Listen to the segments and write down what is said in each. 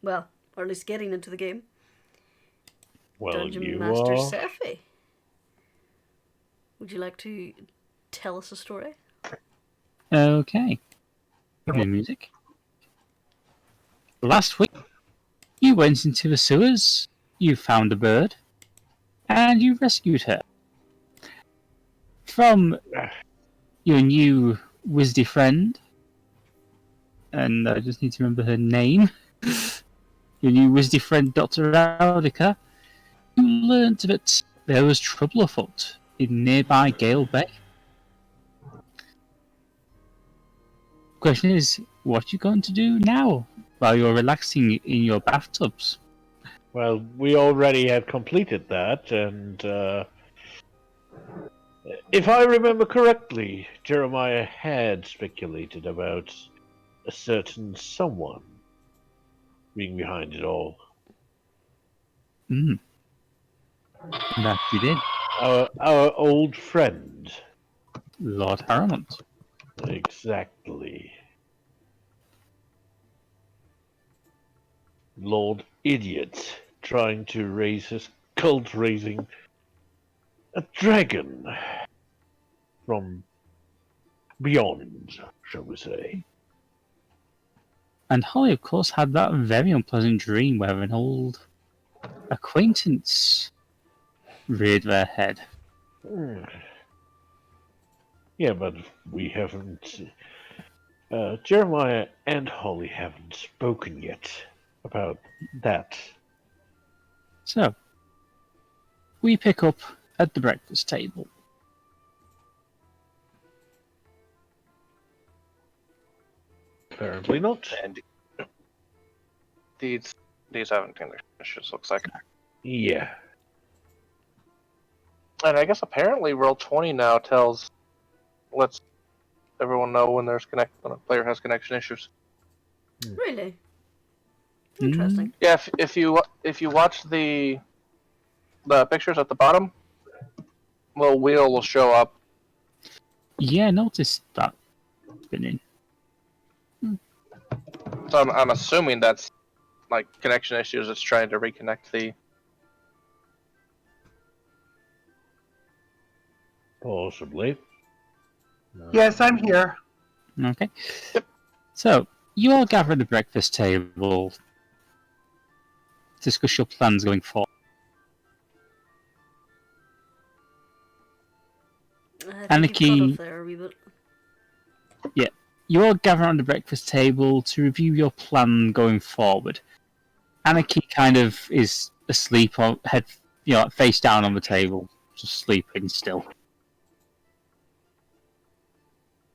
Well, or at least getting into the game. Well, Dungeon you Master are. Seph. Would you like to tell us a story? Okay. New music. Last week, you went into the sewers, you found a bird, and you rescued her. From your new Wisdy friend, and I just need to remember her name, your new Wisdy friend, Dr. Audica, you learnt that there was trouble afoot in nearby Gale Bay. Question is, what are you going to do now while you're relaxing in your bathtubs? Well, we already had completed that, and if I remember correctly, Jeremiah had speculated about a certain someone being behind it all. That you did. Our old friend. Lord Haramont. Exactly. Lord Idiot, trying to raise his cult raising a dragon from beyond, shall we say. And Holly, of course, had that very unpleasant dream where an old acquaintance reared their head. Yeah, but we haven't. Jeremiah and Holly haven't spoken yet about that. So, we pick up at the breakfast table. Apparently not. And these haven't been issues, looks like. Yeah. And I guess apparently Roll20 now lets everyone know when when a player has connection issues. Really? Interesting. Yeah, if you watch the pictures at the bottom, a little wheel will show up. Yeah, I noticed that spinning. So I'm assuming that's like connection issues. It's trying to reconnect the. Possibly. Yes, I'm here. Okay. So, you all gather at the breakfast table to discuss your plans going forward. I think you cut off there a wee bit. Yeah. You all gather around the breakfast table to review your plan going forward. Anarchy kind of is asleep on head, face down on the table, just sleeping still.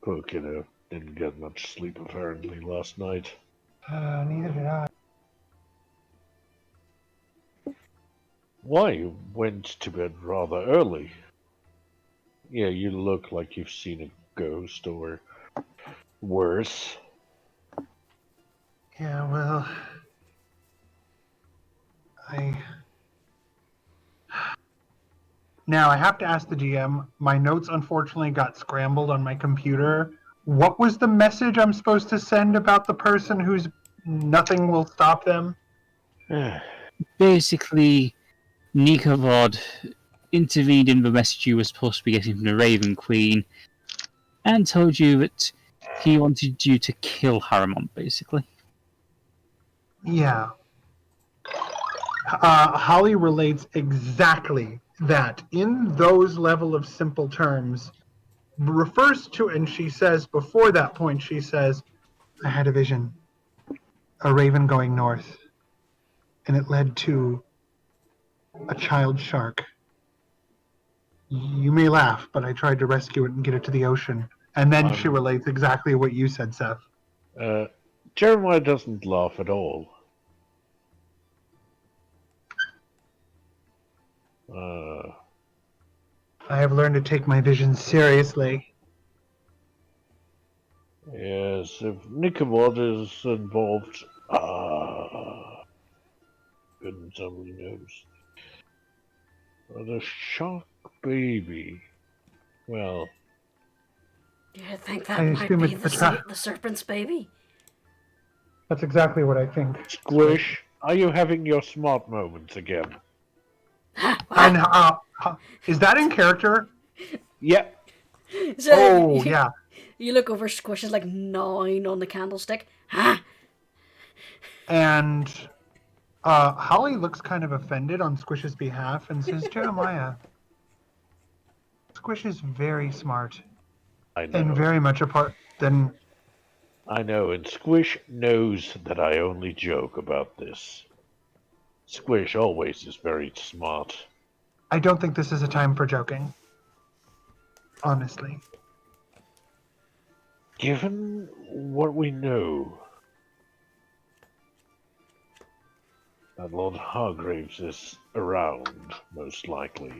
Poor kiddo. Didn't get much sleep apparently last night. Neither did I. Why? You went to bed rather early. Yeah, you look like you've seen a ghost or worse. Yeah, well, Now, I have to ask the GM. My notes unfortunately got scrambled on my computer. What was the message I'm supposed to send about the person whose nothing will stop them? Basically, Nikovod intervened in the message you were supposed to be getting from the Raven Queen and told you that he wanted you to kill Haramont, basically. Yeah. Holly relates exactly that in those level of simple terms, refers to, and she says before that point, she says, I had a vision, a raven going north, and it led to a child shark. You may laugh, but I tried to rescue it and get it to the ocean. And then she relates exactly what you said, Seph. Jeremiah doesn't laugh at all. I have learned to take my visions seriously. Yes, if Nicomod is involved, goodness only knows. But a shark baby, well. Do you think that might be the serpent's baby? That's exactly what I think. Squish, are you having your smart moments again? And is that in character? Yep. So Oh yeah. you look over, Squish is like 9 on the candlestick. Huh? And Holly looks kind of offended on Squish's behalf and says, Jeremiah, Squish is very smart I know. and very much apart than. I know, and Squish knows that I only joke about this. Squish always is very smart. I don't think this is a time for joking. Honestly. Given what we know, that Lord Hargraves is around, most likely.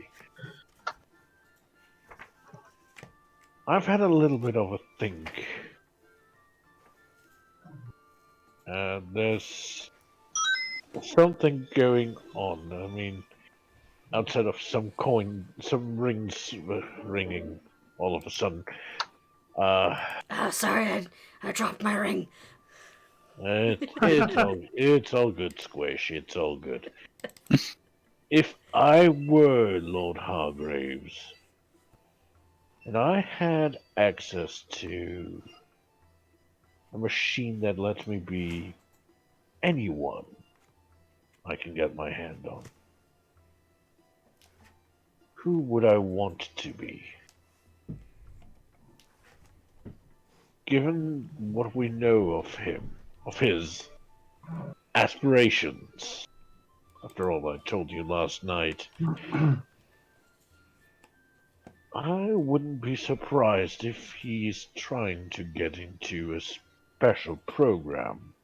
I've had a little bit of a think. There's something going on. I mean, outside of some rings ringing all of a sudden. Oh, sorry, I dropped my ring. It's all good, Squish. It's all good. If I were Lord Hargraves, and I had access to a machine that lets me be anyone I can get my hand on, who would I want to be? Given what we know of him, of his aspirations, after all I told you last night, I wouldn't be surprised if he's trying to get into a special program.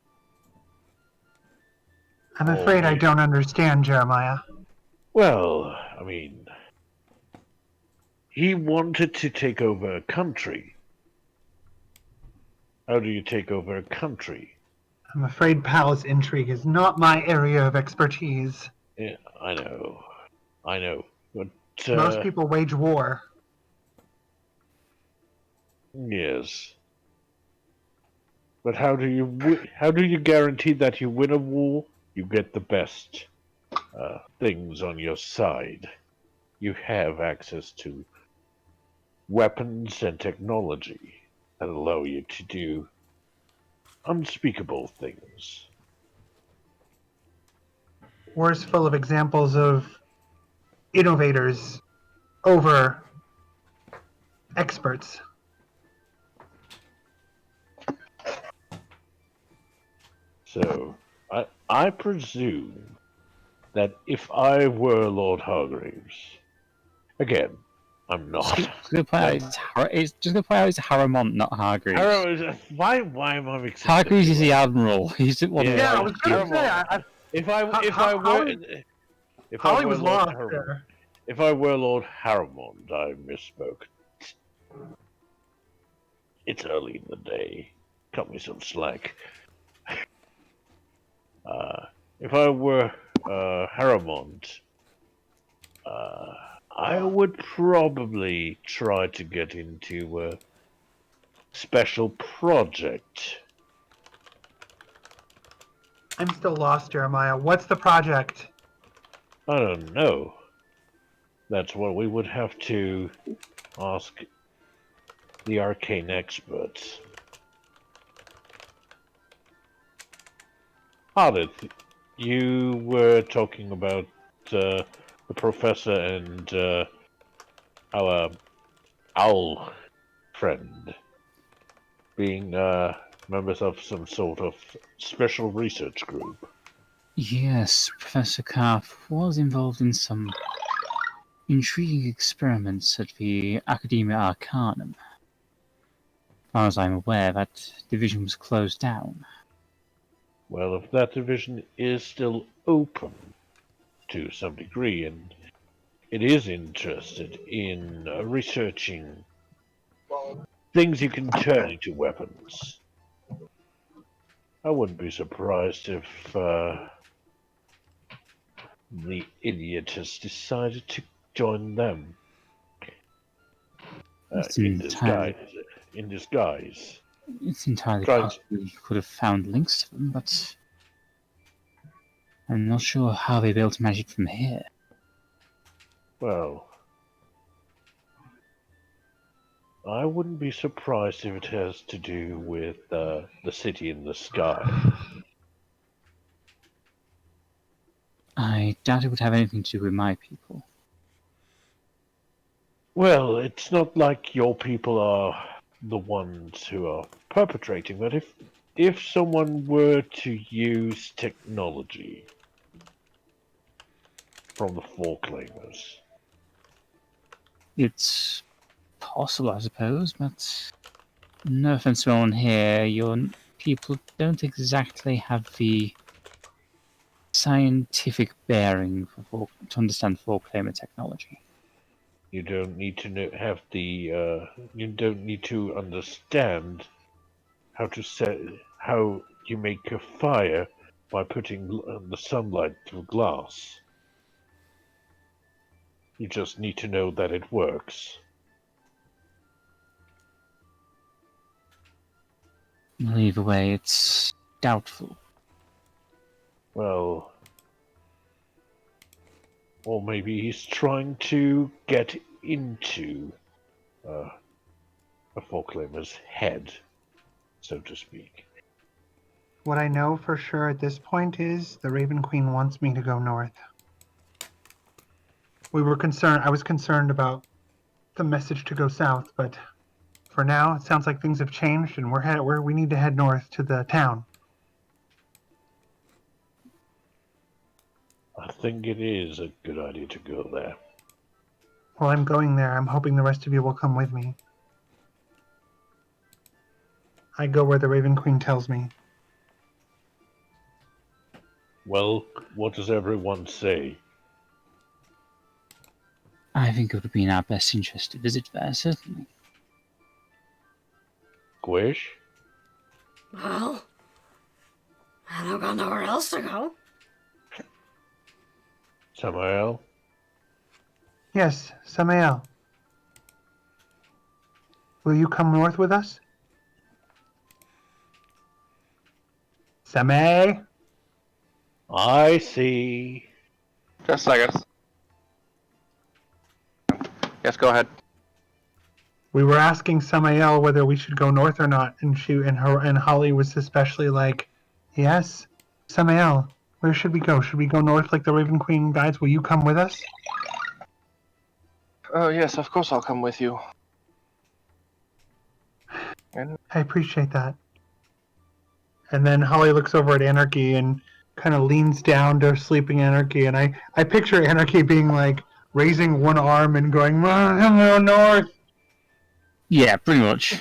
I'm afraid I don't understand, Jeremiah. Well, I mean, he wanted to take over a country. How do you take over a country? I'm afraid Pal's intrigue is not my area of expertise. Yeah, I know. But Most people wage war. yes. But how do you guarantee that you win a war? You get the best things on your side. You have access to weapons and technology that allow you to do unspeakable things. War's full of examples of innovators over experts. So, I presume that if I were Lord Hargraves, again, I'm not. It's just gonna play out as Harrimont, not Hargreaves. Why am I mixing Hargreaves the is two the up? admiral. He's the one. Yeah, I who was gonna say. If I were Holly was Lord lost Harrimont, there. if I were Lord Harrimont, I misspoke. It's early in the day. Cut me some slack. If I were Harrimont, I would probably try to get into a special project. I'm still lost, Jeremiah. What's the project? I don't know. That's what we would have to ask the arcane experts. Ardeth, you were talking about the professor and our owl friend being members of some sort of special research group. Yes, Professor Karph was involved in some intriguing experiments at the Academia Arcanum. As far as I'm aware, that division was closed down. Well, if that division is still open to some degree, and it is interested in researching things you can turn into weapons, I wouldn't be surprised if the idiot has decided to join them. It's In disguise. In disguise. It's entirely Try- possible you could have found links to them, but I'm not sure how they'd be able to manage it from here. Well, I wouldn't be surprised if it has to do with the city in the sky. I doubt it would have anything to do with my people. Well, it's not like your people are the ones who are perpetrating, but if someone were to use technology from the Foreclaimers, It's possible, I suppose, but no offense to anyone here, your people don't exactly have the scientific bearing to understand Foreclaimer technology. you don't need to you don't need to understand how you make a fire by putting the sunlight through glass. You just need to know that it works. Well, either way, it's doubtful. Well, or maybe he's trying to get into a Foreclaimer's head, so to speak. What I know for sure at this point is the Raven Queen wants me to go north. I was concerned about the message to go south, but for now, it sounds like things have changed, and we need to head north to the town. I think it is a good idea to go there. While I'm going there, I'm hoping the rest of you will come with me. I go where the Raven Queen tells me. Well, what does everyone say? I think it would be in our best interest to visit there, certainly. Squish? Well, I don't got nowhere else to go. Samael? Yes, Samael. Will you come north with us? Samael? I see. Just a second. Yes, go ahead. We were asking Samael whether we should go north or not, and Holly was especially like, "Yes, Samael, where should we go? Should we go north like the Raven Queen guides? Will you come with us?" Oh, yes, of course I'll come with you. And I appreciate that. And then Holly looks over at Anarchy and kind of leans down to sleeping Anarchy, and I picture Anarchy being like raising one arm and going, "Hello, north." Yeah, pretty much.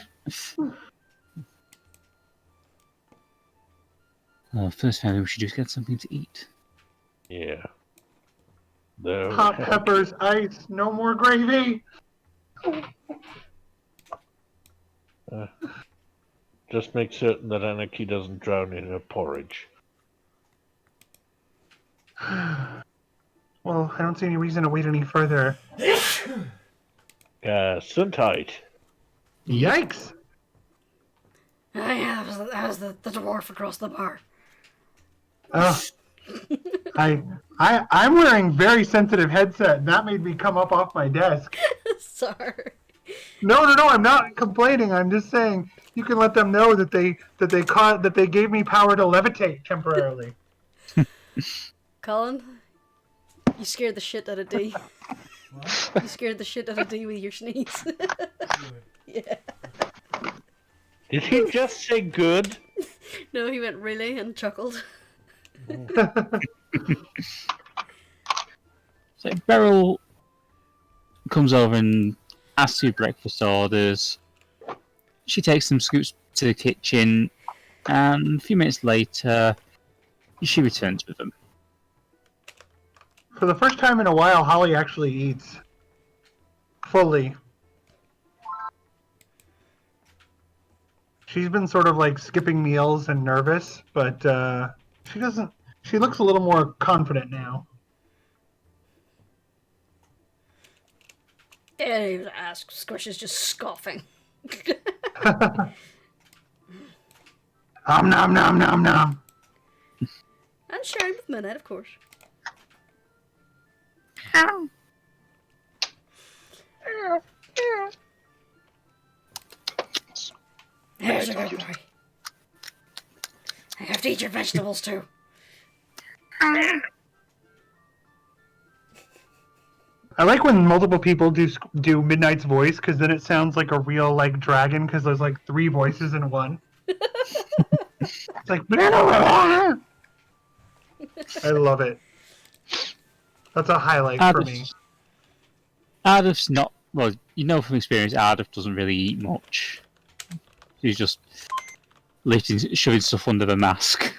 First, maybe we should just get something to eat. Yeah. There. Hot peppers, ice, no more gravy. Just make certain that Anarchy doesn't drown in her porridge. Well, I don't see any reason to wait any further. Suntite. Yikes! Oh yeah, that was the dwarf across the bar. Oh, I'm wearing very sensitive headset, and that made me come up off my desk. Sorry. No, I'm not complaining. I'm just saying you can let them know that they gave me power to levitate temporarily. Colin, you scared the shit out of D. What? You scared the shit out of D with your sneeze. Yeah. Did he just say good? No, he went really and chuckled. So Beryl comes over and asks you breakfast orders. She takes some scoops to the kitchen, and a few minutes later, she returns with them. For the first time in a while, Holly actually eats fully. She's been sort of like skipping meals and nervous, but she doesn't. She looks a little more confident now. Yeah, he was asked. Squish is just scoffing. Nom nom nom nom. And sharing with Minette, of course. There's a good boy. I have to eat your vegetables too. I like when multiple people do Midnight's voice, because then it sounds like a real like dragon, because there's like 3 voices in one. It's like I love it. That's a highlight for me. Ardeth's not, well, you know from experience, Ardeth doesn't really eat much. He's just shoving stuff under the mask.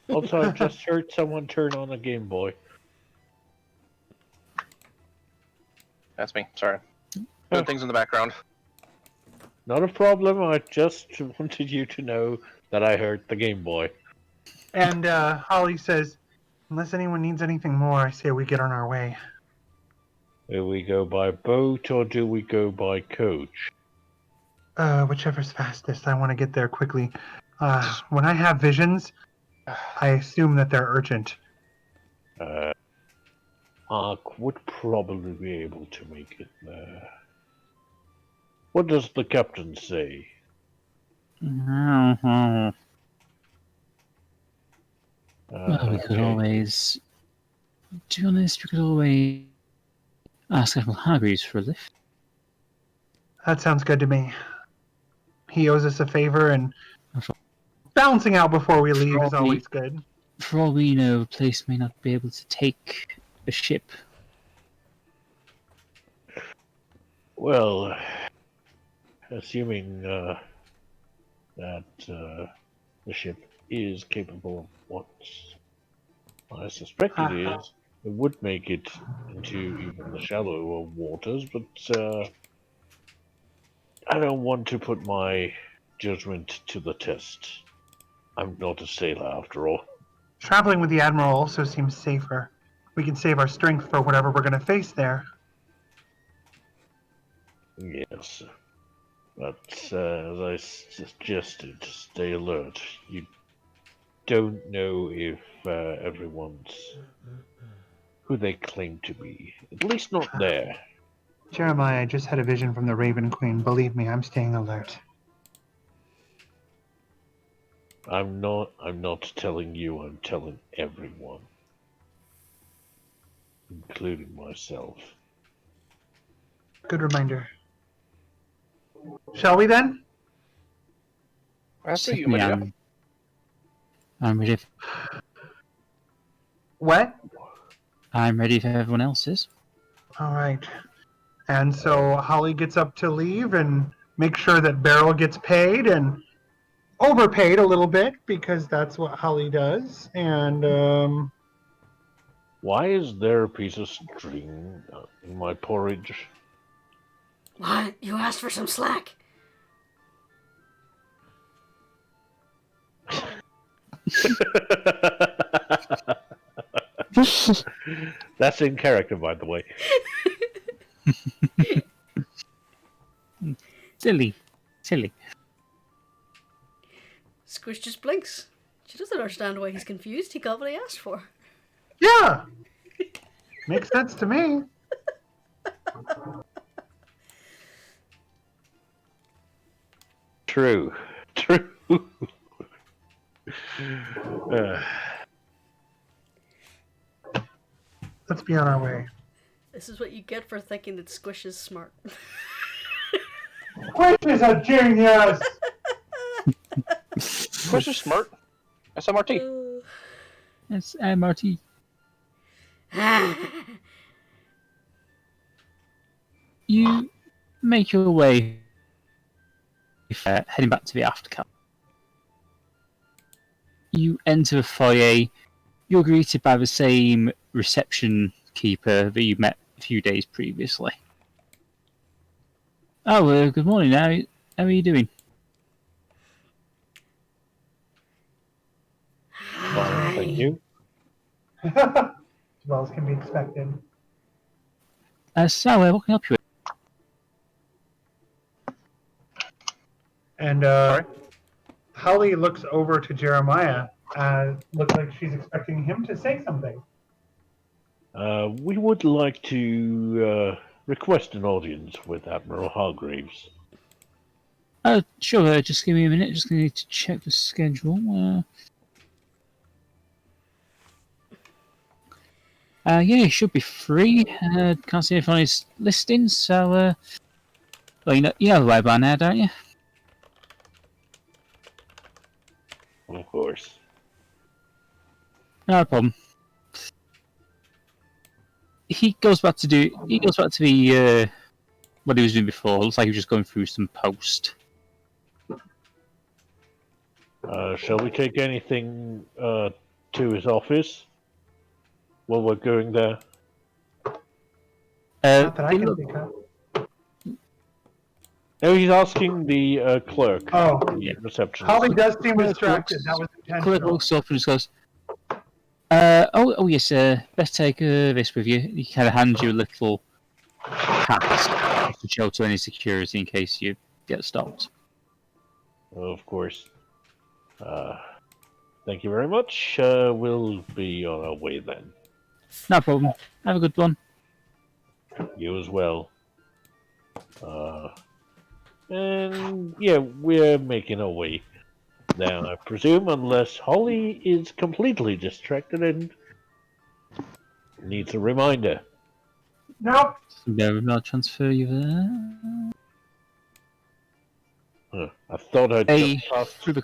Also, I just heard someone turn on a Game Boy. That's me. Sorry. Doing things in the background. Not a problem. I just wanted you to know that I heard the Game Boy. And Holly says, unless anyone needs anything more, I say we get on our way. Do we go by boat or do we go by coach? Whichever's fastest. I want to get there quickly. When I have visions, I assume that they're urgent. Ark would probably be able to make it there. What does the captain say? Well, we could Okay. always... To be honest, we could always ask Admiral Hargreaves for a lift. That sounds good to me. He owes us a favor, and For bouncing out before we leave is Probably- always good. all we know, the place may not be able to take a ship. Well, assuming that the ship is capable of what I suspect it is, it would make it into even the shallower waters, but I don't want to put my judgment to the test. I'm not a sailor after all. Traveling with the Admiral also seems safer. We can save our strength for whatever we're going to face there. Yes. But as I suggested, stay alert. You don't know if everyone's who they claim to be. At least not there. Jeremiah, I just had a vision from the Raven Queen. Believe me, I'm staying alert. I'm not telling you, I'm telling everyone. Including myself. Good reminder. Shall we then? After you, my dear. I'm ready. What? I'm ready if everyone else is. All right. And so Holly gets up to leave and make sure that Beryl gets paid and overpaid a little bit, because that's what Holly does. And Why is there a piece of string in my porridge? What? You asked for some slack. That's in character, by the way. Silly. Squish just blinks. She doesn't understand why he's confused. He got what he asked for. yeah, makes sense to me. True. Let's be on our way. This is what you get for thinking that Squish is smart. Squish is a genius! Squish is smart. SMRT. It's MRT. You make your way, heading back to the aftercamp. You enter the foyer. You're greeted by the same reception keeper that you met a few days previously. Oh, good morning. How are you doing? Fine, thank you. As well as can be expected. Samael, what can I help you with? And Sorry? Holly looks over to Jeremiah. Looks like she's expecting him to say something. We would like to request an audience with Admiral Hargreaves. Sure, just give me a minute. Just need to check the schedule. Yeah, he should be free. Can't see anything on his listing, so well, you know the way by now, don't you? Of course. No problem. He goes back to be what he was doing before. Looks like he was just going through some post. Shall we take anything to his office while we're going there? Not that I They can look- think of. No, he's asking the clerk. Oh, The receptionist. Holly does seem Clerk distracted. looks- That was Clerk intentional. looks up and just goes, oh yes, best take this with you. He kind of hands you a little pass to show to any security in case you get stopped. Of course. Thank you very much. We'll be on our way then. No problem. Have a good one. You as well. And yeah, we're making our way down, I presume, unless Holly is completely distracted and needs a reminder. Nope. Yeah, we'll transfer you there. I thought I'd Hey, just passed through the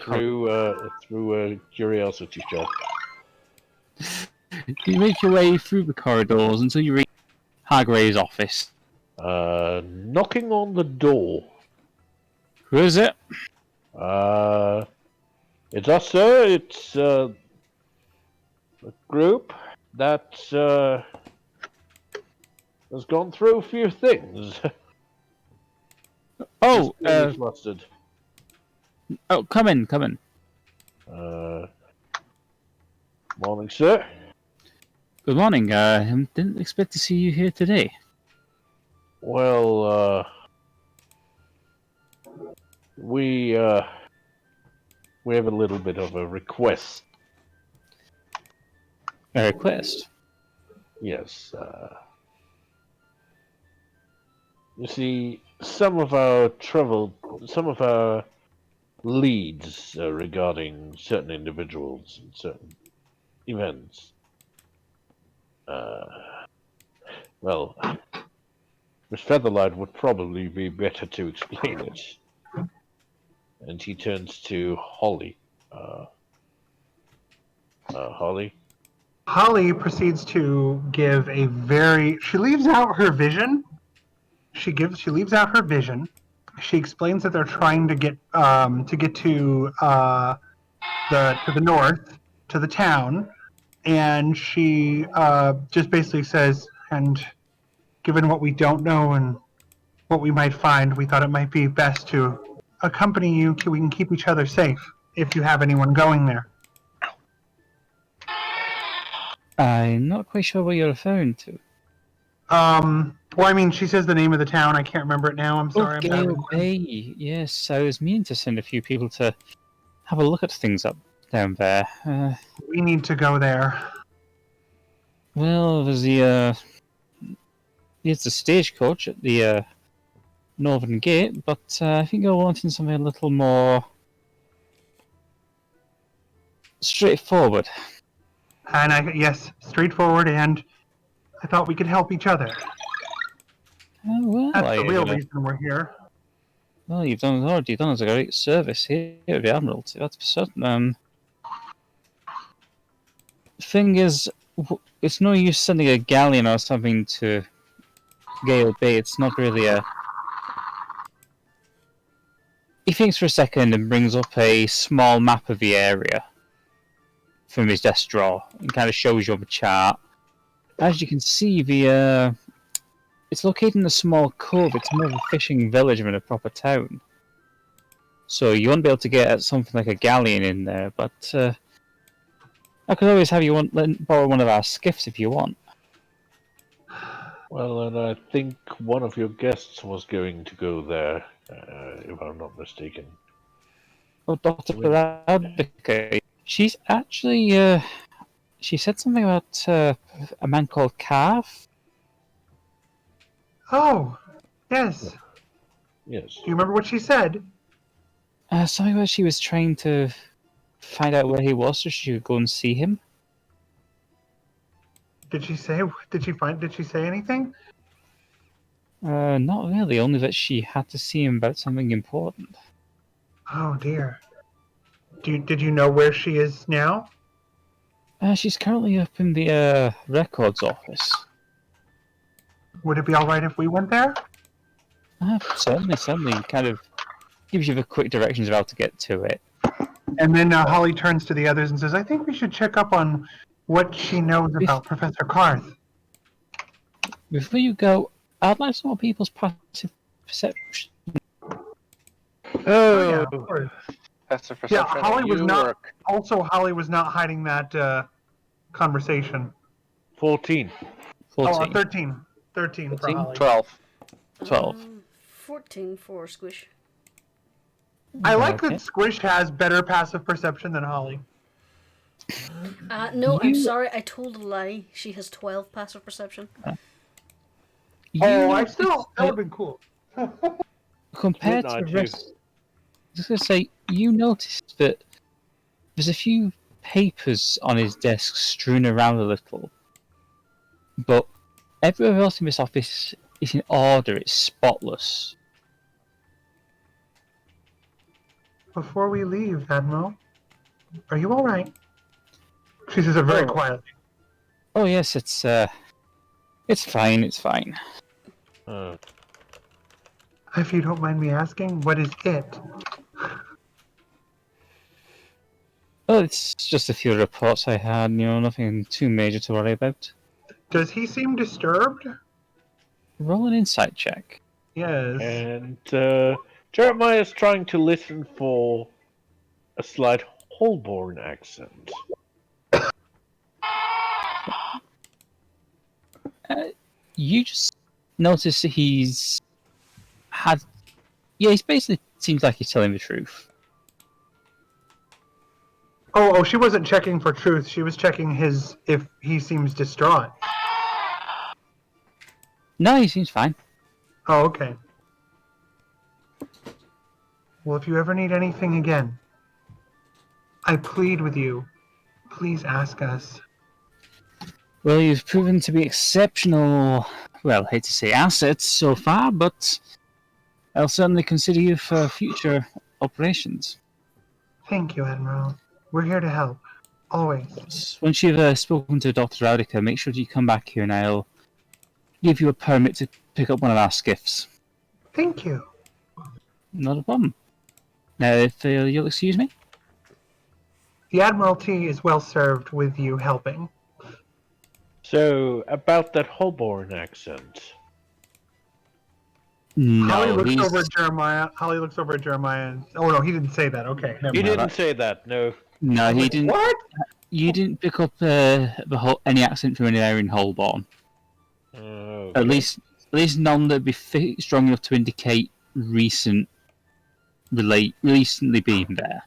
through a curiosity shop. You make your way through the corridors until you reach Hargrave's office. Knocking on the door. Who is it? It's us, sir. It's a group that has gone through a few things. Oh, Just really flustered. come in, come in. Morning, sir. Good morning. Didn't expect to see you here today. Well, we have a little bit of a request. A request? Yes. You see, some of our leads regarding certain individuals and certain events. Well, Miss Featherlight would probably be better to explain it. And he turns to Holly. Holly? Holly proceeds to give a very. She leaves out her vision. She leaves out her vision. She explains that they're trying to get to the north, to the town, and she just basically says, and given what we don't know and what we might find, we thought it might be best to accompany you so we can keep each other safe if you have anyone going there. I'm not quite sure what you're referring to. Well, I mean, she says the name of the town. I can't remember it now. I'm sorry. Okay, okay. Yes, I was meaning to send a few people to have a look at things down there. We need to go there. Well, there's it's a stagecoach at the northern gate, but I think you're wanting something a little more straightforward. And yes, straightforward, and I thought we could help each other. Well, That's the real reason we're here. Well, you've already done us a great service here at the Admiralty, that's for certain. Thing is, it's no use sending a galleon or something to Gale Bay. It's not really a... He thinks for a second and brings up a small map of the area from his desk drawer and kind of shows you on the chart. As you can see, it's located in a small cove. It's more of a fishing village than a proper town. So you won't be able to get at something like a galleon in there, but I could always have you borrow one of our skiffs if you want. Well, and I think one of your guests was going to go there, if I'm not mistaken. Dr. Ardeth. She's actually, she said something about a man called Carf. Oh, yes. Yes. Do you remember what she said? Something about she was trying to find out where he was so she could go and see him. Did she say? Did she say anything? Not really, only that she had to see him about something important. Oh dear. Did you know where she is now? She's currently up in the records office. Would it be all right if we went there? Certainly, kind of gives you the quick directions of how to get to it. And then Holly turns to the others and says, "I think we should check up on what she knows about Professor Karth." Before you go, I'd like some more people's passive perception. Oh yeah, of course. That's a Yeah, perception. Holly was You not. work. Also, Holly was not hiding that conversation. 14. 14. 13. 13 for 13? Holly. 12. 12. 14 for Squish. I like Okay. that Squish has better passive perception than Holly. No, I'm You- sorry, I told a lie. She has 12 passive perception. You That notice would have been cool. compared to the Midnight, rest, I was going to say, you noticed that there's a few papers on his desk strewn around a little, but everywhere else in this office is in order, it's spotless. Before we leave, Admiral, are you all right? She says it very Oh. quietly. Oh yes, it's fine, it's fine. If you don't mind me asking, what is it? Oh, it's just a few reports I had, nothing too major to worry about. Does he seem disturbed? Roll an insight check. Yes. And Jeremiah is trying to listen for a slight Holborn accent. You just notice that he's basically seems like he's telling the truth. Oh, she wasn't checking for truth. She was checking if he seems distraught. No, he seems fine. Oh, okay. Well, if you ever need anything again, I plead with you, please ask us. Well, you've proven to be exceptional, well, I hate to say assets so far, but I'll certainly consider you for future operations. Thank you, Admiral. We're here to help. Always. Once you've spoken to Dr. Ardeth, make sure you come back here and I'll give you a permit to pick up one of our skiffs. Thank you. Not a problem. Now, if you'll excuse me. The Admiralty is well served with you helping. So, about that Holborn accent. Holly No, looks he's... over at Jeremiah. Holly looks over at Jeremiah. And, oh no, he didn't say that. Okay. Never You mind. didn't say that, no. No, he didn't. What? You didn't pick up any accent from anywhere in Holborn. Okay. At least none that'd be strong enough to indicate recently being there.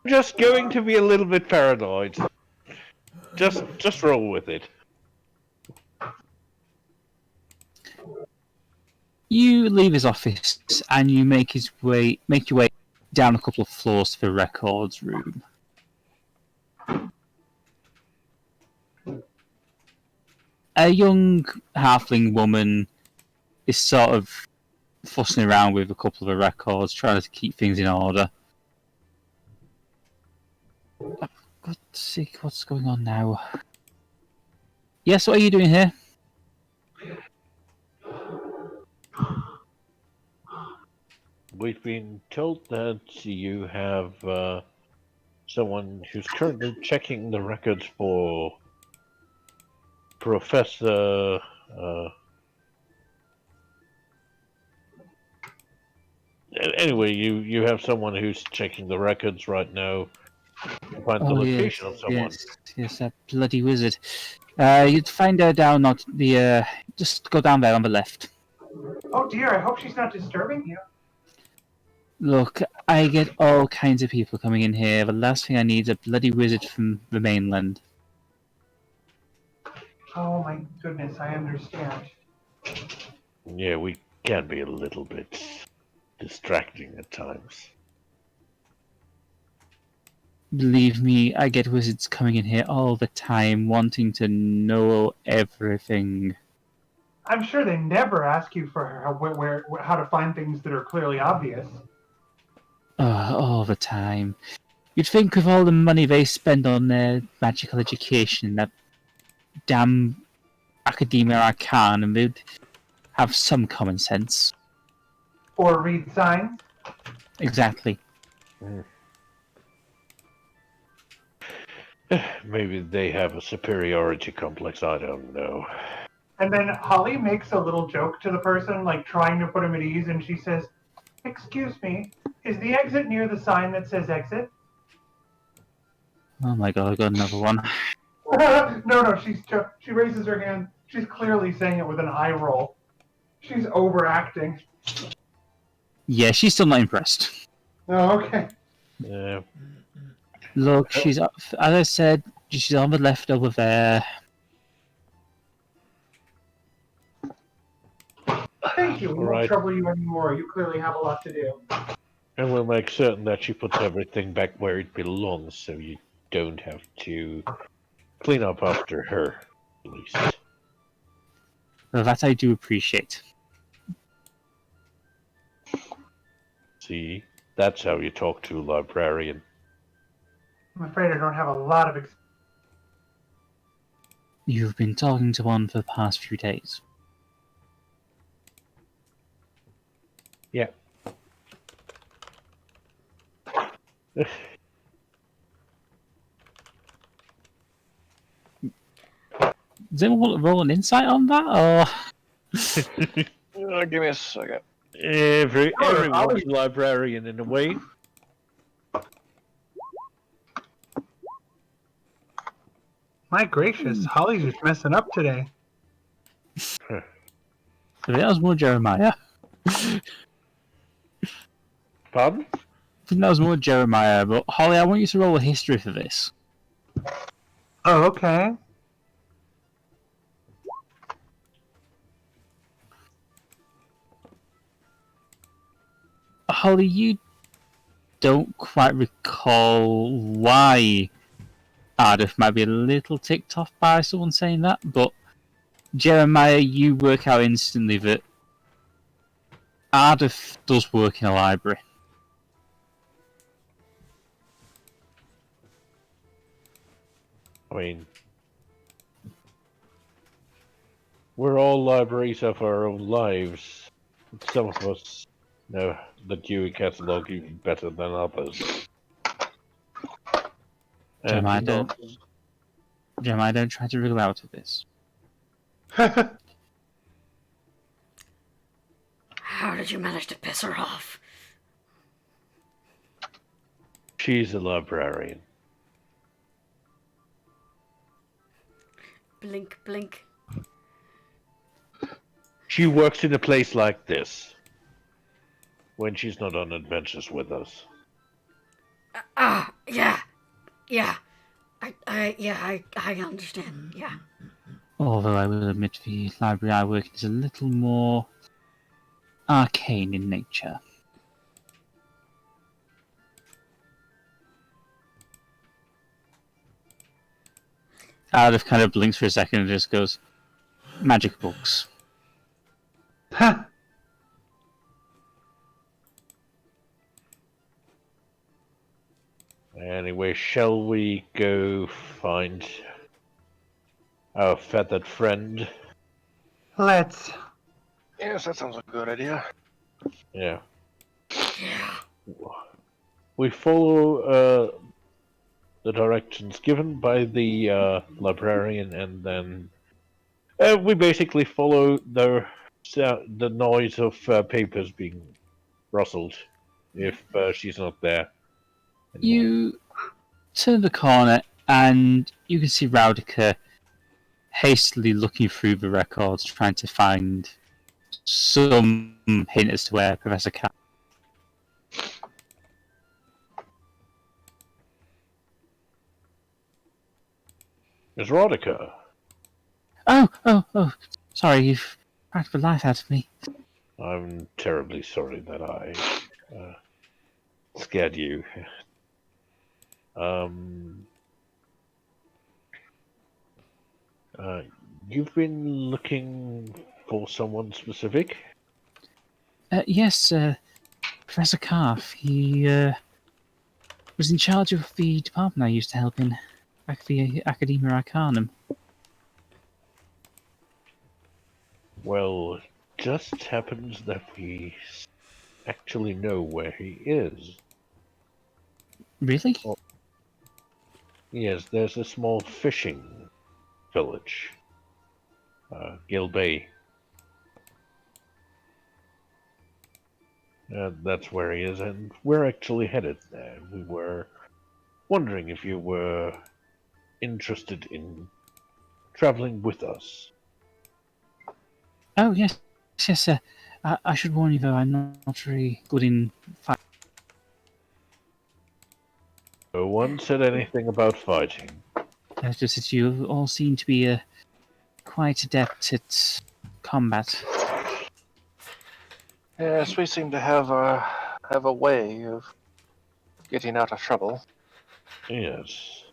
Just going to be a little bit paranoid. Just roll with it. You leave his office and you make your way down a couple of floors to the records room. A young halfling woman is sort of fussing around with a couple of the records, trying to keep things in order. Oh, God's sake, what's going on now? Yes, what are you doing here? We've been told that you have someone who's currently checking the records for Professor. Anyway, you have someone who's checking the records right now to find the location of someone. Yes, that bloody wizard. You'd find her down on the. Just go down there on the left. Oh dear, I hope she's not disturbing you. Look, I get all kinds of people coming in here. The last thing I need is a bloody wizard from the mainland. Oh my goodness, I understand. Yeah, we can be a little bit distracting at times. Believe me, I get wizards coming in here all the time, wanting to know everything. I'm sure they never ask you for how to find things that are clearly obvious. All the time. You'd think with all the money they spend on their magical education, that damn Academia Arcanum, they'd have some common sense. Or read signs. Exactly. Maybe they have a superiority complex, I don't know. And then Holly makes a little joke to the person, like trying to put him at ease, and she says, "Excuse me, is the exit near the sign that says exit?" Oh my god, I got another one. No, she raises her hand. She's clearly saying it with an eye roll. She's overacting. Yeah, she's still not impressed. Oh, okay. Yeah. Look, she's up, as I said, she's on the left over there. Thank you. We won't Right. trouble you anymore. You clearly have a lot to do. And we'll make certain that she puts everything back where it belongs, so you don't have to clean up after her, at least. Well, that I do appreciate. See, that's how you talk to a librarian. I'm afraid I don't have a lot of experience. You've been talking to one for the past few days. Yeah. Does anyone want to roll an insight on that, or...? Give me a second. Everyone's a librarian in a way. My gracious, Holly's just messing up today. I think that was more Jeremiah. Pardon? I think that was more Jeremiah, but Holly, I want you to roll a history for this. Oh, okay. Holly, you don't quite recall why Ardeth might be a little ticked off by someone saying that, but Jeremiah, you work out instantly that Ardeth does work in a library. I mean, we're all libraries of our own lives. Some of us know the Dewey catalog even better than others. Jeremiah, don't try to wriggle out of this. How did you manage to piss her off? She's a librarian. Blink, blink. She works in a place like this when she's not on adventures with us. Yeah. I understand. Yeah. Although I will admit the library I work in is a little more arcane in nature. Ardeth kind of blinks for a second and just goes, magic books. Anyway, shall we go find our feathered friend? Let's. Yes, that sounds like a good idea. Yeah. Yeah. We follow the directions given by the librarian, and then we basically follow the noise of papers being rustled if she's not there. You turn the corner and you can see Raudica hastily looking through the records, trying to find some hint as to where Professor Cat. Miss Rodica. Oh! Sorry, you've cracked the life out of me. I'm terribly sorry that I scared you. You've been looking for someone specific? Yes, Professor Calf. He was in charge of the department I used to help in, back at the Academia Arcanum. Well, just happens that we actually know where he is. Really? Oh. Yes, there's a small fishing village, Gill Bay. That's where he is, and we're actually headed there. We were wondering if you were interested in traveling with us. Oh, yes, sir. I should warn you, though, I'm not very good in fight. No one said anything about fighting. Just that you all seem to be quite adept at combat. Yes, we seem to have a way of getting out of trouble. Yes.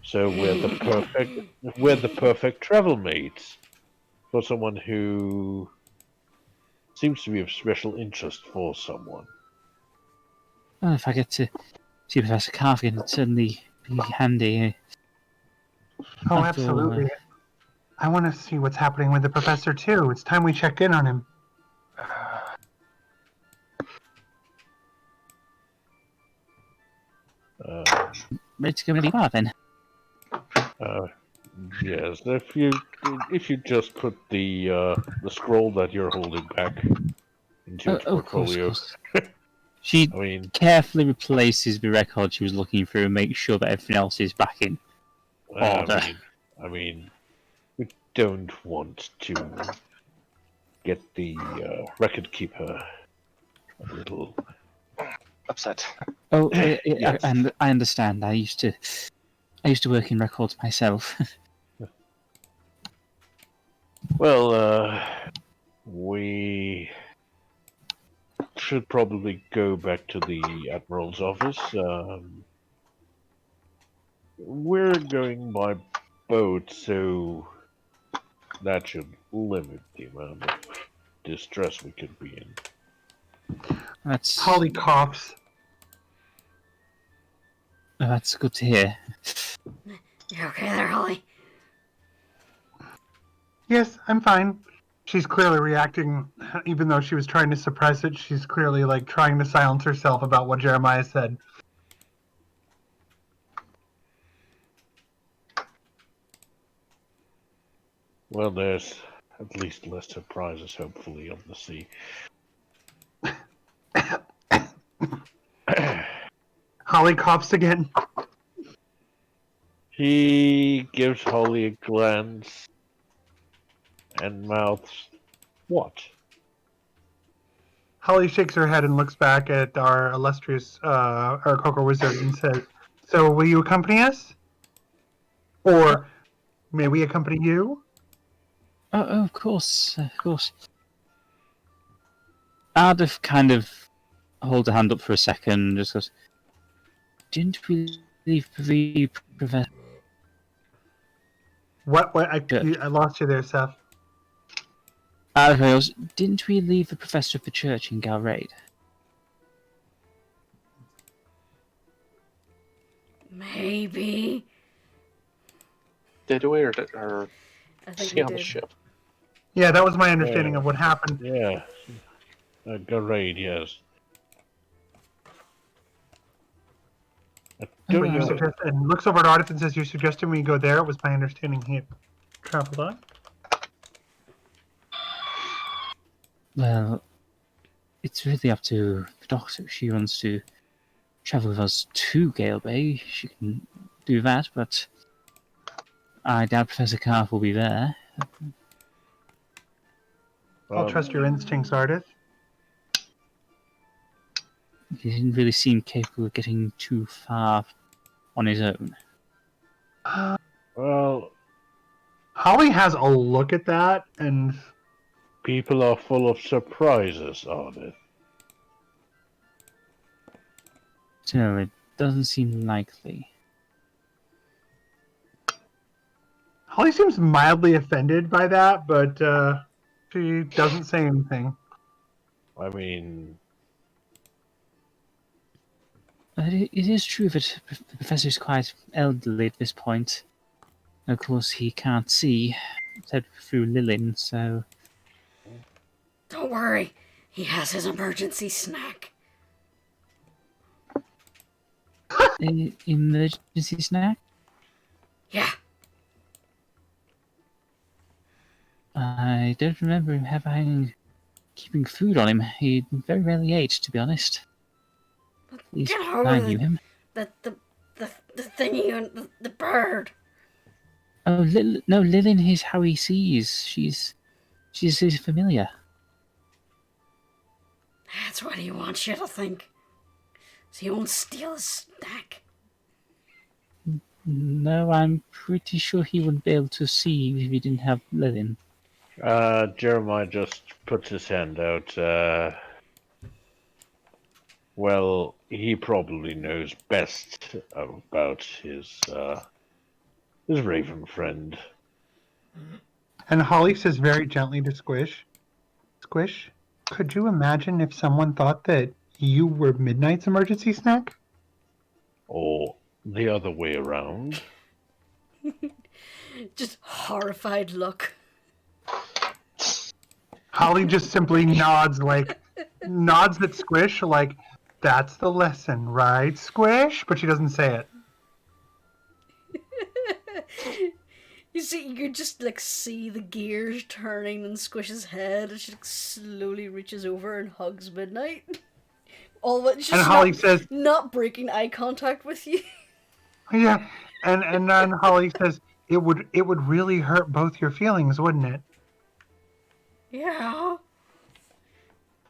So we're the perfect travel mates for someone who seems to be of special interest for someone. Well, if I get to see Professor Calf again, it'd certainly be handy. Oh, After all, absolutely. I want to see what's happening with the professor, too. It's time we check in on him. Ready to go really far, then? Yes, if you just put the scroll that you're holding back into your portfolio. Of course. She carefully replaces the record she was looking through and makes sure that everything else is back in order. I mean, we don't want to get the record keeper a little upset. Oh, Yes. I understand. I used to work in records myself. Well, we should probably go back to the Admiral's office. We're going by boat, so that should limit the amount of distress we could be in. That's Holly coughs. That's good to hear. You okay there, Holly? Yes, I'm fine. She's clearly reacting, even though she was trying to suppress it. She's clearly trying to silence herself about what Jeremiah said. Well, there's at least less surprises, hopefully, on the sea. Holly coughs again. He gives Holly a glance and mouths, "What?" Holly shakes her head and looks back at our illustrious Aarakocra wizard and says, "So will you accompany us? Or may we accompany you?" Oh, of course, of course. Ardeth kind of holds a hand up for a second and just goes, "Didn't we leave the professor?" What? I lost you there, Seph. Ardeth goes, "Didn't we leave the professor of the church in Galraid?" Maybe. Did we or I think see we on the did. ship? Yeah, that was my understanding of what happened. Yeah, Garade, yes. But you suggest, and looks over at Ardeth and says, "You suggested we go there." It was my understanding he had traveled on. Well, it's really up to the doctor. If she wants to travel with us to Gale Bay, she can do that, but I doubt Professor Carp will be there. I'll trust your instincts, Ardeth. He didn't really seem capable of getting too far on his own. Well, Holly has a look at that, and people are full of surprises, Ardeth. So it doesn't seem likely. Holly seems mildly offended by that, but she doesn't say anything. I mean, It is true that the professor is quite elderly at this point. Of course, he can't see except through Lilin, so... Don't worry. He has his emergency snack. Emergency snack? Yeah. I don't remember him keeping food on him. He very rarely ate, to be honest. At least Get over I knew him. The thingy on the bird. Oh, no, Lilin is how he sees. She's his familiar. That's what he wants you to think. So he won't steal his snack. No, I'm pretty sure he wouldn't be able to see if he didn't have Lilin. Jeremiah just puts his hand out. Well, he probably knows best about his raven friend. And Holly says very gently to Squish, Squish, could you imagine if someone thought that you were Midnight's emergency snack? Or the other way around. Just horrified look. Holly just simply nods at Squish, like, that's the lesson, right, Squish? But she doesn't say it. You see, you could just see the gears turning in Squish's head as she slowly reaches over and hugs Midnight. All of it, And Holly says, not breaking eye contact with you. yeah, and then Holly says, it would really hurt both your feelings, wouldn't it? Yeah.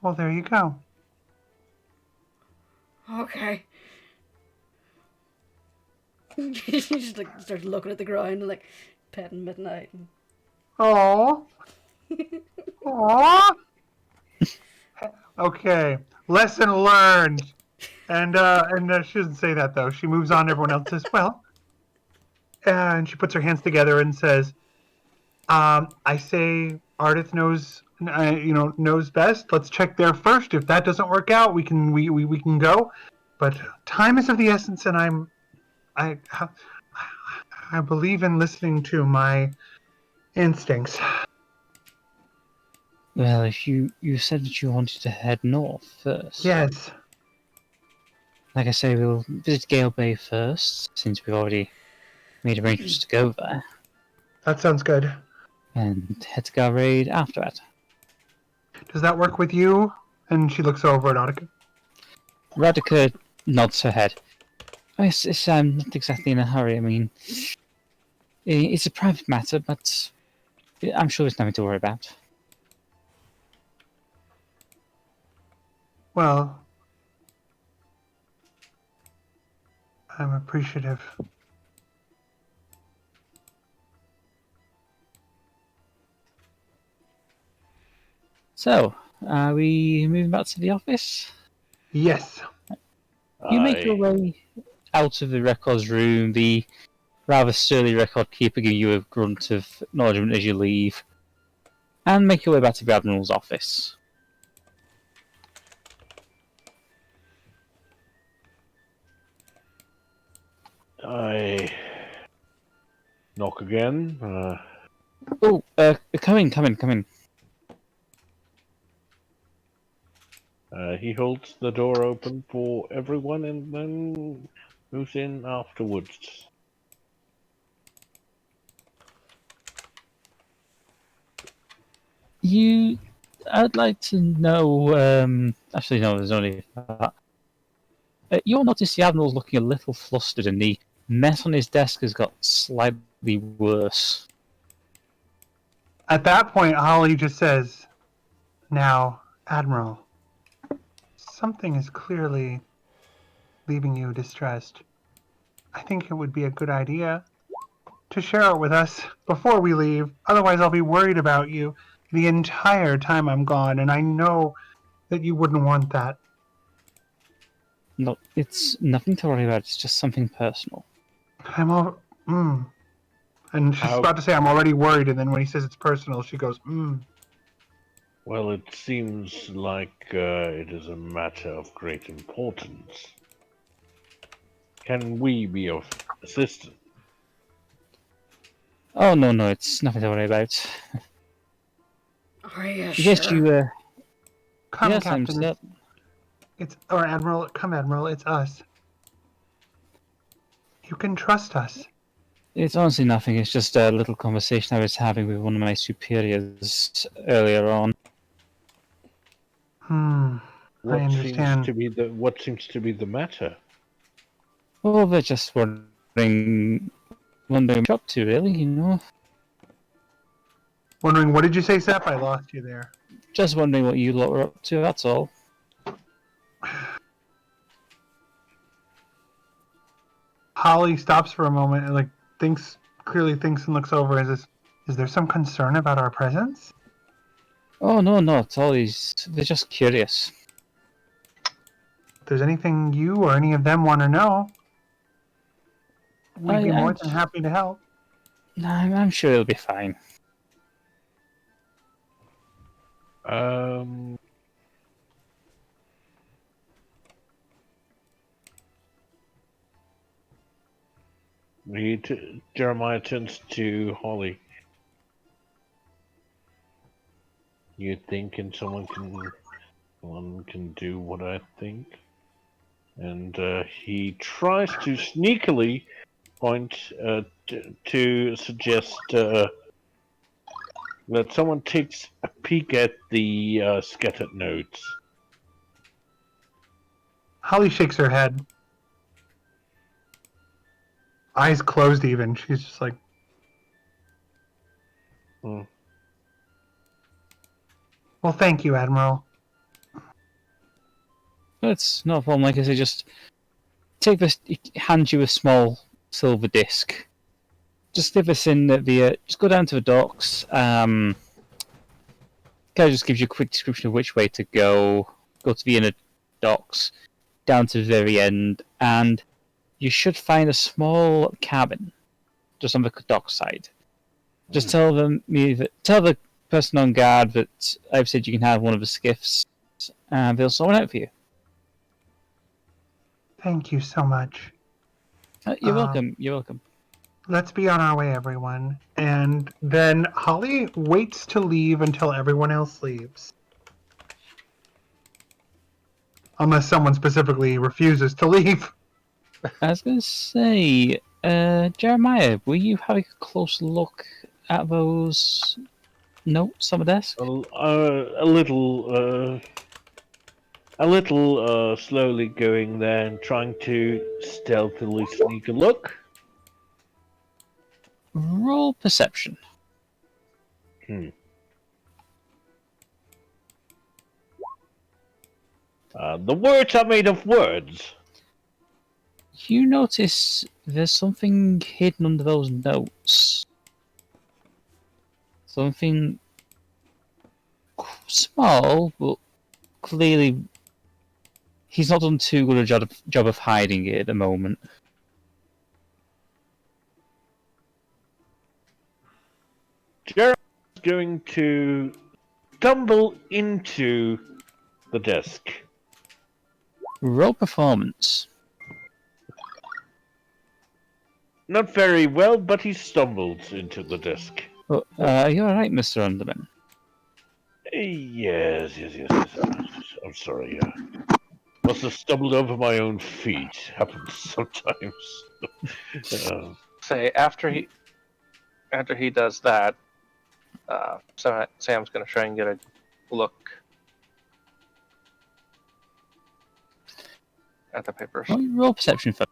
Well, there you go. Okay. She just starts looking at the ground and petting Midnight. Aww. Aww. Okay. Lesson learned. And she doesn't say that though. She moves on. Everyone else says, well. And she puts her hands together and says, I say Ardeth knows best. Let's check there first. If that doesn't work out, we can go. But time is of the essence, and I believe in listening to my instincts. Well, if you said that you wanted to head north first. Yes. Like I say, we'll visit Gale Bay first, since we've already made arrangements to go there. That sounds good. And head to Galraid after that. Does that work with you? And she looks over at Anarchy. Radika nods her head. It's not exactly in a hurry. I mean, it's a private matter, but I'm sure it's nothing to worry about. Well, I'm appreciative. So, are we moving back to the office? Yes. You make your way out of the records room, the rather surly record keeper giving you a grunt of acknowledgement as you leave, and make your way back to the Admiral's office. I knock again. Come in. He holds the door open for everyone and then moves in afterwards. I'd like to know, actually no, there's only that. You'll notice the Admiral's looking a little flustered and the mess on his desk has got slightly worse. At that point, Holly just says, "Now, Admiral, something is clearly leaving you distressed. I think it would be a good idea to share it with us before we leave. Otherwise, I'll be worried about you the entire time I'm gone, and I know that you wouldn't want that." No, it's nothing to worry about. It's just something personal. I'm all. And she's How- about to say, "I'm already worried," and then when he says it's personal, she goes, Well, it seems like it is a matter of great importance. Can we be of assistance? Oh no, it's nothing to worry about. Are you I guess sure? you. "Come, Yes, I'm Captain. set. Or Admiral. Come, Admiral. It's us. You can trust us." It's honestly nothing. It's just a little conversation I was having with one of my superiors earlier on. I understand. What seems to be the matter? Well, they're just wondering what you're up to, really. Wondering, what did you say, Seph? I lost you there. Just wondering what you lot were up to. That's all. Holly stops for a moment and clearly thinks and looks over and says, "Is there some concern about our presence?" Oh no, not at all. They're just curious. "If there's anything you or any of them want to know, we'd be more than happy to help." I'm sure it'll be fine. Jeremiah turns to Holly. You think someone can do what I think? And he tries to sneakily point to suggest that someone takes a peek at the scattered notes. Holly shakes her head. Eyes closed even. She's just like, Well, thank you, Admiral. It's not a problem. Like I say, just take this. He hands you a small silver disc. Just stick this in at the. Just go down to the docks. Kind of just gives you a quick description of which way to go. Go to the inner docks, down to the very end, and you should find a small cabin just on the dock side. Just tell the person on guard that I've said you can have one of the skiffs, and they'll sort it out for you. Thank you so much. You're welcome. You're welcome. Let's be on our way, everyone. And then Holly waits to leave until everyone else leaves. Unless someone specifically refuses to leave. I was going to say, Jeremiah, were you having a close look at those notes on the desk? A little slowly going there and trying to stealthily sneak a look. Roll perception. The words are made of words. You notice there's something hidden under those notes. Something small, but clearly he's not done too good a job of hiding it at the moment. Jeremy's going to stumble into the desk. Roll performance. Not very well, but he stumbles into the desk. Oh, are you alright, Mr. Underman? Yes. I'm sorry. Must have stumbled over my own feet. Happens sometimes. Say after he does that, Sam's gonna try and get a look at the papers. Roll perception first.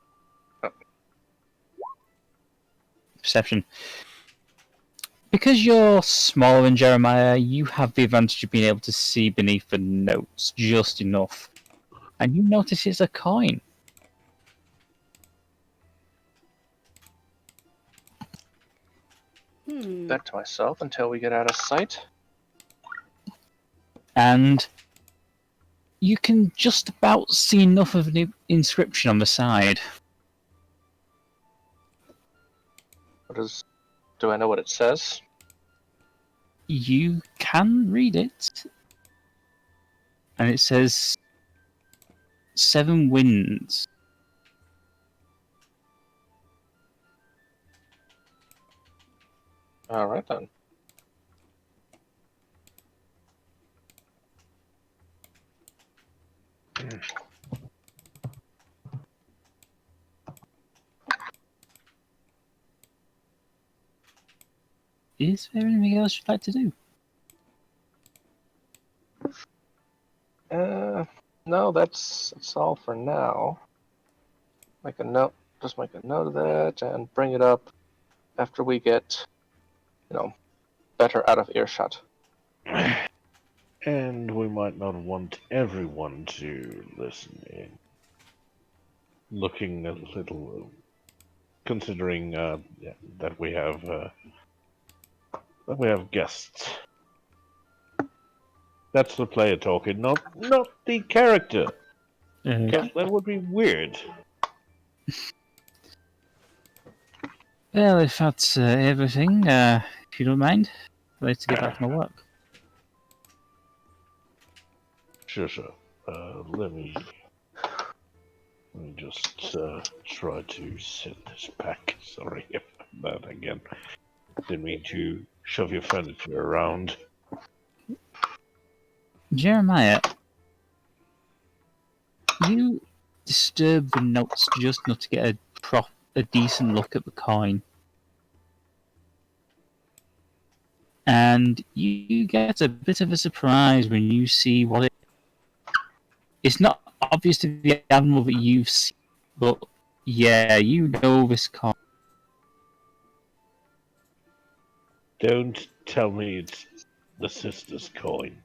perception. Because you're smaller than Jeremiah, you have the advantage of being able to see beneath the notes just enough. And you notice it's a coin. That to myself until we get out of sight. And you can just about see enough of the inscription on the side. Do I know what it says? You can read it. And it says 7 winds. Alright then. Is there anything else you'd like to do? No, that's all for now. Make a note. Just make a note of that and bring it up after we get, better out of earshot. And we might not want everyone to listen in. Looking a little, considering that we have guests. That's the player talking, not the character. That would be weird. Well, if that's everything, if you don't mind, I'd like to get back to my work. Sure. Let me just try to set this back. Sorry about that again. Didn't mean to shove your furniture around. Jeremiah, you disturb the notes just enough to get a decent look at the coin. And you get a bit of a surprise when you see what it... It's not obvious to the animal that you've seen, but yeah, you know this coin. Don't tell me it's the sister's coin.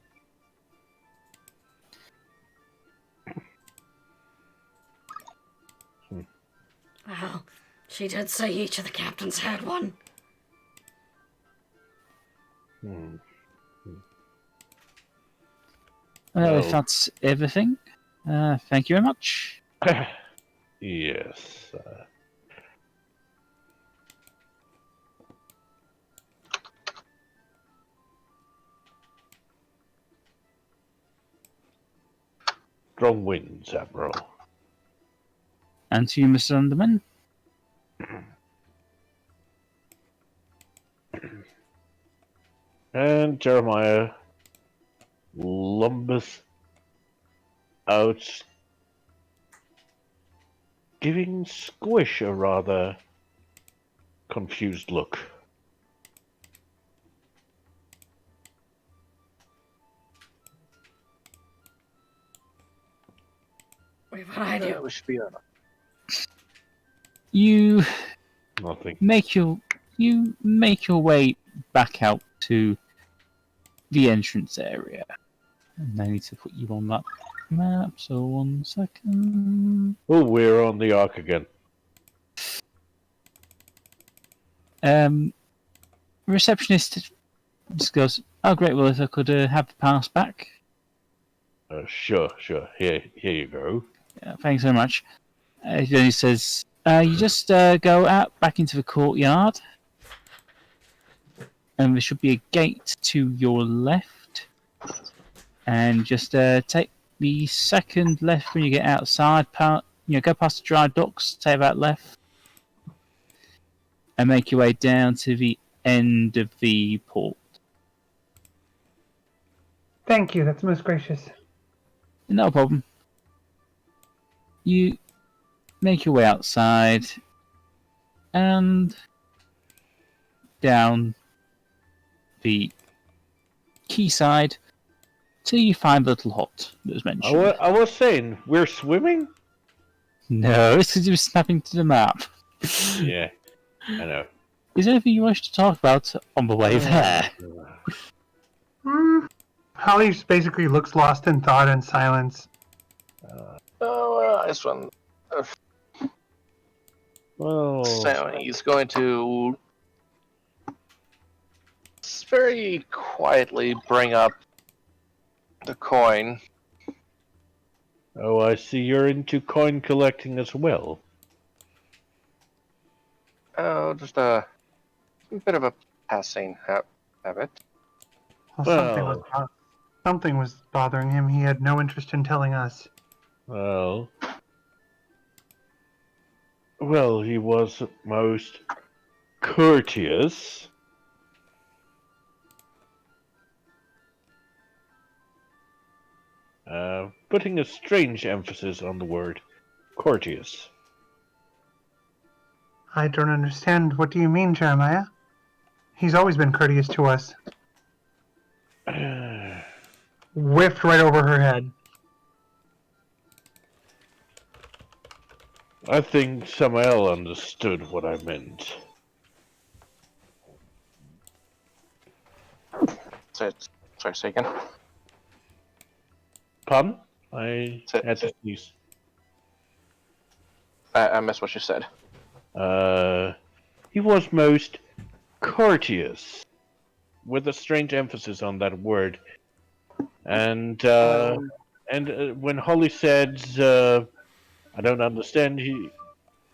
Well, she did say each of the captains had one. Well, if that's everything, thank you very much. Yes. Strong winds, Admiral. And to you, Mr. Underman. And Jeremiah lumbers out, giving Squish a rather confused look. Wait, what I do? We should be on. You Nothing. make your way back out to the entrance area. And I need to put you on that map, so 1 second. Oh, we're on the Ark again. Receptionist just goes, oh great, well if I could have the pass back. Sure. Here you go. Yeah, thanks so much. Then he says, you just go out back into the courtyard. And there should be a gate to your left. And just take the second left when you get outside. Go past the dry docks, take that left. And make your way down to the end of the port. Thank you, that's most gracious. No problem. You make your way outside and down the quayside till you find the little hut that was mentioned. I was saying, we're swimming? No, it's because you were snapping to the map. Yeah, I know. Is there anything you wish to talk about on the way there? Holly just basically looks lost in thought and silence. This one. Well, So he's going to very quietly bring up the coin. oh, I see you're into coin collecting as well. Oh, just a bit of a passing habit. Well, something was bothering him. He had no interest in telling us. Well, he was most courteous. Putting a strange emphasis on the word courteous. I don't understand. What do you mean, Jeremiah? He's always been courteous to us. Whiffed right over her head. I think Samael understood what I meant. Sorry, say again. Pardon? I had to sneeze. I missed what you said. He was most courteous, with a strange emphasis on that word. And when Holly said, "I don't understand,"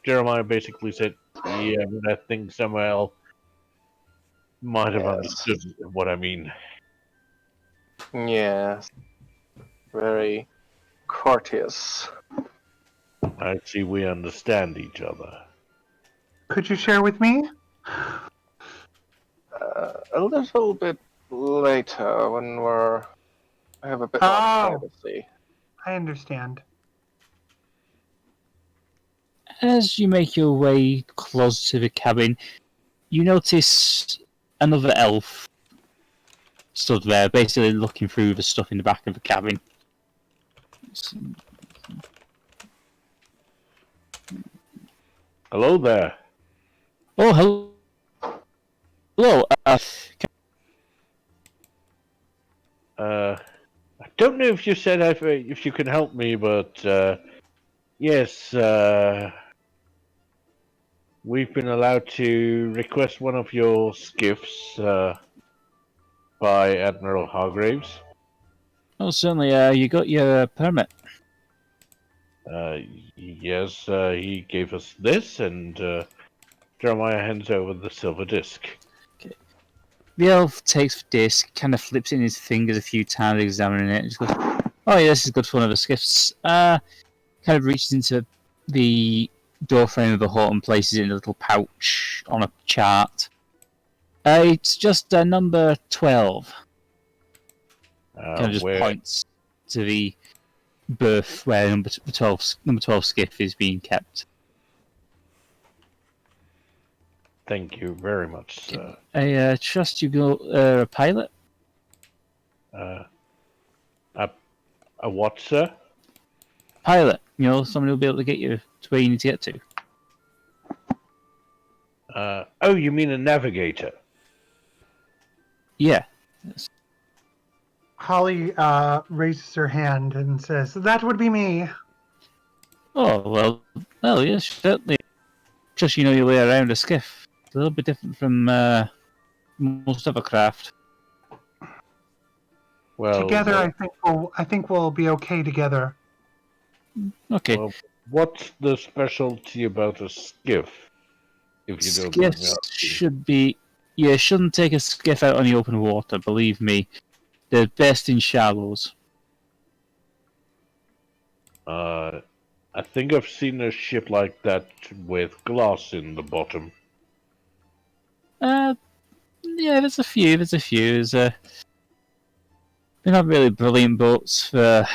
Jeremiah basically said, "Yeah, but I think Samael might have understood what I mean." Yes. Very courteous. I see we understand each other. Could you share with me? A little bit later when I have a bit more privacy. I understand. As you make your way close to the cabin, you notice another elf stood there, basically looking through the stuff in the back of the cabin. Hello there. Oh, hello. Hello. I don't know if you said if you can help me, but yes, we've been allowed to request one of your skiffs by Admiral Hargraves. Oh, certainly. You got your permit. Yes, he gave us this, and Jeremiah hands over the silver disc. Okay. The elf takes the disc, kind of flips it in his fingers a few times, examining it, and just goes, "Oh yeah, this is good for one of the skiffs." Kind of reaches into the doorframe of the hut and places it in a little pouch on a chart. It's just number 12. Kind of just points to the berth where number 12 skiff is being kept. Thank you very much, sir. I trust you go a pilot? A what, sir? Pilot. You know, someone who'll be able to get you to where you need to get to. Oh, you mean a navigator? Yeah. Holly raises her hand and says, "That would be me." Oh, well, yes, certainly. Just you know your way around a skiff. It's a little bit different from most other craft. Well, Together, I think we'll be okay together. Okay. Well, what's the specialty about a skiff? If you don't mind me Skiffs asking? should be... Yeah, shouldn't take a skiff out on the open water, believe me. They're best in shallows. I think I've seen a ship like that with glass in the bottom. Yeah, there's a few. They're not really brilliant boats for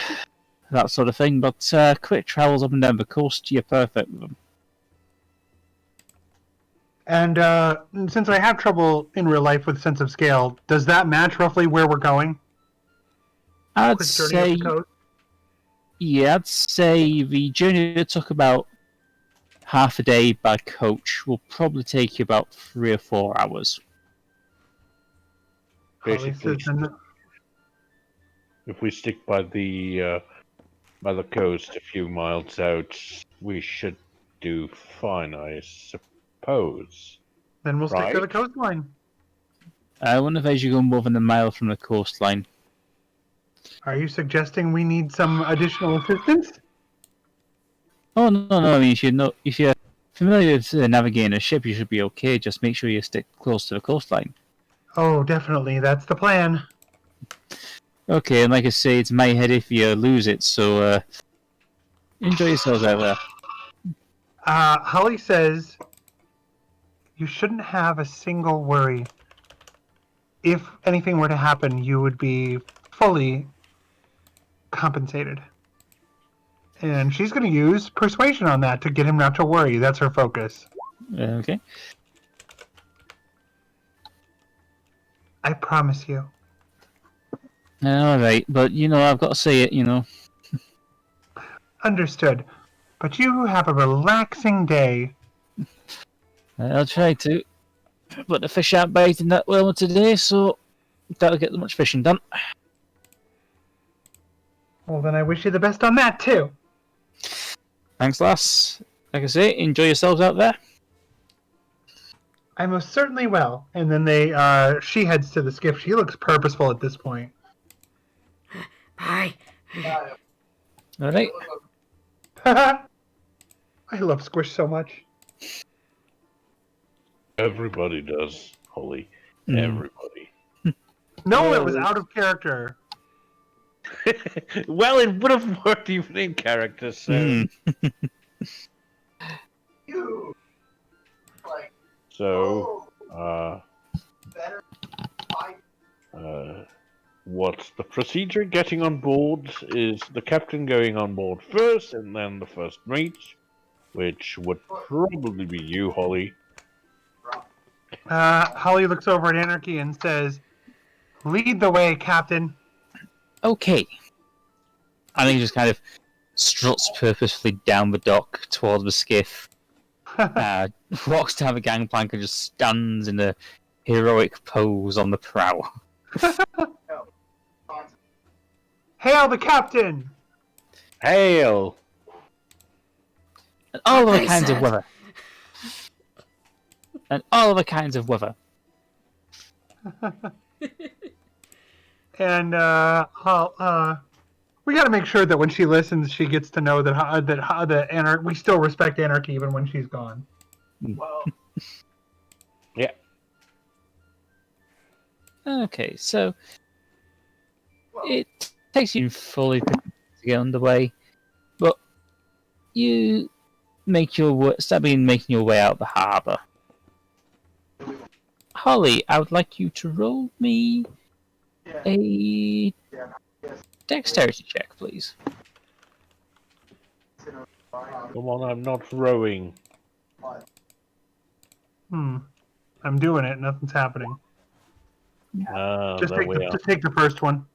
that sort of thing, but quick travels up and down the coast, you're perfect with them. And since I have trouble in real life with sense of scale, does that match roughly where we're going? I'd Quick journey say... up the coast? Yeah, I'd say the journey took about half a day by coach will probably take you about 3 or 4 hours. Holly Basically, says, "Then if we stick by the coast a few miles out, we should do fine, I suppose. we'll stick to the Right? coastline." I wouldn't advise you go more than a mile from the coastline. Are you suggesting we need some additional assistance? Oh no! I mean, if you're familiar with navigating a ship, you should be okay. Just make sure you stick close to the coastline. Oh, definitely. That's the plan. Okay, and like I say, it's my head if you lose it. So enjoy yourselves out there. Holly says, "You shouldn't have a single worry. If anything were to happen, you would be fully compensated." And she's going to use persuasion on that to get him not to worry. That's her focus. Okay. I promise you. All right, but I've got to say it. Understood. But you have a relaxing day. I'll try to, but the fish aren't biting that well today, so that'll get much fishing done. Well, then I wish you the best on that, too. Thanks, lass. Like I say, enjoy yourselves out there. I most certainly will. And then she heads to the skiff. She looks purposeful at this point. Bye. All right. I love Squish so much. Everybody does, Holly. Everybody. No, it was out of character. Well, it would have worked even in character, so... What's the procedure getting on board? Is the captain going on board first, and then the first mate, which would probably be you, Holly. Holly looks over at Anarchy and says, "Lead the way, Captain." Okay. I think he just kind of struts purposefully down the dock towards the skiff, walks down the gangplank and just stands in a heroic pose on the prow. Hail the captain! Hail! And all other kinds of weather. And all other kinds of weather. And we got to make sure that when she listens, she gets to know that we still respect Anarchy even when she's gone. Well, yeah. Okay, so it takes you fully to get underway, but you start making your way out of the harbour. Holly, I would like you to roll me a dexterity check, please. Come on, I'm not rowing. I'm doing it. Nothing's happening. Just take the first one.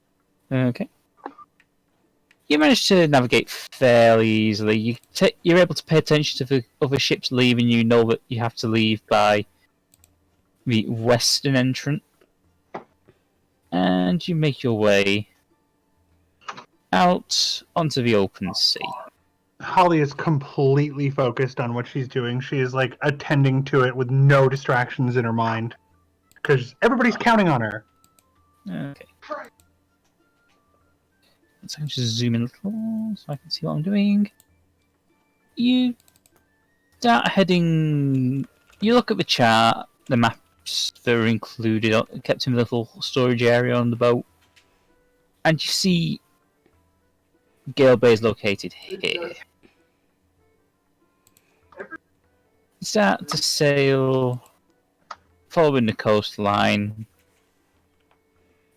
Okay. You manage to navigate fairly easily. You're able to pay attention to the other ships leaving. You know that you have to leave by the western entrance. And you make your way out onto the open sea. Holly is completely focused on what she's doing. She is like attending to it with no distractions in her mind. Because everybody's counting on her. Okay. Let's just zoom in a little so I can see what I'm doing. You start heading. You look at the chart, the maps that are included, kept in a little storage area on the boat, and you see Gale Bay is located here. You start to sail, following the coastline,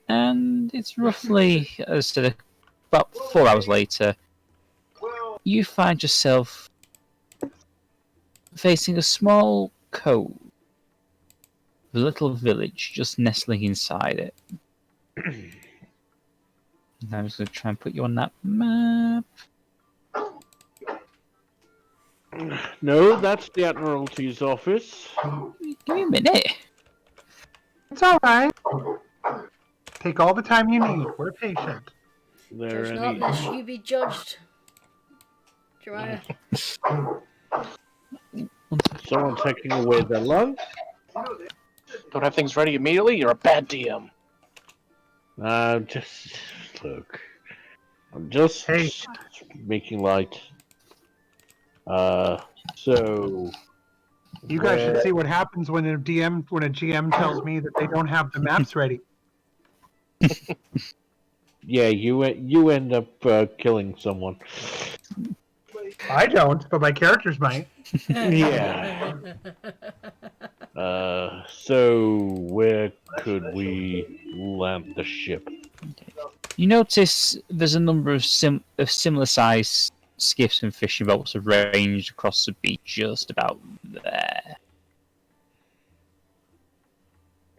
and it's roughly, as I said, about 4 hours later, you find yourself facing a small cove, a little village just nestling inside it. Now I'm just going to try and put you on that map. No, that's the Admiralty's office. Give me a minute. It's all right. Take all the time you need. We're patient. There Judge not, any? lest you be judged. Jeriah. Someone taking away their lunch? Don't have things ready immediately. You're a bad DM. Just look. I'm just Hey. making light. So You guys should see what happens when a GM tells me that they don't have the maps ready. yeah, you end up killing someone. I don't, but my characters might. Yeah. So where could we land the ship? You notice there's a number of similar sized skiffs and fishing boats arranged across the beach just about there.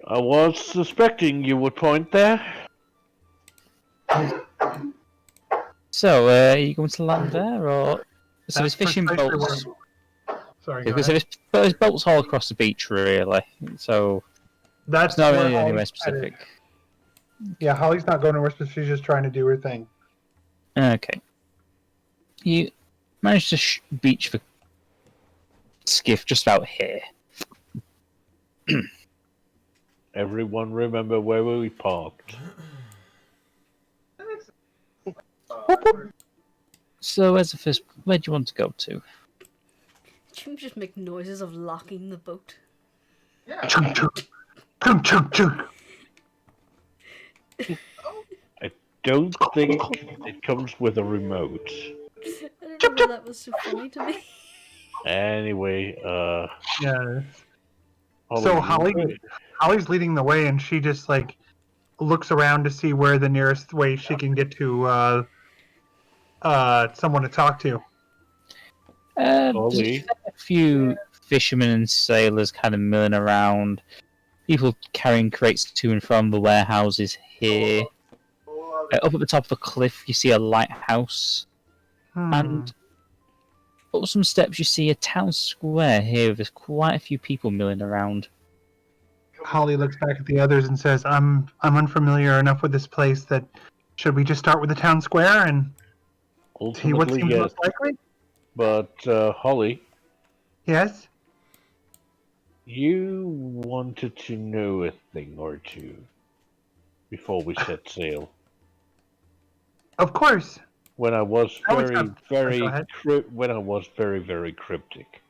I was suspecting you would point there. So, are you going to land there, or so there's That's fishing precisely boats? Sorry, go Because ahead. there's boats all across the beach, really. So That's it's not where really anywhere Holly's specific. headed. Yeah, Holly's not going anywhere specific. She's just trying to do her thing. Okay. You managed to beach the skiff just about here. Everyone remember where we parked? So where's the first? Where do you want to go to? Can you just make noises of locking the boat? Chunk, chunk. Chunk, chunk, chunk. Don't think it comes with a remote. I don't know why that was so funny to me. Anyway, Yeah. Holly, So you- Holly's leading the way, and she just like looks around to see where the nearest way she can get to someone to talk to. There's Holly, a few fishermen and sailors kind of milling around. People carrying crates to and from the warehouses here. Up at the top of the cliff, you see a lighthouse. And up some steps, you see a town square here. There's quite a few people milling around. Holly looks back at the others and says, I'm unfamiliar enough with this place that should we just start with the town square and see what ultimately seems yes, most likely? but Holly, Yes? you wanted to know a thing or two before we set sail. Of course. When I was I always very, have- Go very, ahead. when I was very, very cryptic.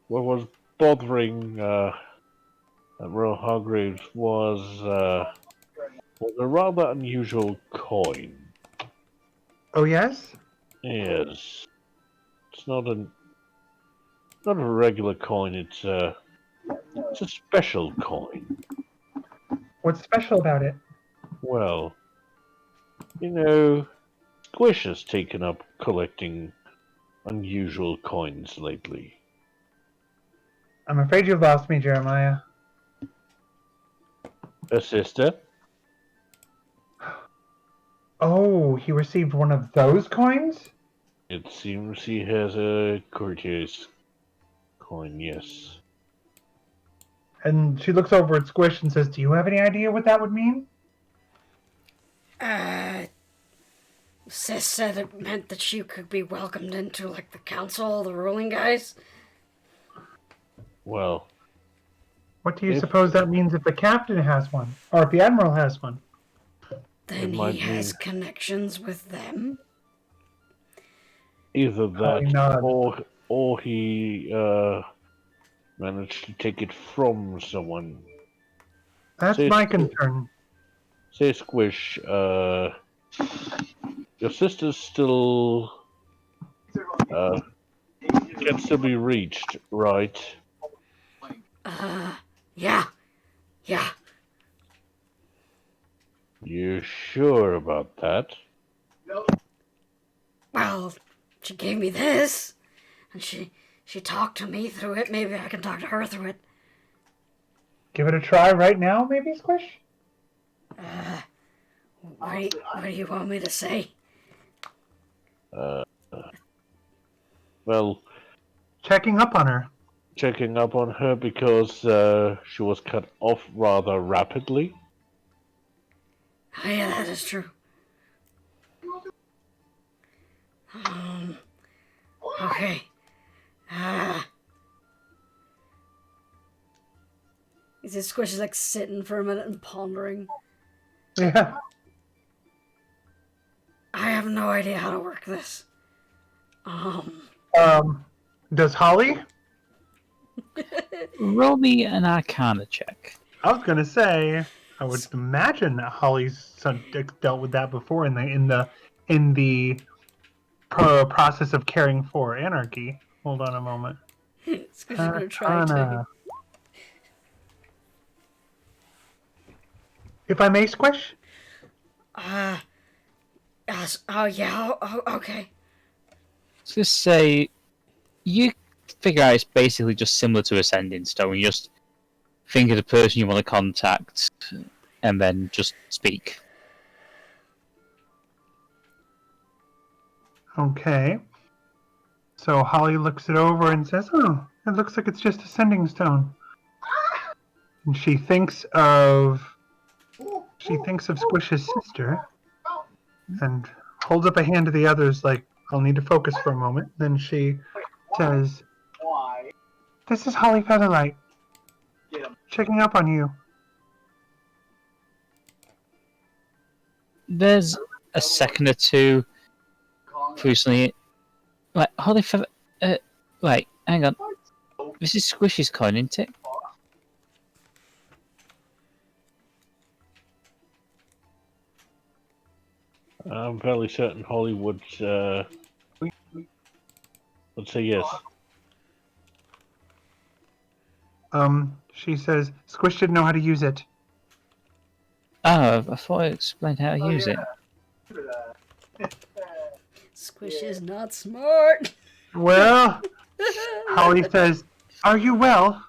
What was bothering Admiral Hargreaves was a rather unusual coin. Oh, yes? Yes, it's not a regular coin. It's a special coin. What's special about it? Well, you know, Squish has taken up collecting unusual coins lately. I'm afraid you've lost me, Jeremiah. A sister? Oh, he received one of those coins? It seems he has a courtier's coin, yes. And she looks over at Squish and says, do you have any idea what that would mean? Sis said it meant that you could be welcomed into, like, the council, the ruling guys. Well, What do you If- suppose that means if the captain has one? Or if the admiral has one? Then might he has mean- connections with them. either Probably that not. or he managed to take it from someone. That's See, my it's- concern. Say, Squish, your sister's still can still be reached, right? Yeah. You sure about that? Well, she gave me this, and she talked to me through it. Maybe I can talk to her through it. Give it a try right now, maybe, Squish? What do you want me to say? Well, Checking up on her. checking up on her because she was cut off rather rapidly. Oh, yeah, that is true. Okay. He says Squish is like sitting for a minute and pondering. Yeah. I have no idea how to work this. Does Holly? Roll me an Arcana check. I was gonna say, I would imagine that Holly's dealt with that before in the process of caring for Anarchy. Hold on a moment. Squish is gonna try to. Arcana. If I may, Squish. Yes. Oh, yeah. Oh, okay. Let's just say you figure out it's basically just similar to Ascending Stone. You just think of the person you want to contact and then just speak. Okay. So Holly looks it over and says, "Oh, it looks like it's just a sending stone." And she thinks of Squish's sister, and holds up a hand to the others, like, "I'll need to focus for a moment." Then she says, "This is Holly Featherlight, checking up on you." There's a second or two recently. Like, holy wait, hang on. This is Squish's coin, isn't it? I'm fairly certain Holly would say yes. She says, "Squish didn't know how to use it." Oh, I thought I explained how to use it. Squish is not smart. Well, Holly says, "Are you well?"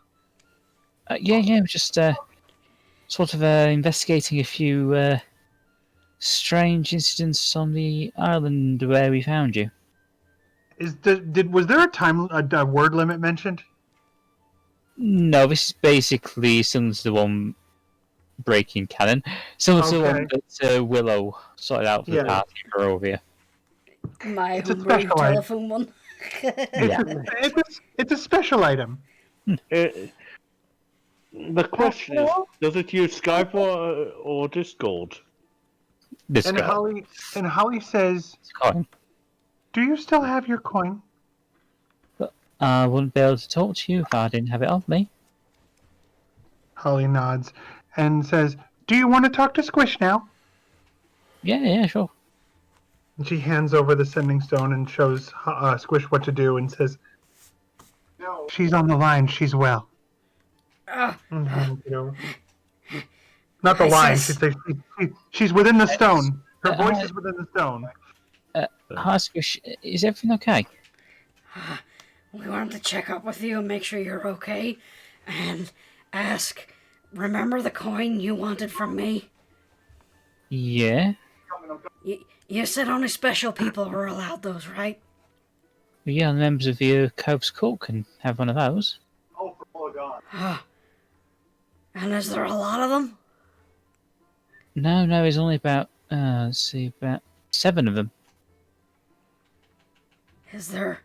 Yeah, just sort of investigating a few strange incidents on the island where we found you. Was there a word limit mentioned? No, this is basically similar to the one breaking canon. Similar to the one Okay. that Willow sorted out for the party in Barovia. My It's a homebrew special telephone one. It's a special item. The question is, does it use Skype or Discord? This And guy. Holly says, Coin. "Do you still have your coin?" I wouldn't be able to talk to you if I didn't have it on me. Holly nods and says, "Do you want to talk to Squish now?" Yeah, sure. And she hands over the sending stone and shows Squish what to do and says, "She's on the line. She's well." And hands it over. Not the line. She'd say she's within the stone. Her voice is within the stone. Hi, Squish. Is everything okay? We wanted to check up with you and make sure you're okay. And ask, remember the coin you wanted from me? Yeah. You said only special people were allowed those, right? Yeah, the members of the Cope's Court can have one of those. And is there a lot of them? No, there's only about, about 7 of them. Is there,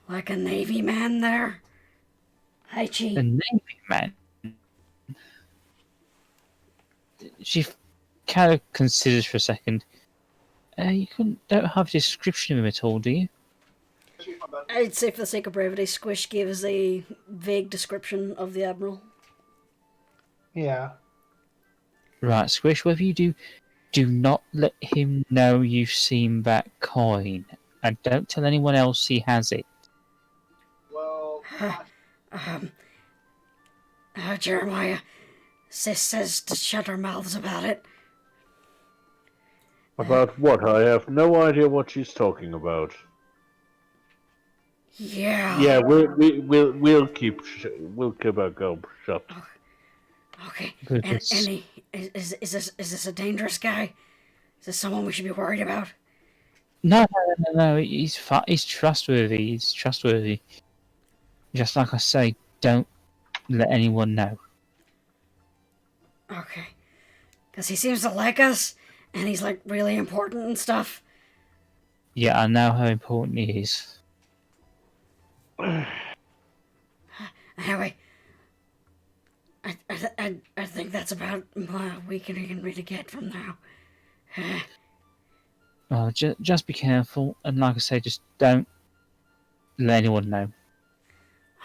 like, a Navy man there? Hi, Chi. A Navy man? She kind of considers for a second. You don't have a description of him at all, do you? I'd say for the sake of brevity, Squish gave us a vague description of the Admiral. Yeah. Right, Squish, whatever you do not let him know you've seen that coin. And don't tell anyone else he has it. Jeremiah, Sis says to shut our mouths about it. About what? I have no idea what she's talking about. Yeah. Yeah, we'll keep our gob shut. Okay. Goodness. Is this a dangerous guy? Is this someone we should be worried about? No. He's trustworthy. He's trustworthy. Just like I say, don't let anyone know. Okay. Because he seems to like us, and he's like really important and stuff. Yeah, I know how important he is. Anyway, I think that's about what we can really get from now. Well, just be careful, and like I say, just don't let anyone know.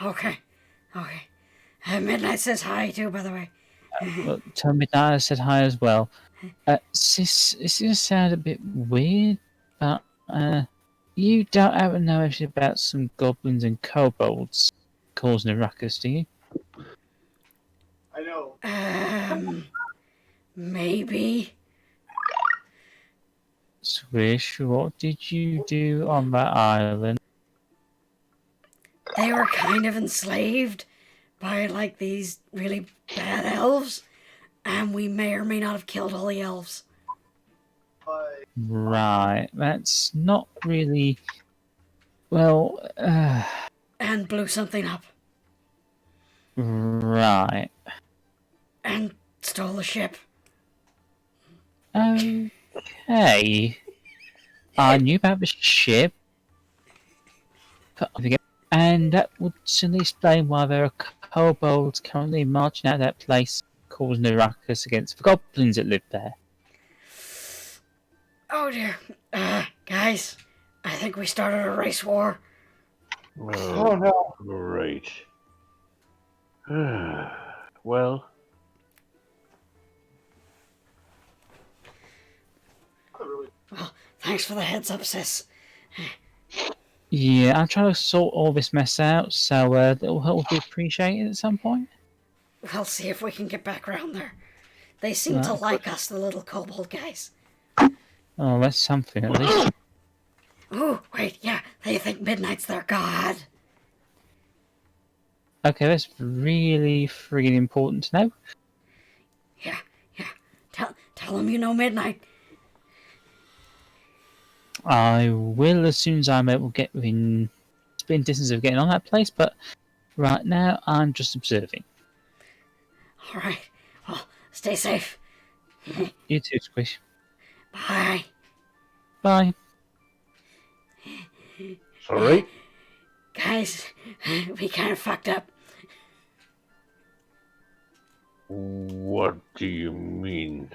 Okay. Midnight says hi too, by the way. Well, tell Midnight I said hi as well. This is gonna sound a bit weird, but you don't happen to know anything about some goblins and kobolds causing a ruckus, do you? I know. Maybe. Squish, what did you do on that island? They were kind of enslaved by like these really bad elves, and we may or may not have killed all the elves. Right, that's not really. Well, And blew something up. right. And stole the ship. Okay. I knew about the ship. And that would certainly explain why there are kobolds currently marching out of that place, causing a ruckus against the goblins that live there. Oh dear. Guys, I think we started a race war. Oh, no. Great. Well, Well, thanks for the heads up, sis. Yeah, I'm trying to sort all this mess out, so that'll help be appreciated at some point. We'll see if we can get back around there. They seem to Right. like us, the little kobold guys. Oh, that's something at least. Ooh, wait, yeah, they think Midnight's their god. Okay, that's really friggin' important to know. Yeah. Tell them you know Midnight. I will as soon as I'm able to get within spin distance of getting on that place, but right now I'm just observing. Alright, well, stay safe. You too, Squish. Bye. Bye. sorry. Guys, we kind of fucked up. What do you mean?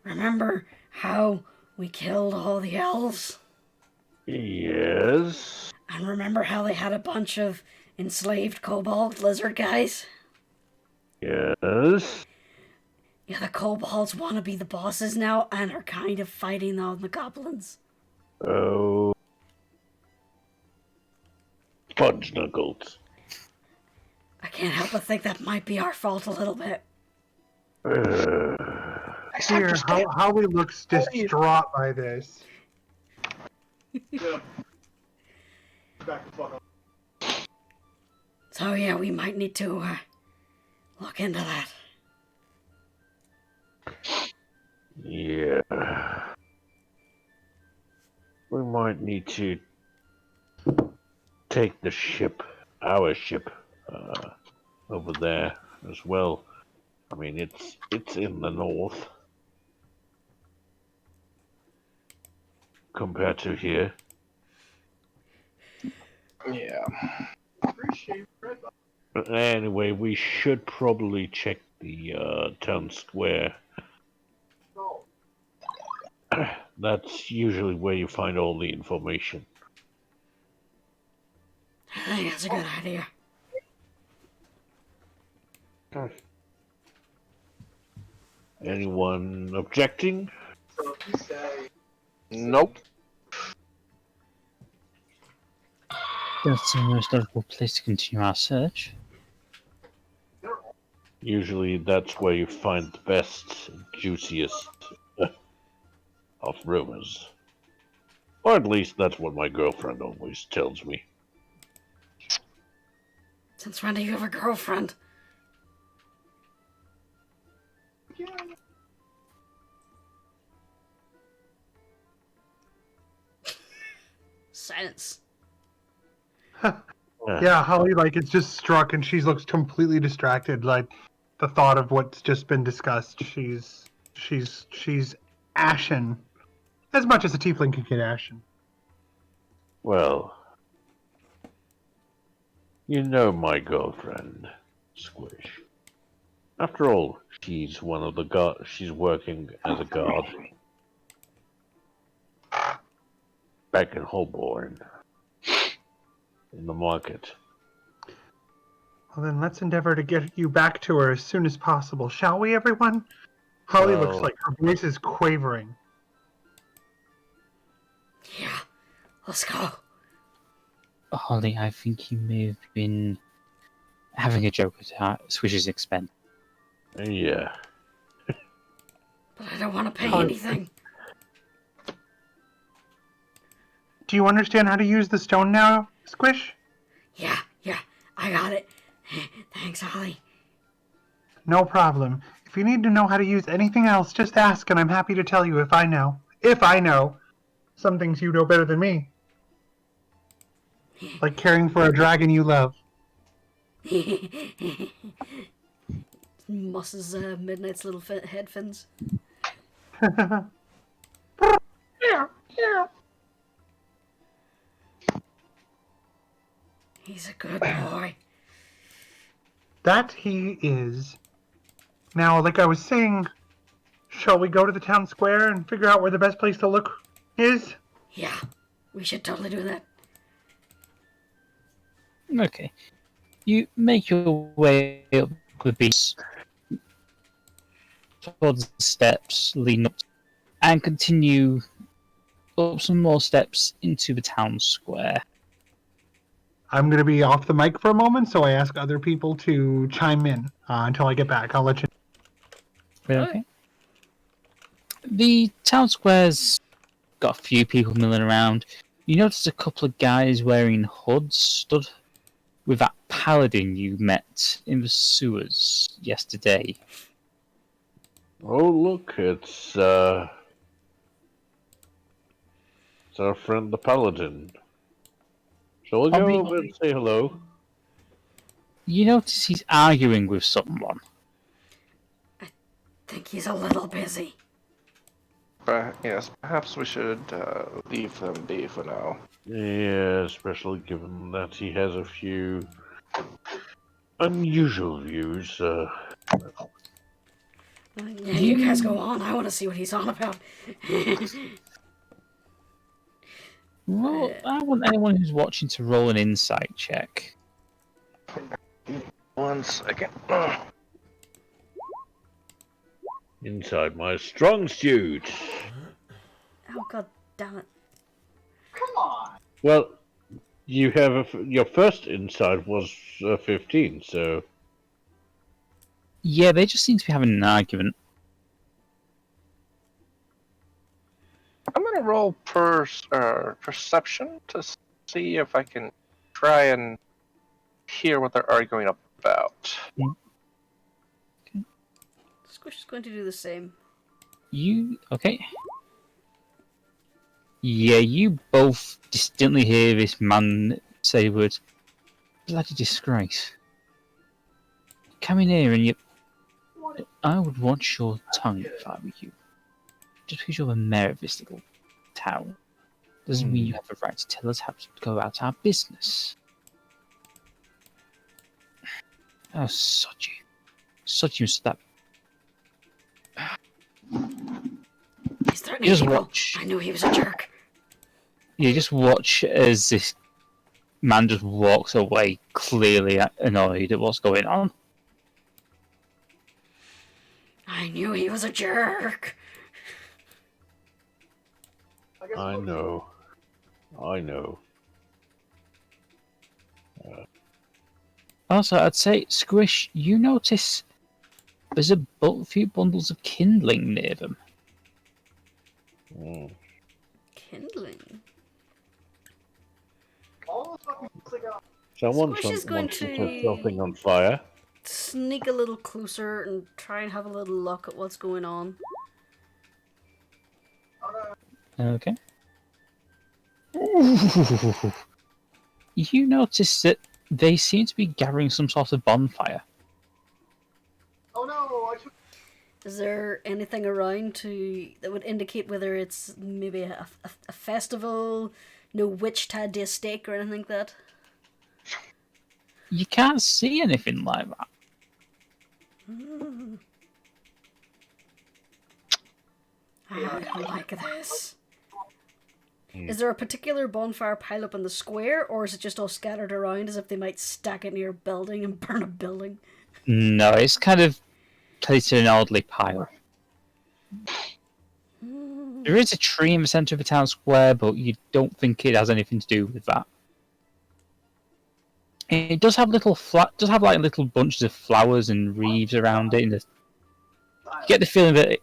Remember how we killed all the elves? Yes. And remember how they had a bunch of enslaved kobold lizard guys? Yes. Yeah, the kobolds want to be the bosses now and are kind of fighting on the goblins. Oh. Fudge Knuckles. I can't help but think that might be our fault a little bit. Here, how he looks distraught by this. So yeah, we might need to look into that. Yeah. We might need to take the ship, our ship, over there as well. I mean, it's in the north compared to here. Yeah. But anyway, we should probably check the town square. That's usually where you find all the information. I think that's a good idea. Anyone objecting? Nope. That's the most logical place to continue our search. Usually that's where you find the best, juiciest of rumors. Or at least that's what my girlfriend always tells me. Since when do you have a girlfriend? Silence. Yeah, Holly, like, it's just struck and she looks completely distracted, like, the thought of what's just been discussed. She's ashen. As much as a tiefling can get ashen. Well, you know my girlfriend, Squish. After all, she's one of the guard. She's working as a guard back in Holborn, in the market. Well, then let's endeavor to get you back to her as soon as possible, shall we, everyone? Holly looks Well- like her voice is quavering. Yeah, let's go. Holly, I think you may have been having a joke at Swish's expense. Yeah. But I don't want to pay Holly- anything. Do you understand how to use the stone now, Squish? Yeah, I got it. Thanks, Holly. No problem. If you need to know how to use anything else, just ask and I'm happy to tell you if I know. If I know. Some things you know better than me. Like caring for a dragon you love. Musses Midnight's little head fins. He's a good boy. That he is. Now, like I was saying, shall we go to the town square and figure out where the best place to look is? Yeah, we should totally do that. Okay. You make your way up the beach towards the steps leading up, and continue up some more steps into the town square. I'm going to be off the mic for a moment, so I ask other people to chime in until I get back. I'll let you Okay. The town square's got a few people milling around. You notice a couple of guys wearing hoods stood with that paladin you met in the sewers yesterday. Oh, look, it's our friend the Paladin. Shall we I go mean- over and say hello? You notice he's arguing with someone. Think he's a little busy. Yes, perhaps we should leave them be for now. Yeah, especially given that he has a few unusual views. Yeah, you guys go on. I want to see what he's on about. Well, I want anyone who's watching to roll an insight check. 1 second. Inside my strong suit. Oh, god damn it. Well, you have your first insight was 15, so Yeah, they just seem to be having an argument. I'm gonna roll perception to see if I can try and hear what they're arguing about. Squish is going to do the same. You okay? Yeah, you both distinctly hear this man say the words, "Bloody disgrace." Come in here and you. I would watch your tongue if I were you. Just because you're the mayor of this little town doesn't mean you have the right to tell us how to go about our business. Oh, sod you. Sod you, that. He's threatening Just people. watch. I knew he was a jerk. You just watch as this man just walks away, clearly annoyed at what's going on. I knew he was a jerk. I know. Also, I'd say, Squish, you notice there's a few bundles of kindling near them. Mm. Kindling. Someone Squish is going wants to to- set something on fire. Sneak a little closer and try and have a little look at what's going on. Okay. Ooh. You notice that they seem to be gathering some sort of bonfire. Oh no! Is there anything around that would indicate whether it's maybe a festival, no witch tied to a stake or anything like that? You can't see anything like that. I don't like this. Is there a particular bonfire pile up in the square, or is it just all scattered around as if they might stack it near a building and burn a building? No, it's kind of placed in an orderly pile. There is a tree in the centre of the town square, but you don't think it has anything to do with that. It does have little little bunches of flowers and wreaths around it. And you get the feeling that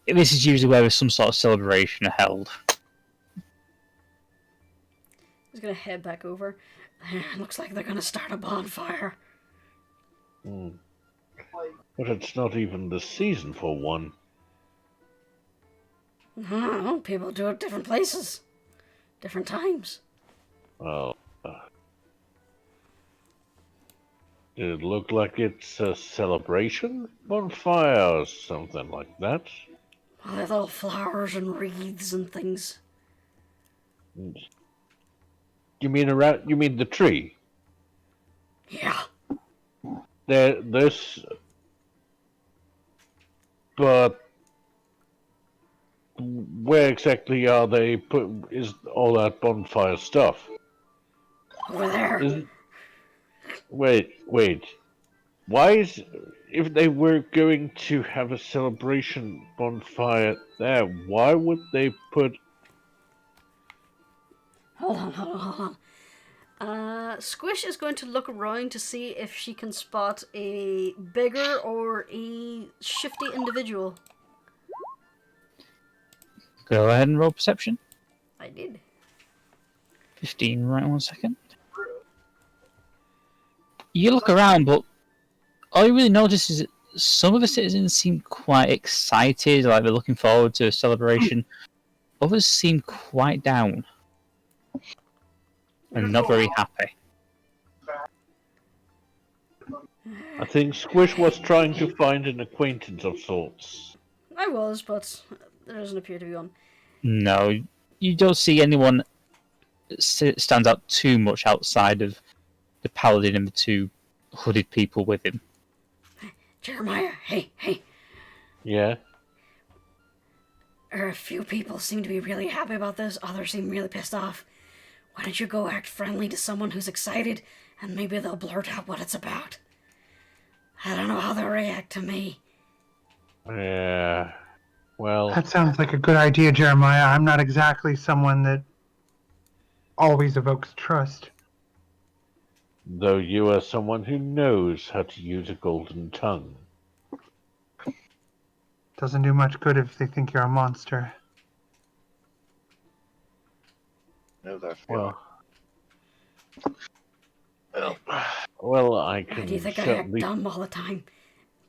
this is usually where some sort of celebration are held. He's gonna head back over. Looks like they're gonna start a bonfire. But it's not even the season for one. Well, people do it different places, different times. Well, did it look like it's a celebration bonfire or something like that? Well, with all flowers and wreaths and things. You mean around? You mean the tree? Yeah. There's. But where exactly are they put? Is all that bonfire stuff? Over there. Wait. Why is if they were going to have a celebration bonfire there? Why would they put? Hold on. Squish is going to look around to see if she can spot a bigger or a shifty individual. Go ahead and roll perception. I did. 15, right, 1 second. You look around, but all you really notice is that some of the citizens seem quite excited, like they're looking forward to a celebration. Others seem quite down and not very happy. I think Squish was trying to find an acquaintance of sorts. I was, but there doesn't appear to be one. No, you don't see anyone that stands out too much outside of the paladin and the two hooded people with him. Jeremiah, hey. Yeah? A few people seem to be really happy about this, others seem really pissed off. Why don't you go act friendly to someone who's excited, and maybe they'll blurt out what it's about. I don't know how they'll react to me. Yeah. Well... That sounds like a good idea, Jeremiah. I'm not exactly someone that always evokes trust. Though you are someone who knows how to use a golden tongue. Doesn't do much good if they think you're a monster. Know that feeling. Well, I can Why do you think I act certainly... dumb all the time?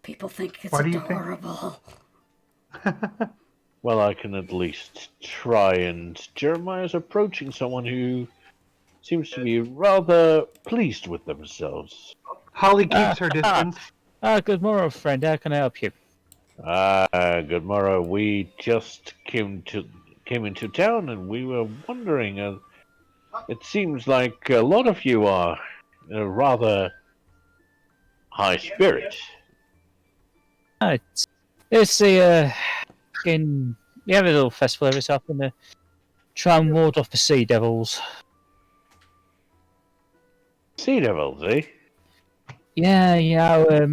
People think it's Why do you think- adorable. Well, I can at least try, and Jeremiah's approaching someone who seems to be rather pleased with themselves. Holly keeps her distance. Good morrow, friend. How can I help you? Good morrow. We just came into town, and we were wondering. It seems like a lot of you are rather high spirit. It's we have a little festival every so often to try and ward off the sea devils. Sea devils, eh? Yeah,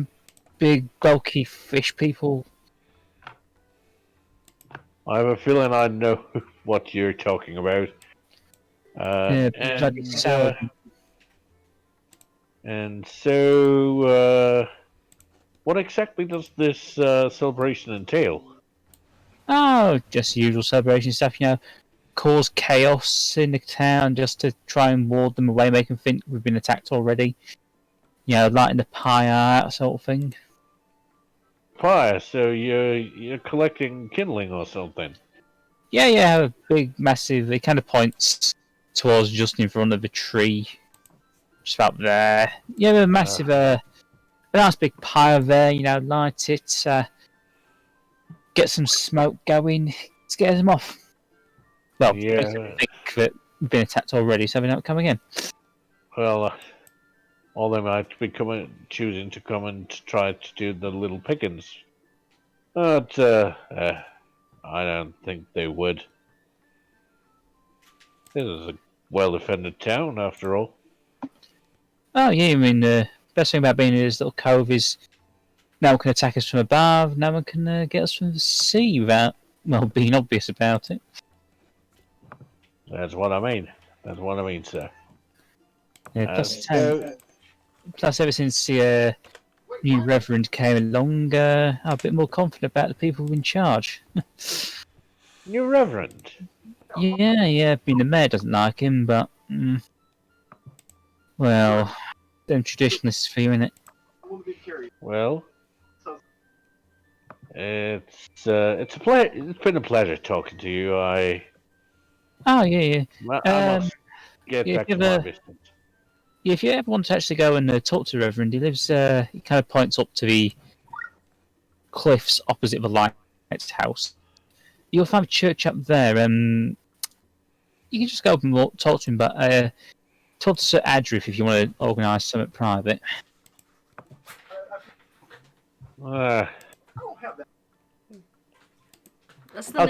big bulky fish people. I have a feeling I know what you're talking about. Bloody sour. And so, what exactly does this celebration entail? Oh, just the usual celebration stuff, cause chaos in the town just to try and ward them away, make them think we've been attacked already. Lighting the pyre, that sort of thing. Fire, so you're collecting kindling or something? Yeah, a big, massive. It kind of points towards just in front of the tree, just about there. Yeah, a massive, a nice big pyre there. Light it, get some smoke going, scare them off. Well, Yeah. think that we've been attacked already, so they don't come again. Well, or they might be choosing to come and try to do the little pickings. But I don't think they would. This is a well-defended town, after all. Oh yeah, I mean, the best thing about being in this little cove is no one can attack us from above, no one can get us from the sea without, well, being obvious about it. That's what I mean. That's what I mean, sir. Yeah, plus ever since the new Reverend came along, I'm a bit more confident about the people in charge. New Reverend? Yeah, being the mayor doesn't like him, but, well, them traditionalists feeling it. Well, it's been a pleasure talking to you. Oh, yeah. I must get back to my business. Yeah, if you ever want to actually go and talk to the Reverend, he lives, he kind of points up to the cliffs opposite the lighthouse. You'll find a church up there. You can just go up and talk to him, but talk to Sir Ardeth if you want to organise something private. I'll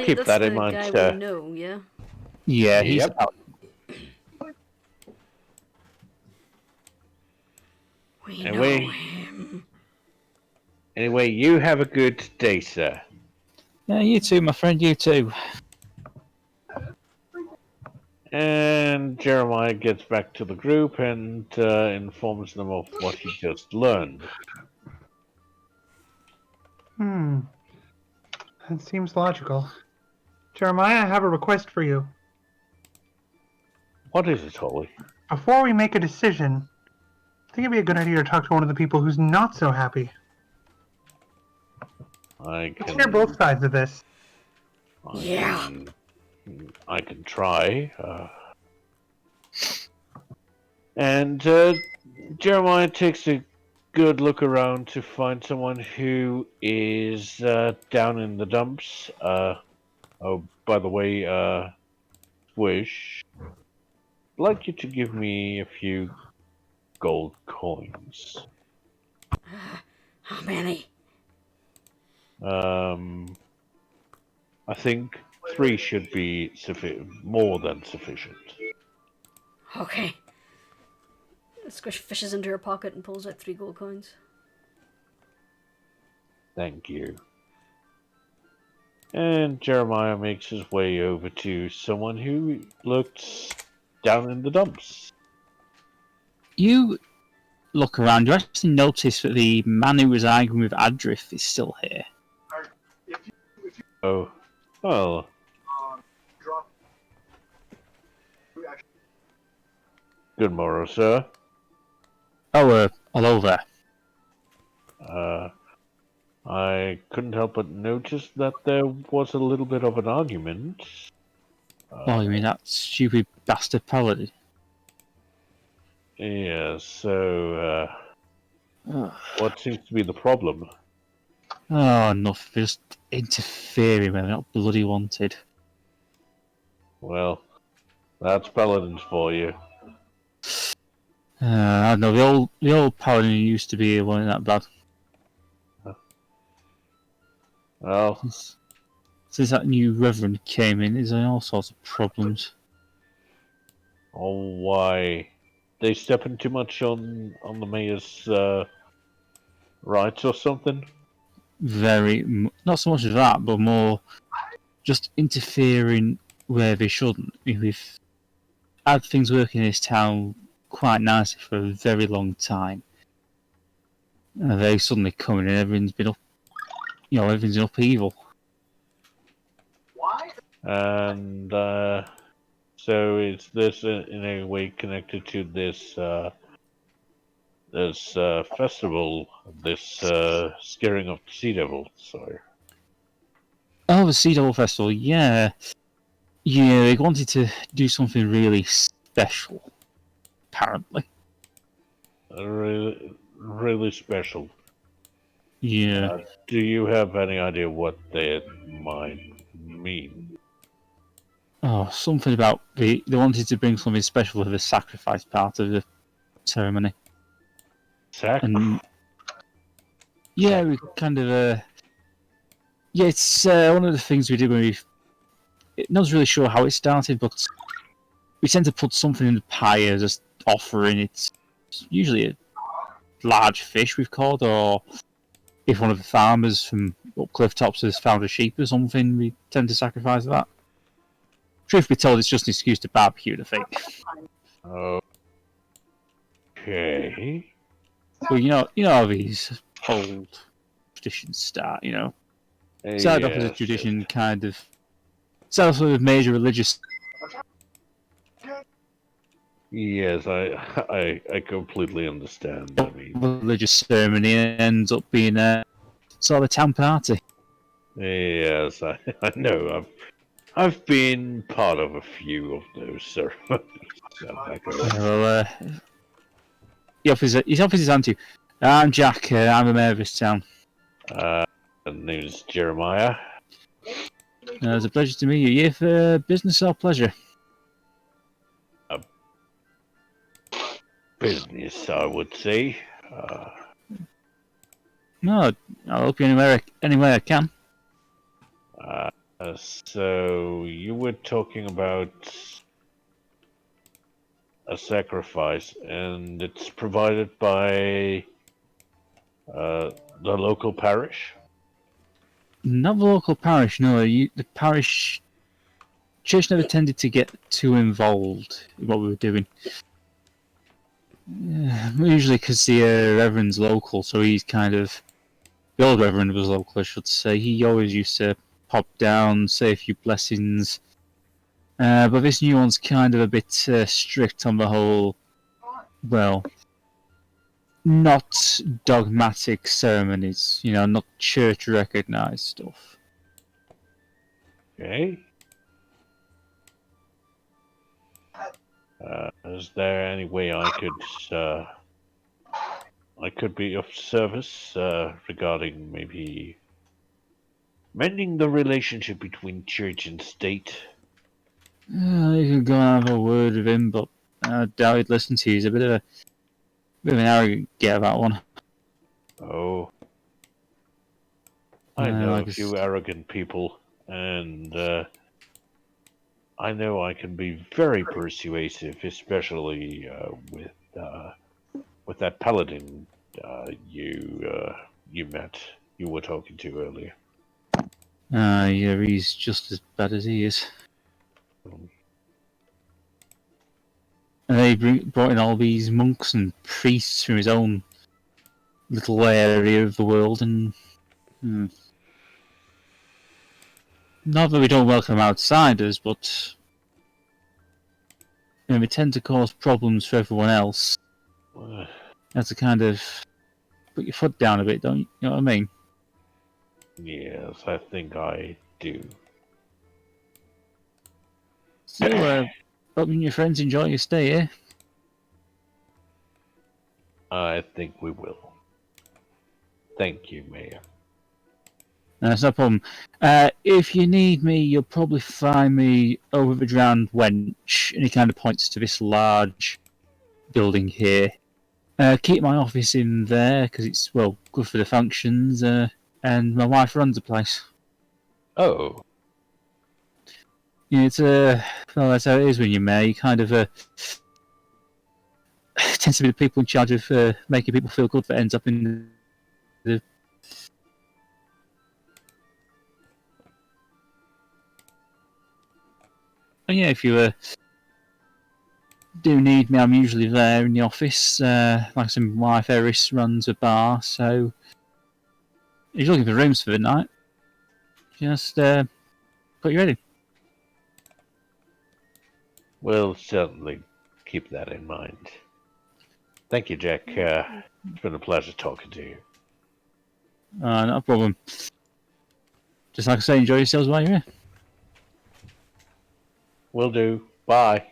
keep that in mind, guy sir. we know, yeah? Yeah, he's Yep. out. We Anyway. know him. Anyway, you have a good day, sir. Yeah, you too, my friend, you too. And Jeremiah gets back to the group and informs them of what he just learned. That seems logical. Jeremiah, I have a request for you. What is it, Holly? Before we make a decision, I think it'd be a good idea to talk to one of the people who's not so happy. Let's hear both sides of this. I can try. And Jeremiah takes a good look around to find someone who is down in the dumps. Oh, by the way, Squish, I'd like you to give me a few gold coins. How many? I think 3 should be more than sufficient. Okay. Squish fishes into her pocket and pulls out 3 gold coins. Thank you. And Jeremiah makes his way over to someone who looks down in the dumps. You look around, you actually notice that the man who was arguing with Ardeth is still here. Oh, well. Good morrow, sir. Oh, hello there. I couldn't help but notice that there was a little bit of an argument. Oh, you mean that stupid bastard paladin? Yeah, so, what seems to be the problem? Oh, nothing. Just interfering when they're not bloody wanted. Well, that's paladins for you. I don't know, the old paladin used to be one that bad. Well, Since that new reverend came in, there's all sorts of problems. oh, why? They stepping too much on the mayor's rights or something? Not so much of that, but more just interfering where they shouldn't. We've had things working in this town quite nicely for a very long time. And they suddenly come in and everything's been everything's in upheaval. And so is this in any way connected to this festival, this scaring of the sea devils? Sorry. Oh, the Sea Devil Festival, yeah. Yeah, they wanted to do something really special, apparently. Really, really special. Yeah. Do you have any idea what that might mean? Oh, something about they wanted to bring something special to the sacrifice part of the ceremony. And yeah, we kind of yeah, it's one of the things we did when not really sure how it started, but we tend to put something in the pie as an offering. It's usually a large fish we've caught, or if one of the farmers from up cliff tops has found a sheep or something, we tend to sacrifice that. Truth be told, it's just an excuse to barbecue, I think. Okay. Well, you know how these old traditions start. Started off as a Yes, tradition, kind of. Started off with a major religious. yes, I completely understand. I mean, Religious ceremony and ends up being a sort of a town party. yes, I know. I've been part of a few of those ceremonies. Back home. Well, he's off his hand to you. I'm Jack. I'm the mayor of this town. My name is Jeremiah. It's a pleasure to meet you. You here for business or pleasure? Business, I would say. No, I'll help you any way I can. So you were talking about a sacrifice, and it's provided by the local parish. Not the local parish, no. The parish church never tended to get too involved in what we were doing. Usually because the reverend's local, so he's kind of... The old reverend was local, I should say. He always used to pop down, say a few blessings. But this new one's kind of a bit strict on the whole... Well, not dogmatic ceremonies, not church-recognised stuff. Okay. Is there any way I could be of service regarding maybe mending the relationship between church and state? You could go and have a word with him, but I doubt he'd listen to you. He's a bit of an arrogant get, that one. Oh. I know I a few arrogant people, and I know I can be very persuasive, especially with that paladin you were talking to earlier. Yeah, he's just as bad as he is. And they brought in all these monks and priests from his own little area of the world, and not that we don't welcome outsiders, but we tend to cause problems for everyone else. You have to kind of put your foot down a bit, don't you? You know what I mean? Yes, I think I do. So, hope you and your friends enjoy your stay here. I think we will. Thank you, Mayor. That's no problem. If you need me, you'll probably find me over the Drowned Wench, and he kind of points to this large building here. Keep my office in there, because it's, well, good for the functions, and my wife runs the place. Oh. Yeah, it's well, that's how it is when you're mayor. You kind of tends to be the people in charge of making people feel good that ends up in the... And yeah, if you do need me, I'm usually there in the office. Like I said, my wife Eris runs a bar, so if you're looking for rooms for the night, just put you ready. We'll certainly keep that in mind. Thank you, Jack. It's been a pleasure talking to you. Not a problem. Just like I say, enjoy yourselves while you're here. Will do. Bye.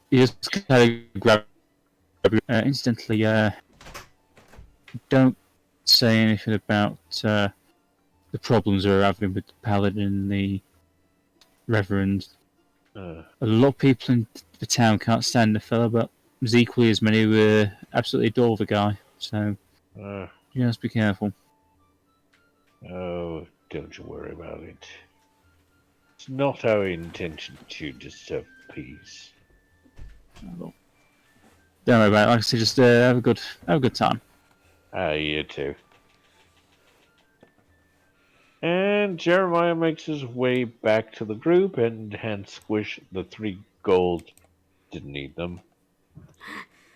You just kind of grab instantly. Don't say anything about the problems we're having with the paladin and the reverend. A lot of people in the town can't stand the fella, but there's equally as many who absolutely adore the guy. So you just be careful. Oh, don't you worry about it. It's not our intention to disturb peace. Don't worry about it. Like I said, just have a good time. You too. And Jeremiah makes his way back to the group and hands Squish the 3 gold. Didn't need them.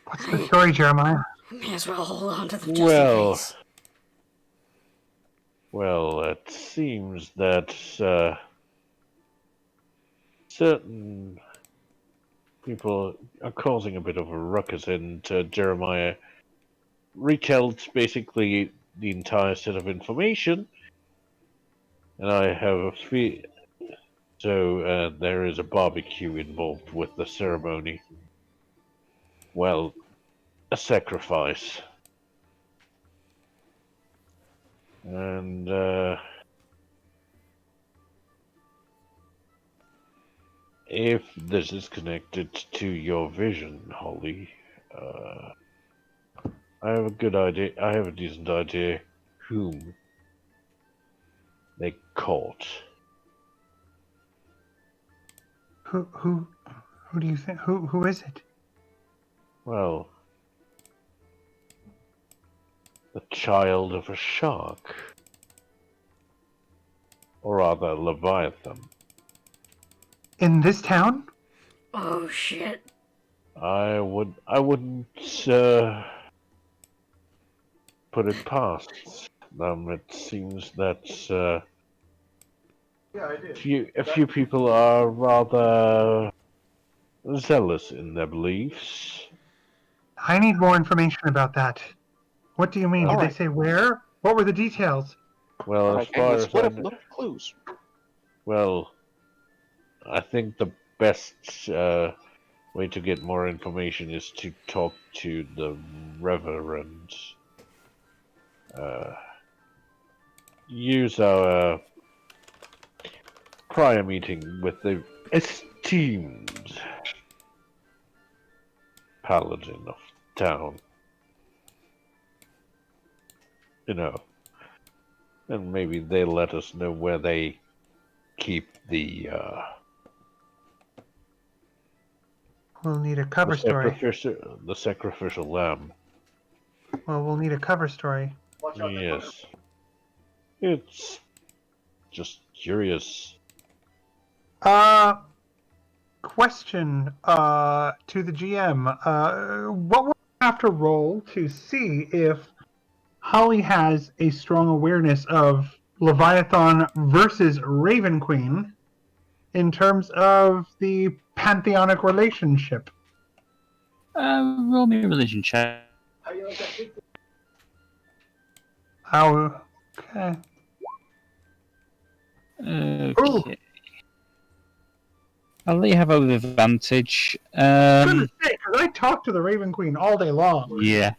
What's the story, Jeremiah? May as well hold on to them just in case. Well, it seems that certain people are causing a bit of a ruckus, and Jeremiah retells basically the entire set of information. And I have a feel. So there is a barbecue involved with the ceremony. Well, a sacrifice. And if this is connected to your vision, Holly, I have a good idea. I have a decent idea whom they caught. Who do you think? Who is it? Well, the child of a shark. Or rather, Leviathan. In this town? Oh shit. I wouldn't put it past them. It seems that a few people are rather zealous in their beliefs. I need more information about that. What do you mean? Did they say where? What were the details? Well, as far as I know, clues. well, I think the best way to get more information is to talk to the Reverend. Use our prior meeting with the esteemed paladin of town. You know, and maybe they'll let us know where they keep the We'll need a cover story. the sacrificial lamb. Well, we'll need a cover story. Yes. It's just curious. Question to the GM. What would we have to roll to see if Holly has a strong awareness of Leviathan versus Raven Queen in terms of the pantheonic relationship? Roll me a religion check. Oh, okay. Okay. I'll let you have over the advantage. Goodness sake, 'cause I talk to the Raven Queen all day long. Yeah.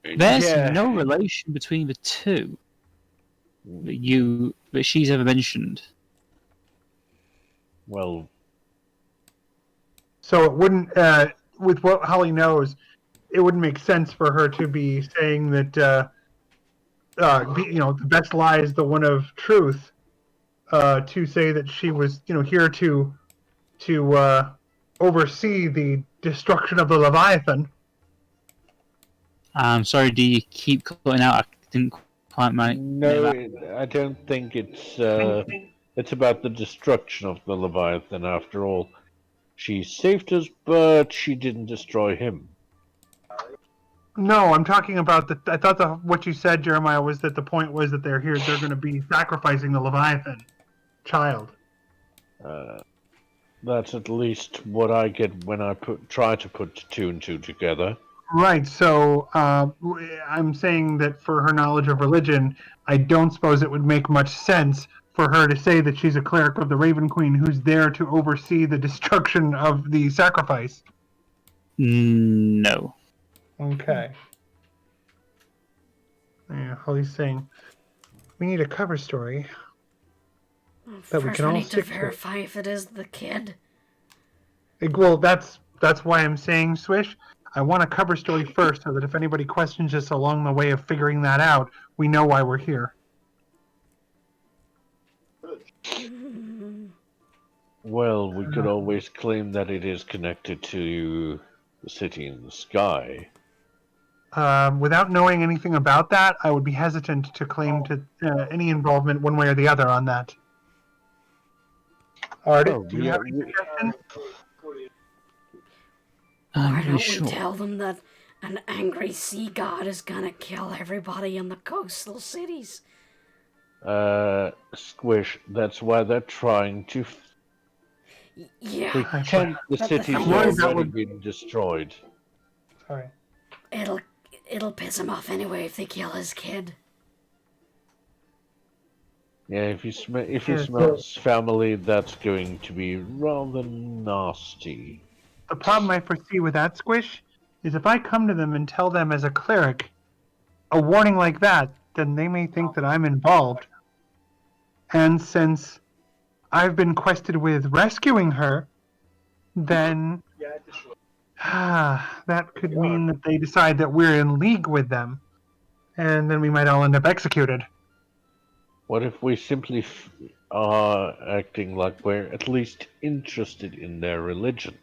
There's no relation between the two that she's ever mentioned. Well, So it wouldn't, with what Holly knows, it wouldn't make sense for her to be saying that, the best lie is the one of truth. To say that she was, here to oversee the destruction of the Leviathan. I'm sorry, do you keep cutting out? I didn't quite make I don't think it's about the destruction of the Leviathan after all. She saved us, but she didn't destroy him. No, I'm talking about I thought what you said, Jeremiah, was that the point was that they're going to be sacrificing the Leviathan child. That's at least what I get when I try to put 2 and 2 together. Right, so I'm saying that for her knowledge of religion, I don't suppose it would make much sense for her to say that she's a cleric of the Raven Queen who's there to oversee the destruction of the sacrifice? No. Okay. Yeah, Holly's saying, we need a cover story that we First, can we all need to stick to. verify if it is the kid. Well, that's why I'm saying, Swish, I want a cover story first so that if anybody questions us along the way of figuring that out, we know why we're here. Well, we could always claim that it is connected to the city in the sky. Without knowing anything about that, I would be hesitant to claim to any involvement one way or the other on that. Ardeth, do you have any suggestions? Why don't we tell them that an angry sea god is gonna kill everybody in the coastal cities? Squish, that's why they're trying to Yeah, pretend the but the city's thing is- already been destroyed. Sorry. it'll piss him off anyway if they kill his kid. Yeah, if he smells family, that's going to be rather nasty. The problem I foresee with that, Squish, is if I come to them and tell them as a cleric a warning like that, then they may think that I'm involved. And since I've been quested with rescuing her, then that could mean that they decide that we're in league with them. And then we might all end up executed. What if we simply are acting like we're at least interested in their religion?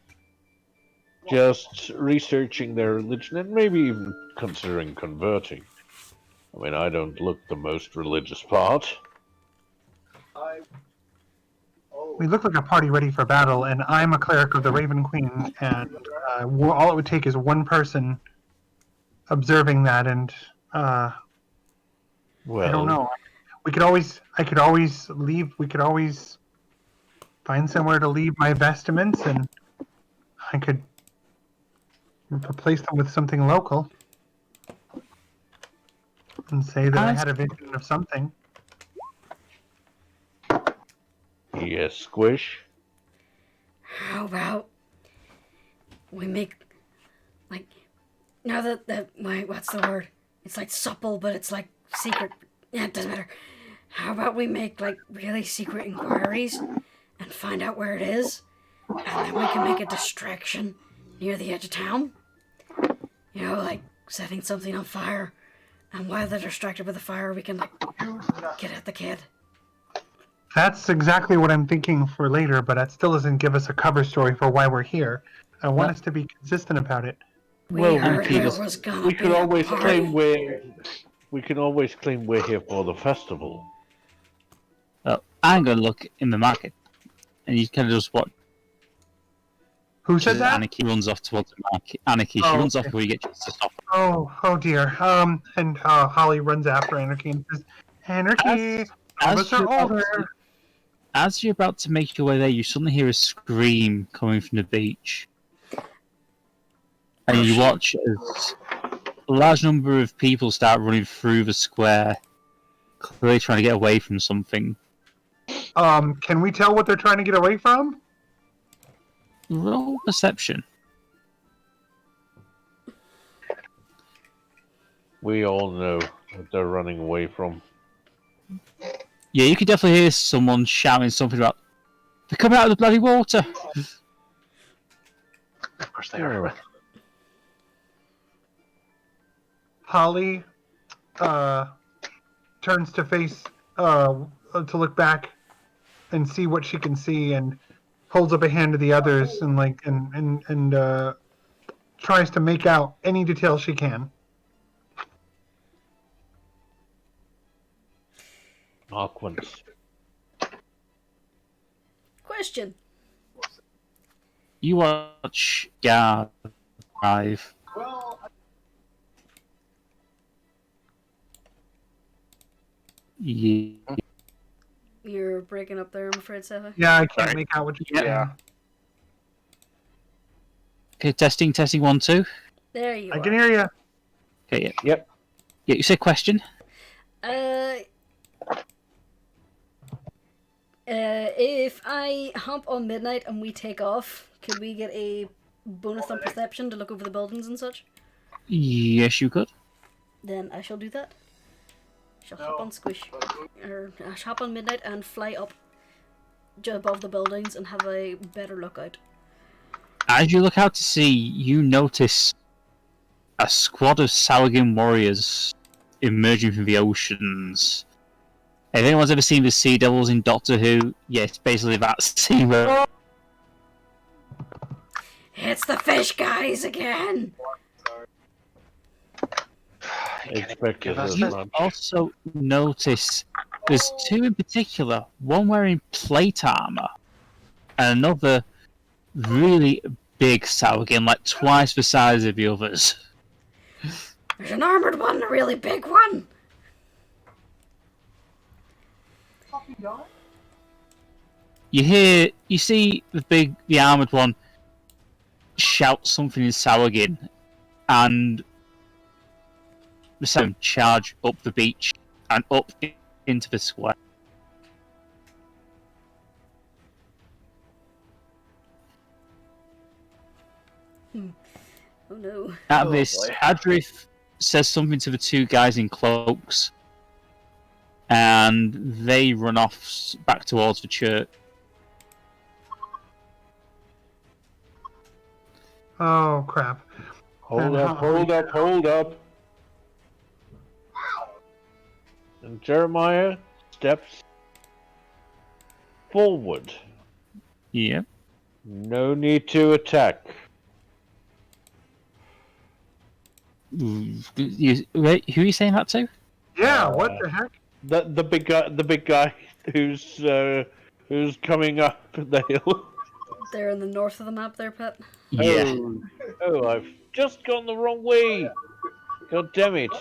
Just researching their religion and maybe even considering converting. I mean, I don't look the most religious part. We look like a party ready for battle, and I'm a cleric of the Raven Queen, and all it would take is one person observing that, and Well, I don't know. I could always leave. We could always find somewhere to leave my vestments, and I could replace them with something local, and say that I had a vision of something. Yes, Squish. How about we make, like, now that what's the word? It's like supple, but it's like secret. Yeah, it doesn't matter. How about we make, like, really secret inquiries and find out where it is, and then we can make a distraction near the edge of town? You know, like setting something on fire, and while they're distracted with the fire, we can, like, get at the kid. That's exactly what I'm thinking for later, but that still doesn't give us a cover story for why we're here. I want us to be consistent about it. We Well, heard there was gonna we be could a always party. claim we're here for the festival. Well, I'm going to look in the market. And you kind of just watch. Who said that? Anarchy runs off towards the market. Anarchy, Oh, she runs off okay. before you get to stop her. Oh dear. And Holly runs after Anarchy and says, Anarchy, all of us are older. As you're about to make your way there, you suddenly hear a scream coming from the beach. And you watch as a large number of people start running through the square, clearly trying to get away from something. Can we tell what they're trying to get away from? Roll perception. We all know what they're running away from. Yeah, you could definitely hear someone shouting something about, they're coming out of the bloody water! Of course they are. Holly turns to face to look back and see what she can see, and holds up a hand to the others, and tries to make out any detail she can. Awkward. Question. You watch Gar arrive. Yeah. You're breaking up there, I'm afraid, Seph. Yeah, I can't make out what you're saying. Okay, testing, 1, 2. There you are. I can hear you. Okay, yeah. Yep. Yeah, you said question. If I hump on midnight and we take off, could we get a bonus on perception to look over the buildings and such? Yes, you could. Then I shall do that. Shall hop on Squish, or I shall hop on midnight and fly up above the buildings and have a better lookout. As you look out to sea, you notice a squad of Sahuagin warriors emerging from the oceans. If anyone's ever seen the Sea Devils in Doctor Who, yeah, it's basically that scene where... It's the fish guys again! Expected as You much. also notice there's two in particular, one wearing plate armor, and another really big Sahuagin, like twice the size of the others. There's an armored one and a really big one! You see the armored one shout something in Sahuagin, and the sound charge up the beach and up into the square. Oh no. At this, Ardeth says something to the two guys in cloaks, and they run off back towards the church. Oh crap! Hold up. And Jeremiah steps forward. Yeah. No need to attack. Wait, who are you saying that to? Yeah, what the heck? The big guy who's coming up the hill. They're in the north of the map there, Pet. Yeah. Oh, I've just gone the wrong way. God damn it.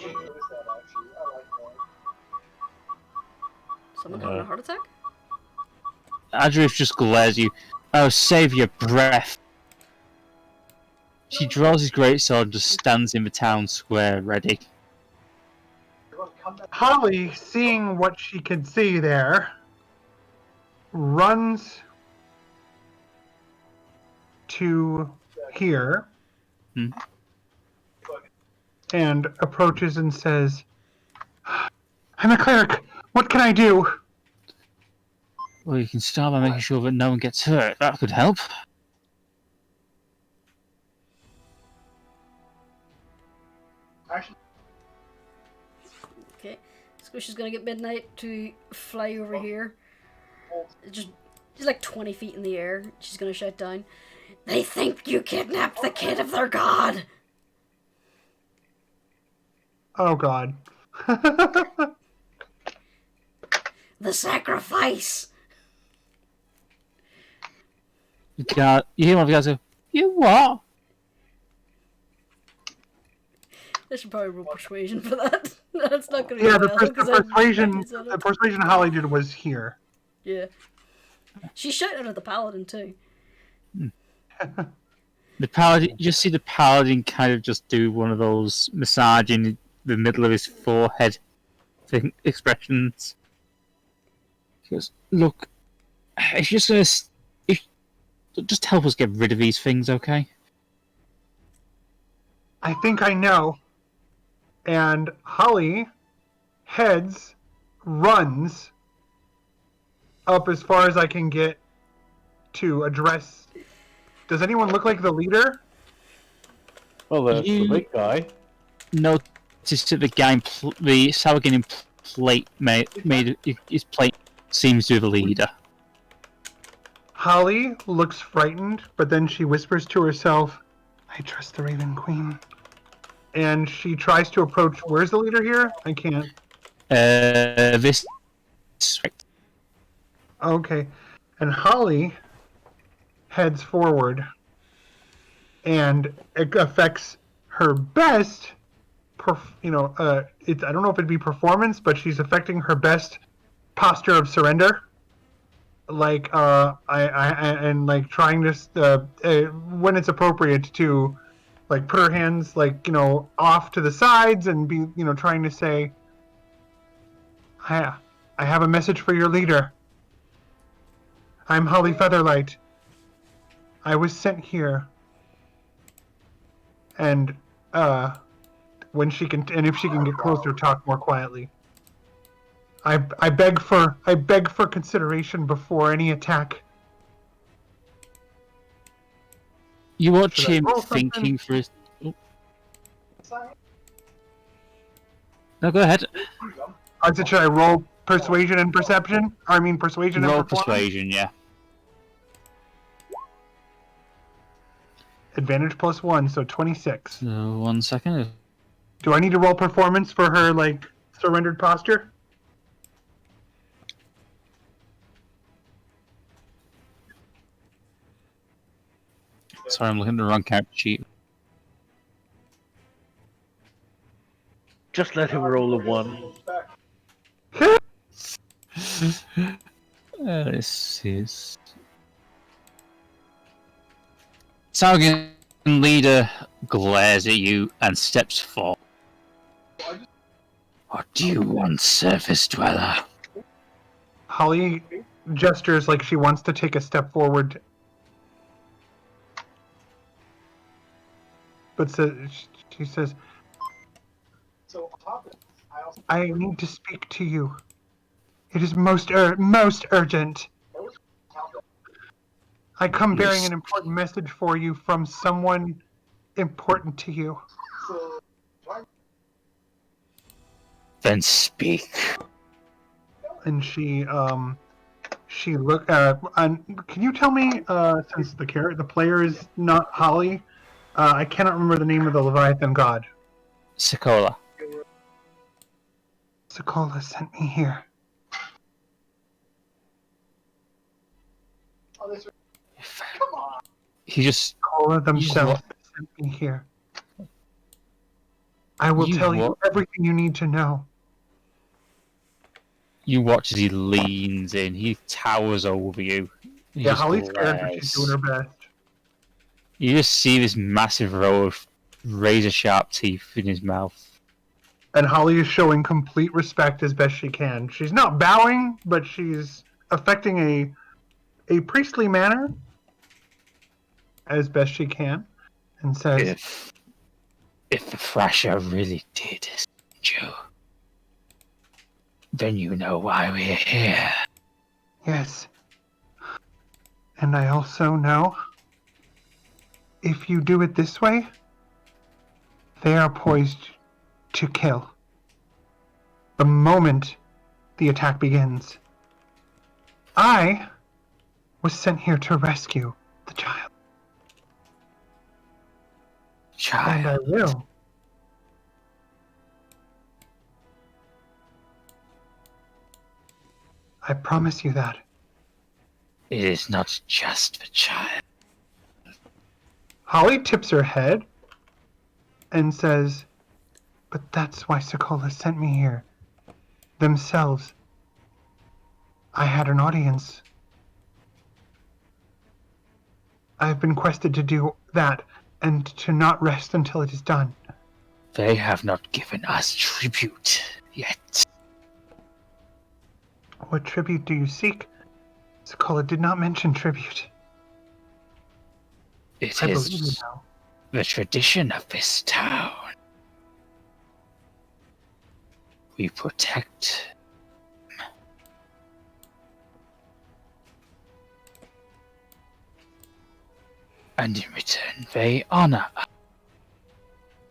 Someone having a heart attack? Ardeth just glares at you. Oh, save your breath. She draws his greatsword and just stands in the town square, ready. Holly, seeing what she could see there, runs to here and approaches and says, I'm a cleric. What can I do? Well, you can start by making sure that no one gets hurt. That could help. Okay. Squish is gonna get midnight to fly over here. Just like 20 feet in the air. She's gonna shout down, "They think you kidnapped the kid of their god!" Oh god. The sacrifice! You hear one of the guys go, "You what?" I should probably roll persuasion for that. That's not gonna Yeah, be the, well, 'cause I persuasion said it. the persuasion Holly did was here. Yeah. She shouted at the paladin too. The paladin, you just see the paladin kind of just do one of those massaging the middle of his forehead thing, expressions. He goes, "Look, if you're just gonna, just help us get rid of these things, okay?" I think I know. And Holly runs up as far as I can get to address. Does anyone look like the leader? Well, that's the big guy. Notice that the guy, the Sahuagin in plate, made his plate seems to be the leader. Holly looks frightened, but then she whispers to herself, I trust the Raven Queen. And she tries to approach. Where's the leader here? I can't. This. Okay. And Holly heads forward, and it affects her best. I don't know if it'd be performance, but she's affecting her best posture of surrender. Like and like trying to when it's appropriate to like put her hands like off to the sides and be trying to say, I have a message for your leader. I'm Holly Featherlight. I was sent here. And, when she can, and if she can get closer, talk more quietly. I beg for consideration before any attack. You watch Should I him roll something? thinking for his. Oh. No, go ahead. I said, should I roll persuasion and perception? Persuasion Roll and performance? persuasion, yeah. Advantage +1, so 26. So 1 second. Do I need to roll performance for her, surrendered posture? Sorry, I'm looking at the wrong character sheet. Just let him roll a 1. This is. Sargon leader glares at you and steps forward. What do you want, surface dweller? Holly gestures like she wants to take a step forward. But she says, I need to speak to you. It is most urgent. I come bearing an important message for you from someone important to you. Then speak. And she look. Can you tell me, since the player is not Holly, I cannot remember the name of the Leviathan god. Sokola. Sokola sent me here. He just. Sokola themselves sent me here. I will tell you everything you need to know. You watch as he leans in. He towers over you. Yeah, Holly's scared, but she's doing her best. You just see this massive row of razor-sharp teeth in his mouth. And Holly is showing complete respect as best she can. She's not bowing, but she's affecting a priestly manner as best she can, and says, If the Thrasher really did send you, then you know why we're here. Yes. And I also know, if you do it this way, they are poised to kill. The moment the attack begins. I was sent here to rescue the child. And I will. I promise you that. It is not just the child. Holly tips her head and says, but that's why Sokola sent me here. Themselves. I had an audience. I have been quested to do that, and to not rest until it is done. They have not given us tribute yet. What tribute do you seek? Sokola did not mention tribute. It I believe you is now. the tradition of this town. We protect. And in return, they honor us.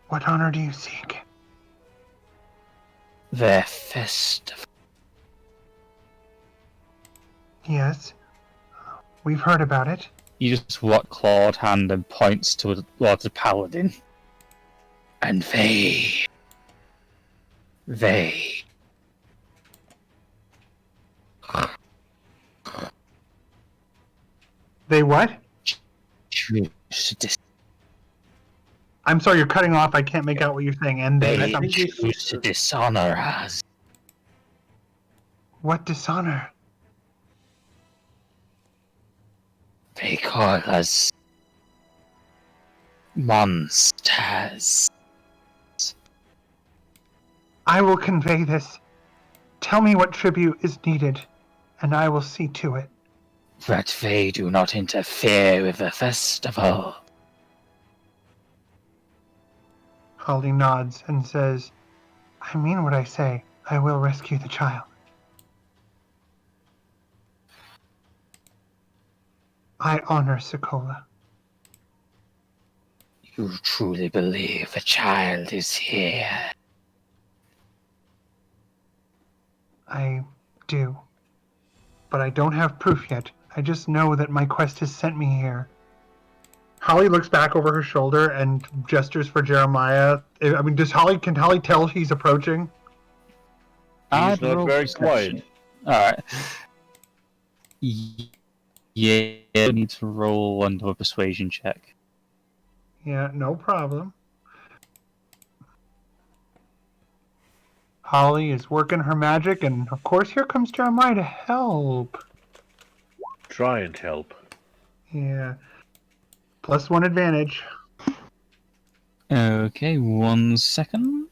What honor do you seek? Their festival. Yes. We've heard about it. You just watch Claude hand and points towards the paladin. And they They what? choose to I'm sorry, you're cutting off. I can't make out what you're saying. And they choose to dishonor us. What dishonor? They call us monsters. I will convey this. Tell me what tribute is needed, and I will see to it. But they do not interfere with the festival. Holly nods and says, I mean what I say. I will rescue the child. I honor Sokola. You truly believe the child is here? I do. But I don't have proof yet. I just know that my quest has sent me here. Holly looks back over her shoulder and gestures for Jeremiah. I mean, can Holly tell he's approaching? He's not very quiet. Alright. Yeah, I need to roll another persuasion check. Yeah, no problem. Holly is working her magic, and of course here comes Jeremiah to help. Try and help. Yeah. +1 advantage. Okay, 1 second.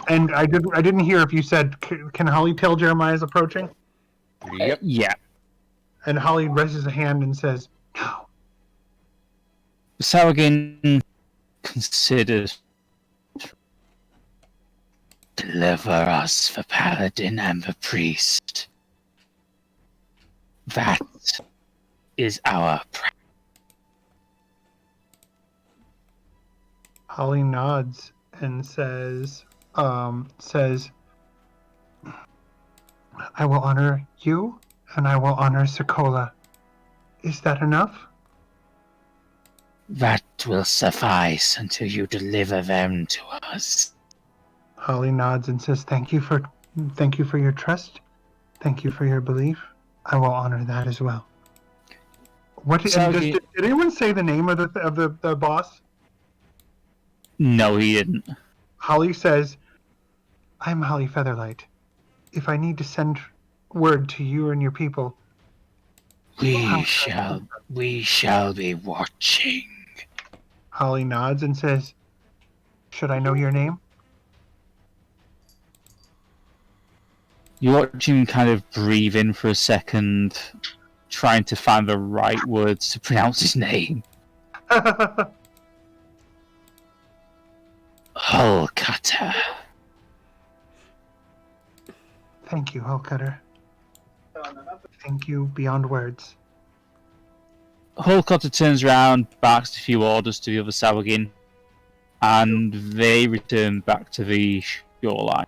And I didn't hear if you said, can Holly tell Jeremiah's approaching? Yep. Yeah. And Holly raises a hand and says, no. Sawagan considers deliver us the paladin and the priest. That is our Holly nods and says, I will honor you, and I will honor Sokola. Is that enough? That will suffice until you deliver them to us. Holly nods and says, thank you for your trust. Thank you for your belief. I will honor that as well. Did anyone say the name of the boss? No, he didn't. Holly says, I'm Holly Featherlight. If I need to send word to you and your people, we shall be watching. Holly nods and says, should I know your name? You watch him kind of breathe in for a second, trying to find the right words to pronounce his name. Hull Cutter. Thank you, Hull Cutter. Thank you beyond words. Hull Cutter turns around, barks a few orders to the other Sawagan, and they return back to the shoreline.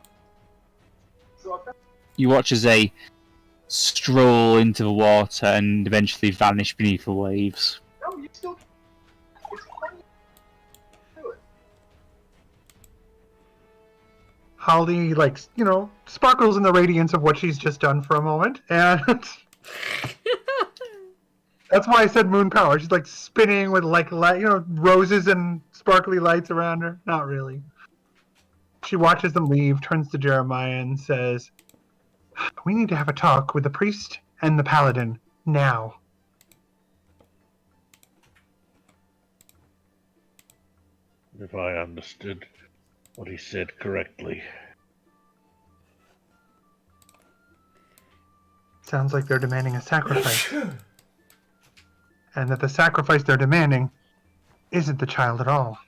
You watch as they stroll into the water and eventually vanish beneath the waves. Holly, sparkles in the radiance of what she's just done for a moment, and that's why I said moon power. She's spinning with roses and sparkly lights around her. Not really. She watches them leave, turns to Jeremiah and says, we need to have a talk with the priest and the paladin now. If I understood what he said correctly. Sounds like they're demanding a sacrifice. And that the sacrifice they're demanding isn't the child at all.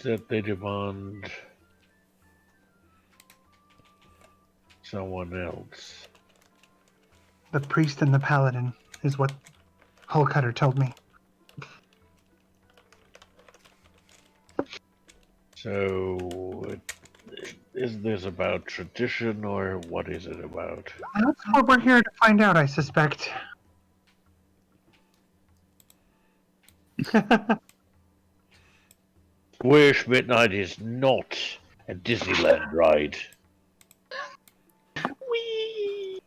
That they demand someone else. The priest and the paladin is what Hull Cutter told me. So, is this about tradition, or what is it about? That's what we're here to find out, I suspect. Squish Midnight is not a Disneyland ride. Whee!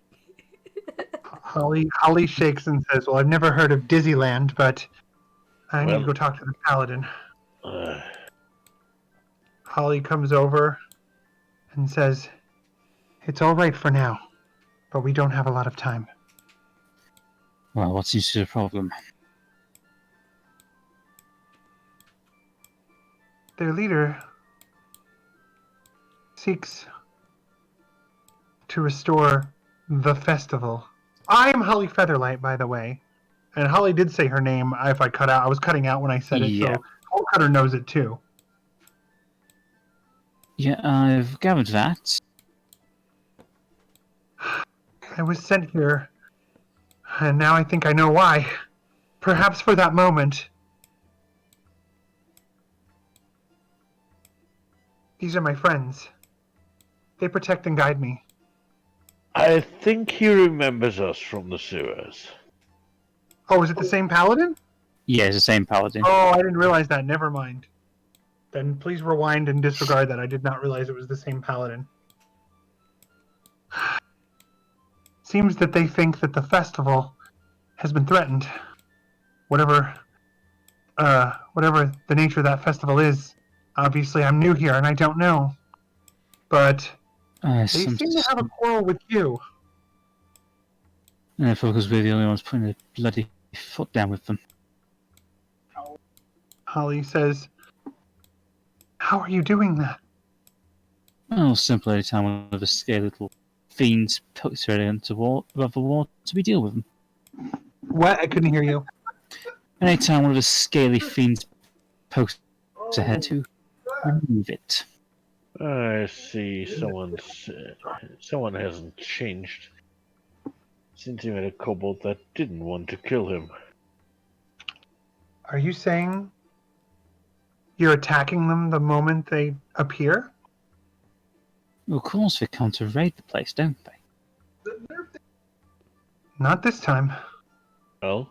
Holly shakes and says, well, I've never heard of Disneyland, but I need to go talk to the paladin. Holly comes over and says, it's all right for now, but we don't have a lot of time. Well, what seems to be the problem? Their leader seeks to restore The festival. I'm Holly Featherlight, by the way. And Holly did say her name if I cut out. I was cutting out when I said it, Yeah. so Cutter knows it too. Yeah, I've gathered that. I was sent here, and now I think I know why. Perhaps for that moment. These are my friends. They protect and guide me. I think he remembers us from the sewers. Oh, is it the same paladin? Yeah, it's the same paladin. Oh, I didn't realize that. Never mind. Then please rewind and disregard that. I did not realize it was the same paladin. Seems that they think that the festival has been threatened. Whatever the nature of that festival is. Obviously, I'm new here and I don't know. But they seem to have a quarrel with you. And therefore, because we're the only ones putting a bloody foot down with them. Holly says, "How are you doing that?" Well, simply every time one of the scary little fiends pokes their head into above the water, we deal with them. What? I couldn't hear you. And anytime one of the scaly fiends pokes their head to remove it. I see someone hasn't changed since he met a kobold that didn't want to kill him. Are you saying you're attacking them the moment they appear? Well, of course, they come to raid the place, don't they? Not this time. Well,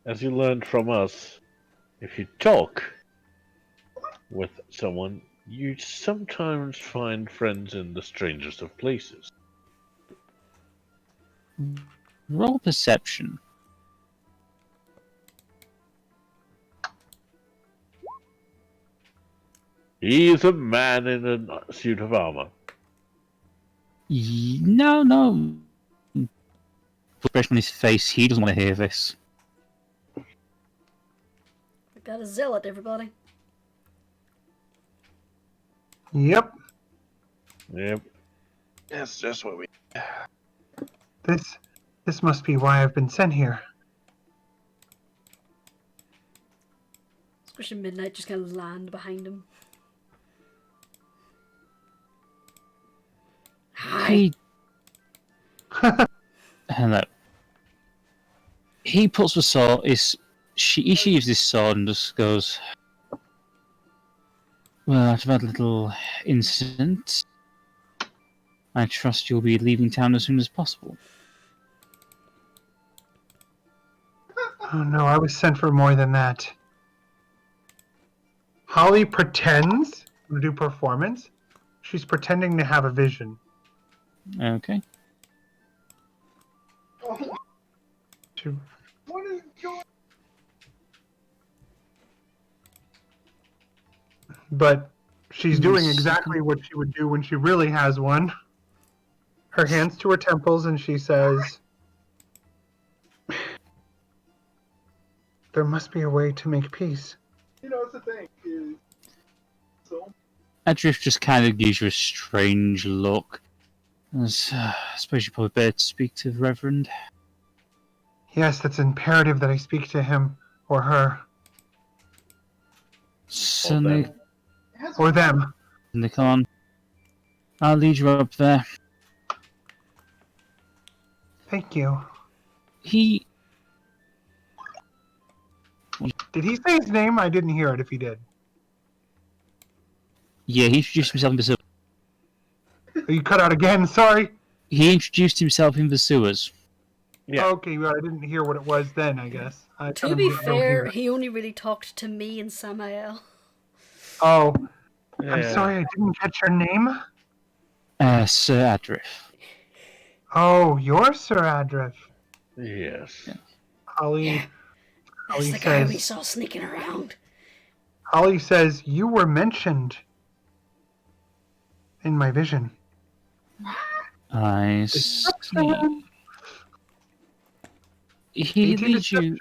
as you learned from us, if you talk with someone, you sometimes find friends in the strangest of places. Roll perception. He's a man in a suit of armor. No. Expression on his face, he doesn't want to hear this. I got a zealot, everybody. Yep. Yep. That's just what we. This must be why I've been sent here. Squish and Midnight just kind of land behind him. Hi. Hello. He puts the sword. He sheaves his sword and just goes. Well, I've had a little incident. I trust you'll be leaving town as soon as possible. Oh no, I was sent for more than that. Holly pretends to do performance. She's pretending to have a vision. Okay. But she's doing exactly what she would do when she really has one. Her hands to her temples, and she says, "There must be a way to make peace." You know, it's the thing is, so Ardeth just kind of gives you a strange look. I suppose you're probably better to speak to the Reverend. Yes, that's imperative that I speak to him or her Certainly, or them. come on. I'll lead you up there. Thank you. He Did he say his name? I didn't hear it if he did. Yeah, he introduced himself in the sewers. You cut out again, sorry. He introduced himself in the sewers. Yeah. Okay, well, I didn't hear what it was then, I guess. To be fair, he only really talked to me and Samael. Oh, Yeah. I'm sorry, I didn't catch your name. Sir Ardeth. Oh, you're Sir Ardeth. Yes. Holly, Yeah. Holly That's the guy we says, saw sneaking around. Holly says, you were mentioned in my vision. I see. He 18 leads you.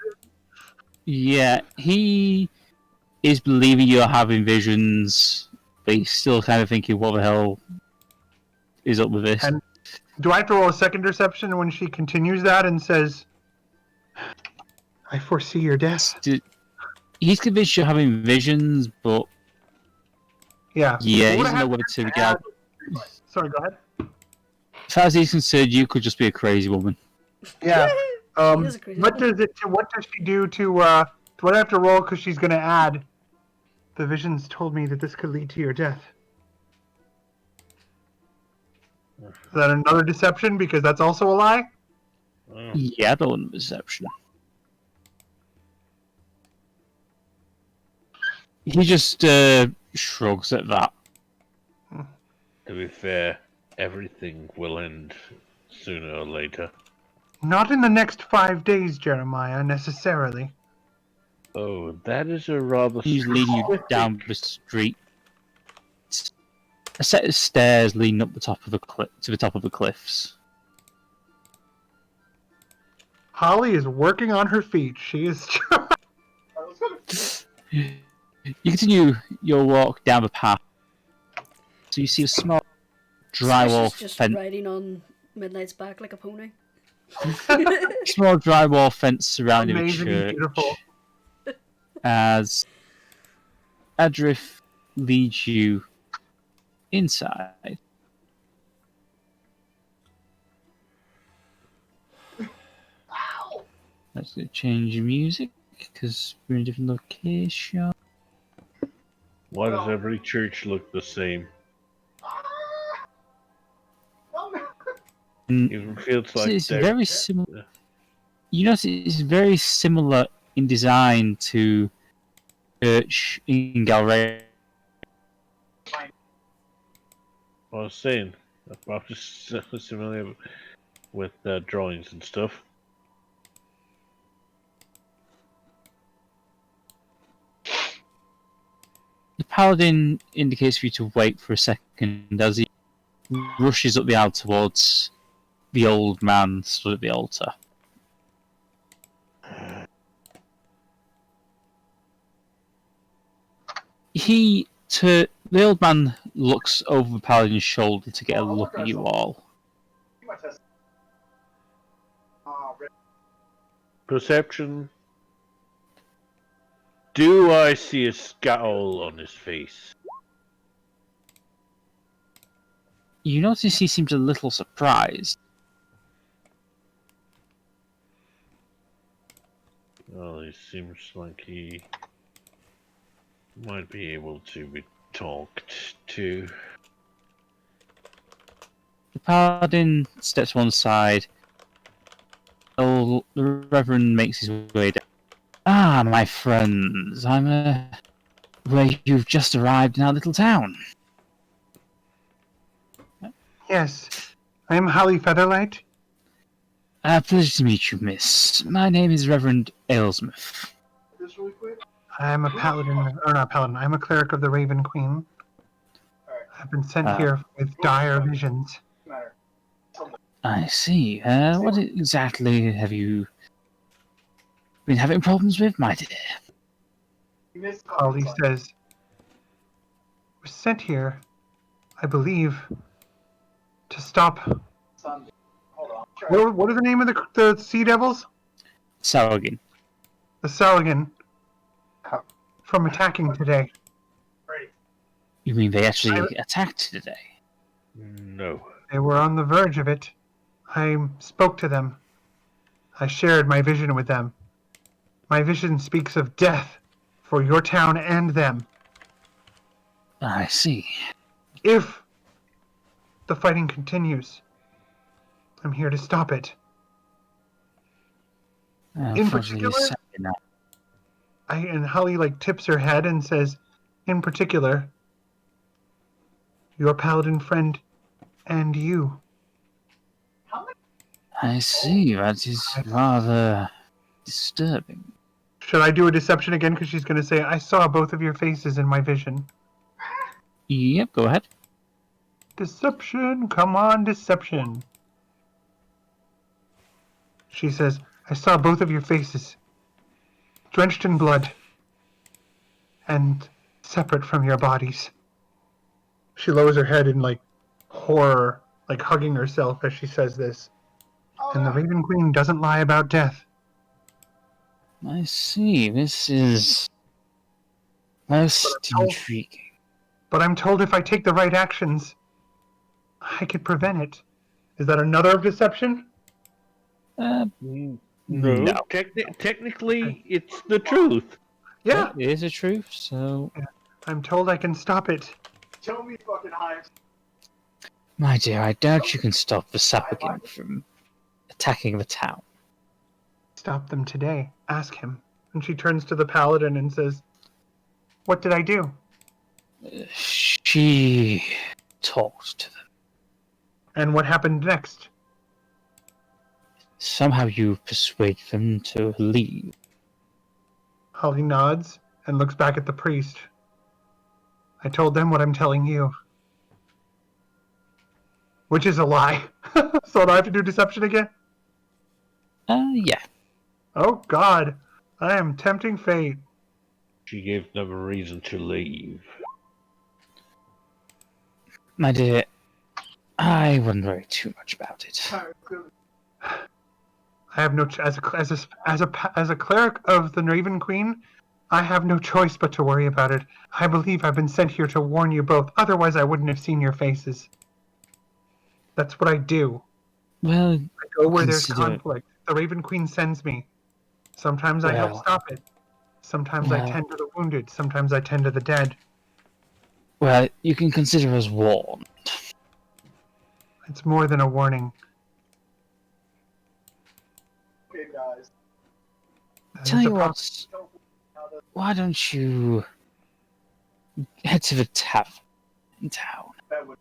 Yeah, he is believing you're having visions, but he's still kind of thinking, what the hell is up with this. And do I have to roll a second deception when she continues that and says, I foresee your death? He's convinced you're having visions, but Yeah. yeah, he What doesn't know whether to regard. Sorry, go ahead. As far as he's concerned, you could just be a crazy woman. Yeah. She is a crazy What does she do to what I have to roll because she's gonna add the visions told me that this could lead to your death. Is that another deception because that's also a lie? Yeah, the one perception. He just shrugs at that. To be fair, everything will end sooner or later. Not in the next 5 days, Jeremiah, necessarily. Oh, that is a rather... He's leading you down the street. A set of stairs leading up the top of the to the top of the cliffs. Holly is working on her feet. She is. You continue your walk down the path. So you see a small drywall Squish is just fence. riding on Midnight's back like a pony. Small drywall fence surrounding the Amazing and church. beautiful. As Ardeth leads you inside. Wow. Let's go change the music because we're in a different location. Why does every church look the same? Even feels like It's they're- very similar. You notice it's very similar in design to church in Galway. I was saying, I'm just familiar with drawings and stuff. The paladin indicates for you to wait for a second as he rushes up the aisle towards the old man stood at the altar. The old man looks over the paladin's shoulder to get a look at you all. Perception. Do I see a scowl on his face? You notice he seems a little surprised. Well, it seems like he might be able to be talked to. The paladin steps one side. The Reverend makes his way down. Ah, my friends, I'm where you've just arrived in our little town. Yes, I am Holly Featherlight. Pleasure to meet you, miss. My name is Reverend Aylesmith. This really quick. I am a paladin, or not paladin. I am a cleric of the Raven Queen. I've been sent here with dire visions. Matter. I see. What exactly have you been having problems with, my dear? You missed Holly says, "We're sent here, I believe, to stop." Sunday. Hold on. What are the name of the Sea Devils? Saladin. The Saligin. From attacking today. Ready. You mean they actually attacked today? No. They were on the verge of it. I spoke to them. I shared my vision with them. My vision speaks of death for your town and them. I see. If the fighting continues, I'm here to stop it. Unfortunately, particular? sadly not. And Holly tips her head and says, in particular, your paladin friend and you. I see. That is rather disturbing. Should I do a deception again? Because she's going to say, I saw both of your faces in my vision. Yep, go ahead. Deception, come on, deception. She says, I saw both of your faces, drenched in blood, and separate from your bodies. She lowers her head in horror like hugging herself as she says this. And the Raven Queen doesn't lie about death. I see. This is most intriguing. But I'm told if I take the right actions, I could prevent it. Is that another deception? No, No. technically, it's the truth. Yeah. It is a truth, so... I'm told I can stop it. Tell me fucking high. My dear, I doubt you can stop the Sapagan from attacking the town. Stop them today. Ask him. And she turns to the paladin and says, "What did I do?" She talked to them. And what happened next? Somehow you persuade them to leave. Holly nods and looks back at the priest. I told them what I'm telling you. Which is a lie. So do I have to do deception again? Yeah. Oh God. I am tempting fate. She gave them a reason to leave. My dear, I wouldn't worry too much about it. I have no as a cleric of the Raven Queen, I have no choice but to worry about it. I believe I've been sent here to warn you both. Otherwise, I wouldn't have seen your faces. That's what I do. Well, I go where there's consider- conflict. The Raven Queen sends me. Sometimes I help Well- stop it. Sometimes I Well- tend to the wounded. Sometimes I tend to the dead. well, you can consider us warned. It's more than a warning. Okay, guys. Tell It's a you what, why don't you head to the tavern in town? That would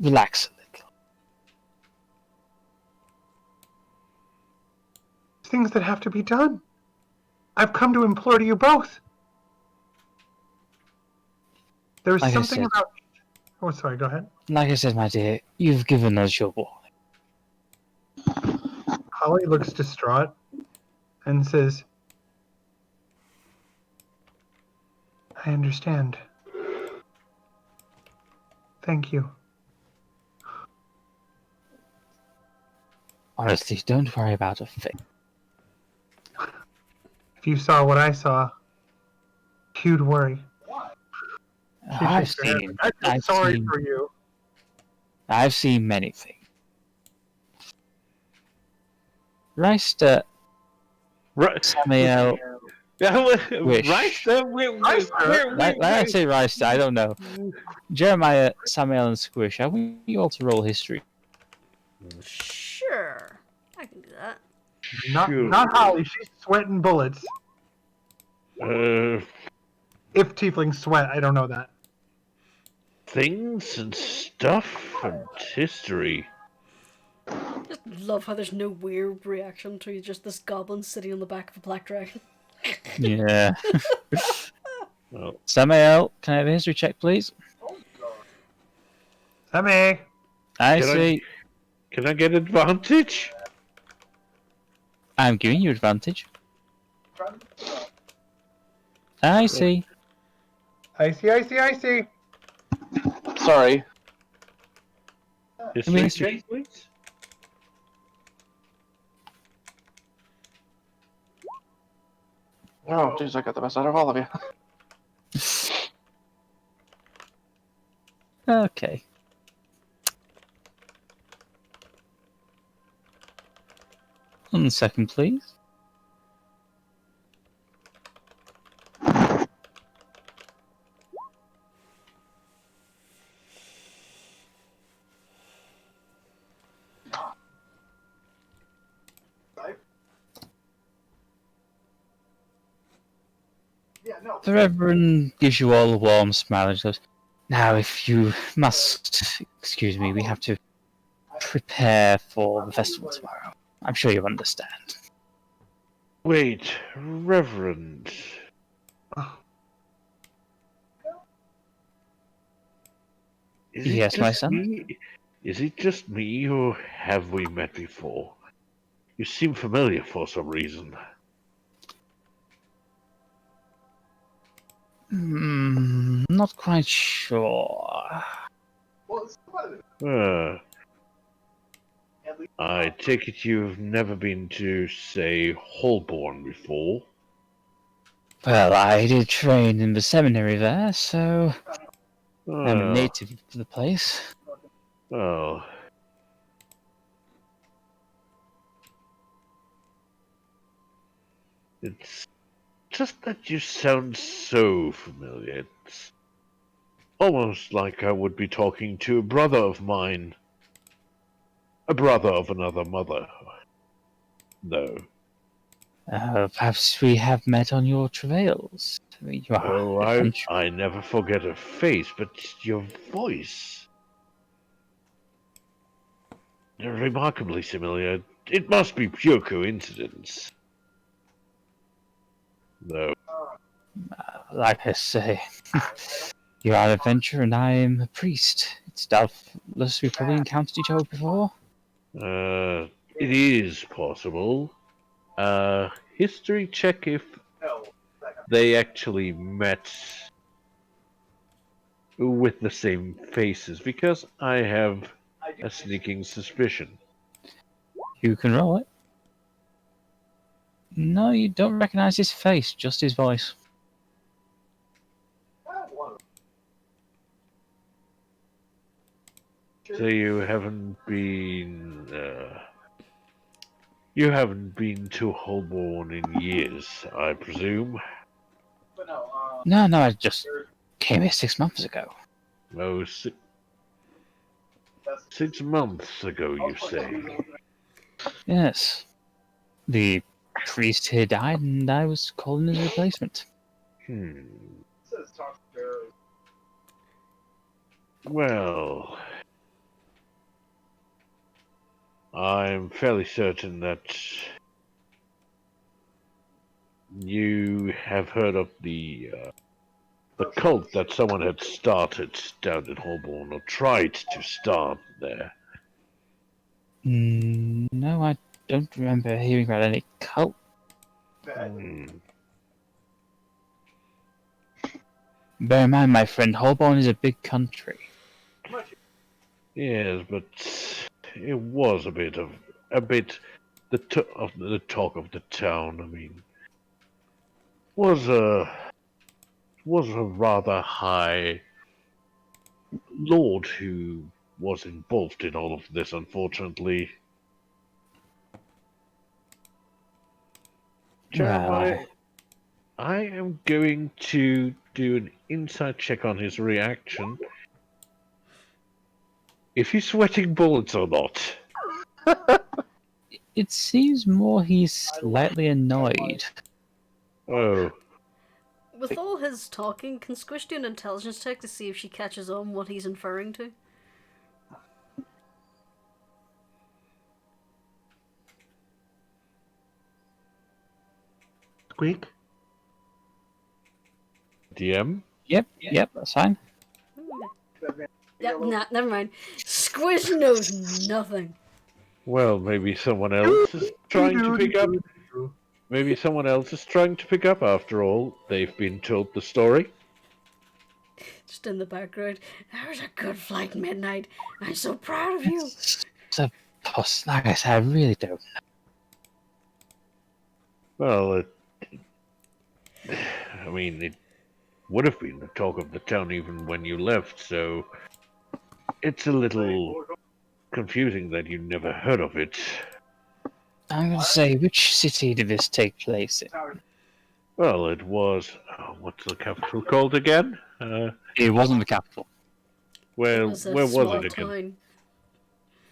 Relax a little. things that have to be done. I've come to implore to you both. There is Like I something said- about. Oh, sorry. Go ahead. Like I said, my dear, you've given us your warning. Holly looks distraught and says, "I understand. Thank you." Honestly, don't worry about a thing. If you saw what I saw, you'd worry. She I've shakes her head. seen, I feel I've sorry seen, for you. I've seen many things. Reister, Right, Samael, Squish. right there. like I say Reister, I don't know. Jeremiah, Samael, and Squish, I want you all to roll history. Sure. I can do that. Not Holly. She's sweating bullets. If tieflings sweat, I don't know that. Things and stuff and history. Just love how there's no weird reaction to just this goblin sitting on the back of a black dragon. Yeah. Well, Samael, can I have a history check, please? Sammy. I Can I- see. can I get advantage? I'm giving you advantage. I see. I see. Sorry. History history. check, please. Oh, jeez, I got the best out of all of you. Okay. One second, please. Yeah, no. The Reverend gives you all a warm smile and says, "Now, if you must excuse me, we have to prepare for the festival tomorrow. I'm sure you understand." Wait, Reverend. Is it Yes, my just son? me? Is it just me, or have we met before? You seem familiar for some reason. Not quite sure. Well, it's about it. I take it you've never been to, say, Holborn before? Well, I did train in the seminary there, so I'm a Oh, native of the place. well. It's just that you sound so familiar. It's almost like I would be talking to a brother of mine. A brother of another mother. No. Perhaps we have met on your travails. You are Oh, adventurous. I never forget a face, but your voice. They're remarkably similar. It must be pure coincidence. No. Like I say, you are an adventurer and I am a priest. It's doubtless we probably encountered each other before. It is possible. History check if they actually met with the same faces, because I have a sneaking suspicion. You can roll it. No, you don't recognize his face, just his voice. So you haven't been to Holborn in years, I presume. No, I just came here 6 months ago. Oh, 6 months ago, you say? Yes. The priest here died and I was called in his replacement. Well, I'm fairly certain that you have heard of the cult that someone had started down in Holborn, or tried to start there. No, I don't remember hearing about any cult. Bear in mind, my friend, Holborn is a big country. Yes, but it was a bit the talk of the town. I mean, was a rather high lord who was involved in all of this, unfortunately. Jeremiah, Well, I am going to do an insight check on his reaction. If he's sweating bullets or not. it seems more he's slightly annoyed. Oh, With all his talking, can Squish do an intelligence check to see if she catches on what he's inferring to? Squeak. DM? Yep, that's fine. Yep, nah, never mind. Squish knows nothing. Well, maybe someone else is trying to pick up. Maybe someone else is trying to pick up. After all, they've been told the story. Just in the background. That was a good flight, Midnight. I'm so proud of you. So, like I said, I really don't know. Well, I mean, it would have been the talk of the town even when you left, so it's a little confusing that you never heard of it. I'm going to say, which city did this take place in? Well, it was... what's the capital called again? It wasn't the capital. Where It was was a small it again? town.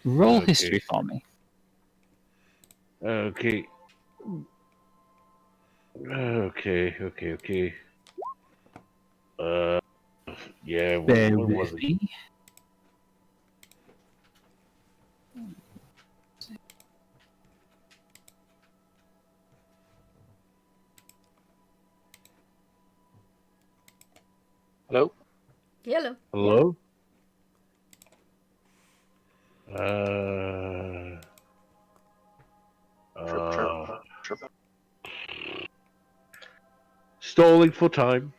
Roll Okay. history for me. Okay. Okay. Yeah, Bear what was with it? me. Hello? Yellow. Hello? Chirp. Stalling for time.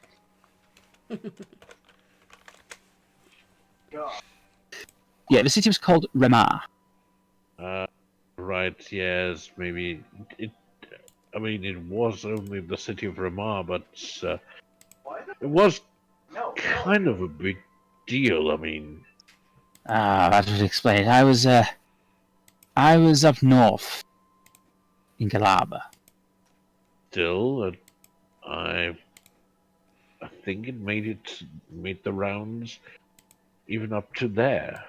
Yeah, the city was called Remar. right, yes, maybe it. I mean, it was only the city of Ramar, but it was kind of a big deal. I mean, That would explain it. I was up north in Galaba. still, I think it made the rounds even up to there.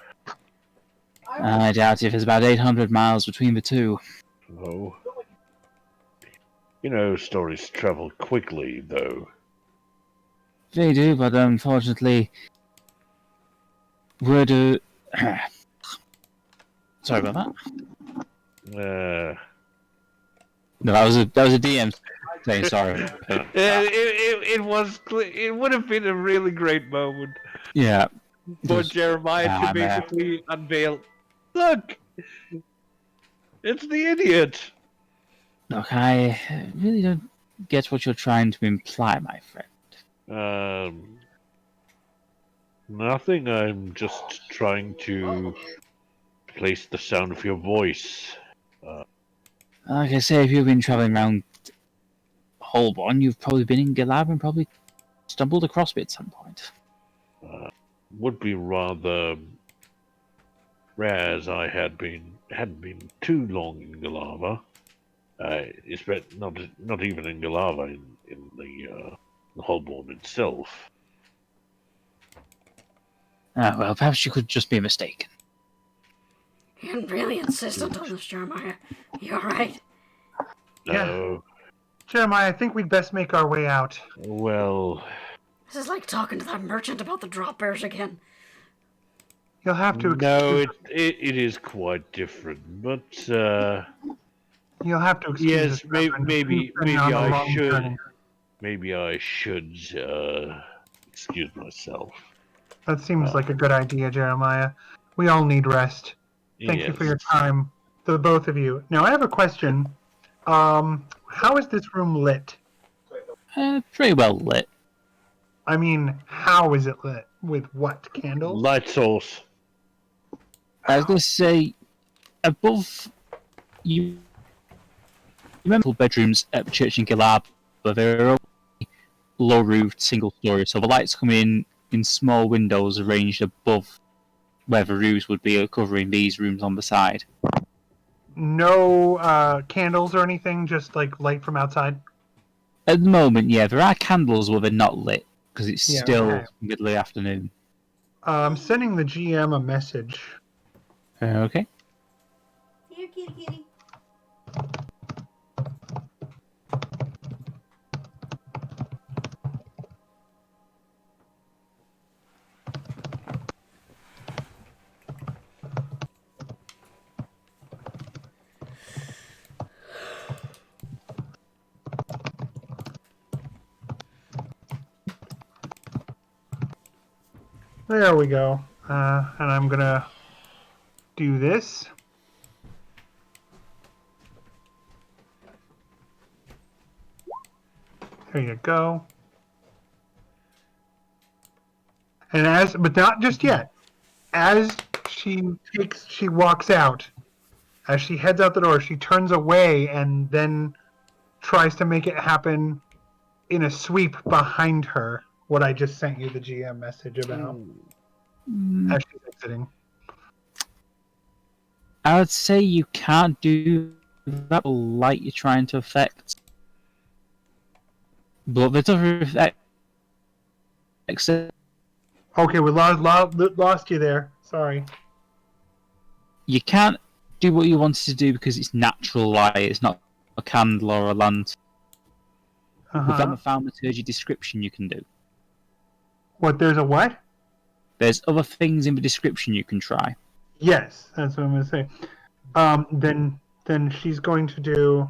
I doubt if it's about 800 miles between the two. Oh, stories travel quickly, though. They do, but unfortunately, word of... Sorry about that. No, that was a DM saying sorry. It would have been a really great moment Yeah. for Just- Jeremiah Nah, to man. basically unveil. Look, it's the idiot. Look, I really don't get what you're trying to imply, my friend. Nothing. I'm just trying to place the sound of your voice. Like I say, if you've been traveling around Holborn, you've probably been in Galab and probably stumbled across it at some point. Would be rather rare, as I hadn't been too long in Galava. It's not even in Galava, in the Holborn itself. Well, perhaps you could just be mistaken. You're really insistent on this, Jeremiah. You alright? Yeah. No, Jeremiah, I think we'd best make our way out. well, This is like talking to that merchant about the drop bears again. You'll have to no, excuse, it is quite different. But you'll have to excuse yes, us, Reverend. maybe We've been on a I long should. journey. Maybe I should excuse myself. That seems like a good idea, Jeremiah. We all need rest. Thank you for your time, the both of you. Now, I have a question. How is this room lit? Pretty well lit. I mean, how is it lit? With what? Candles? Light source. I was going to say, above you remember bedrooms at the church in Galab, but they're all low-roofed, single-story, so the lights come in small windows arranged above where the roofs would be, covering these rooms on the side. No candles or anything, just like light from outside? At the moment, yeah, there are candles, but they're not lit, because it's Yeah, still okay. middle of the afternoon. I'm sending the GM a message. Okay. Here, kitty kitty. There we go. And I'm gonna do this. There you go. And but not just yet. As she walks out, as she heads out the door, she turns away and then tries to make it happen in a sweep behind her. What I just sent you the GM message about as she's exiting. I would say you can't do that light you're trying to affect. But there's other effects. Okay, we lost you there. Sorry. You can't do what you wanted to do because it's natural light, it's not a candle or a lantern. Within the thaumaturgy description you can do. What, there's a what? There's other things in the description you can try. Yes, that's what I'm going to say. Then she's going to do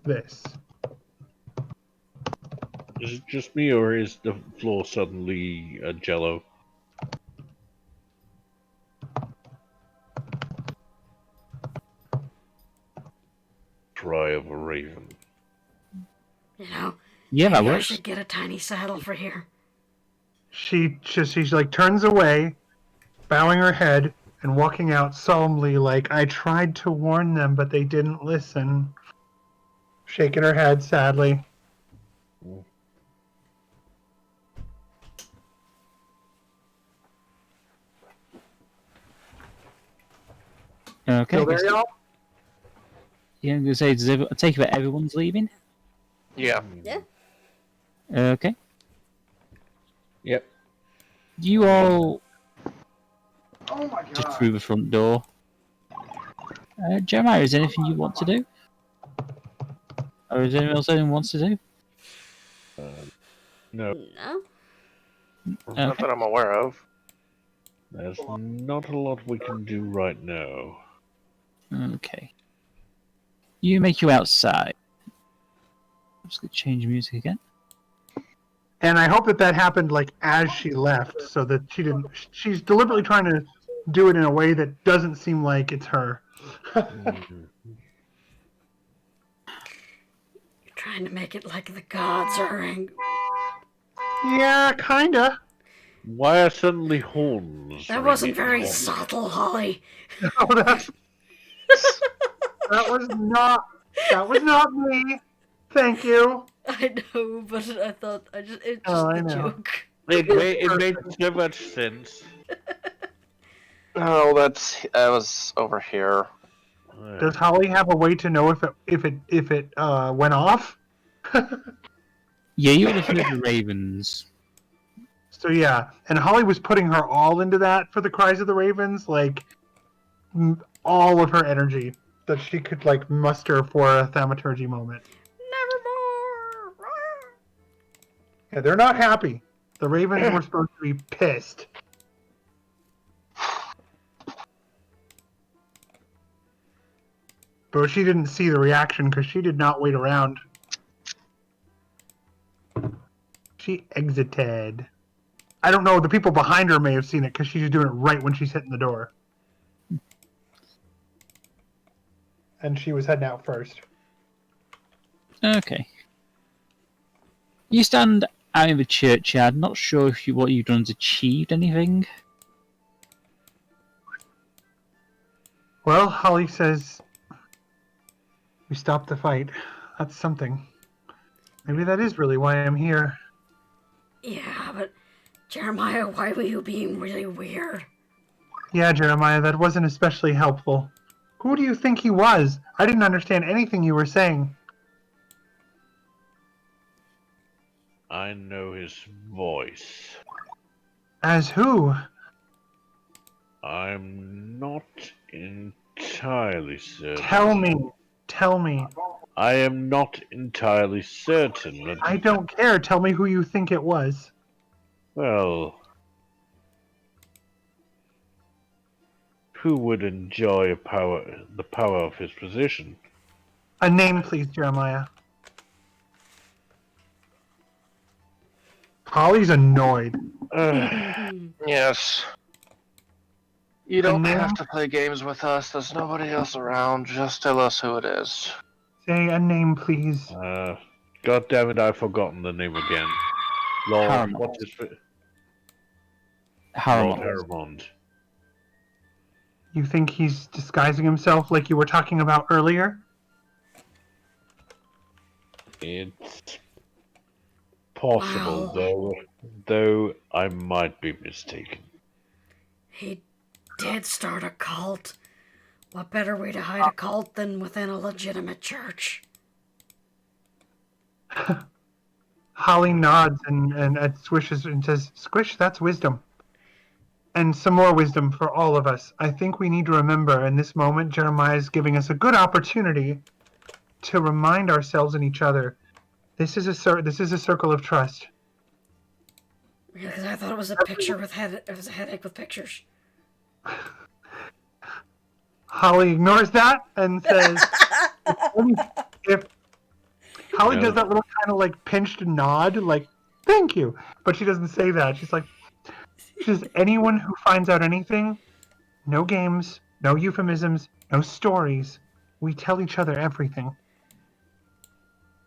this. Is it just me, or is the floor suddenly jello? Cry of a raven. You know, Yeah, that maybe I works. should get a tiny saddle for here. She's like turns away, bowing her head, and walking out solemnly like, I tried to warn them, but they didn't listen. Shaking her head sadly. Okay. Still there, y'all? Yeah, I'm going to say, I take it that everyone's leaving? Yeah. Yeah. Okay. Yep. You all Oh my just god. through the front door. Jeremiah, is there anything you want to do? Or is there anything else anyone wants to do? No, No. Not Okay. that I'm aware of. there's not a lot we can do right now. Okay. You make you outside. I'm just going to change music again. And I hope that that happened like as she left, so that she didn't. She's deliberately trying to do it in a way that doesn't seem like it's her. Mm. You're trying to make it like the gods are angry. Yeah, kinda. Why are suddenly horns? That wasn't ringing? very subtle, Holly. Oh, that was not. That was not me. Thank you. I know, but I thought it's just Oh, I a know. joke. It made so much sense. Oh, that was over here. Does Holly have a way to know if it went off? Yeah, you would have heard the ravens. So yeah, and Holly was putting her all into that for the cries of the ravens, like all of her energy that she could like muster for a thaumaturgy moment. Nevermore. Yeah, they're not happy. The ravens were supposed to be pissed. But she didn't see the reaction because she did not wait around. She exited. I don't know, the people behind her may have seen it because she's doing it right when she's hitting the door. And she was heading out first. Okay. You stand out in the churchyard, not sure if what you've done has achieved anything. Well, Holly says, we stopped the fight. That's something. Maybe that is really why I'm here. Yeah, but Jeremiah, why were you being really weird? Yeah, Jeremiah, that wasn't especially helpful. Who do you think he was? I didn't understand anything you were saying. I know his voice. As who? I'm not entirely certain. Tell me. I am not entirely certain. I don't care. Tell me who you think it was. Well, who would enjoy the power of his position? A name, please, Jeremiah. Holly's annoyed. Yes. You don't name? have to play games with us. There's nobody else around. Just tell us who it is. Say a name, please. God damn it, I've forgotten the name again. Lord, Haramond. what is it? Lord Haramond. Haramond. You think he's disguising himself like you were talking about earlier? It's possible, Wow. though I might be mistaken. He did start a cult. What better way to hide a cult than within a legitimate church? Holly nods and at Swishes and says, Squish, that's wisdom. And some more wisdom for all of us. I think we need to remember in this moment, Jeremiah is giving us a good opportunity to remind ourselves and each other. This is a circle of trust. Because I thought it was a picture with it was a headache with pictures. Holly ignores that and says, if Holly does that little kind of like pinched nod, like, thank you. But she doesn't say that. She says, anyone who finds out anything, no games, no euphemisms, no stories. We tell each other everything.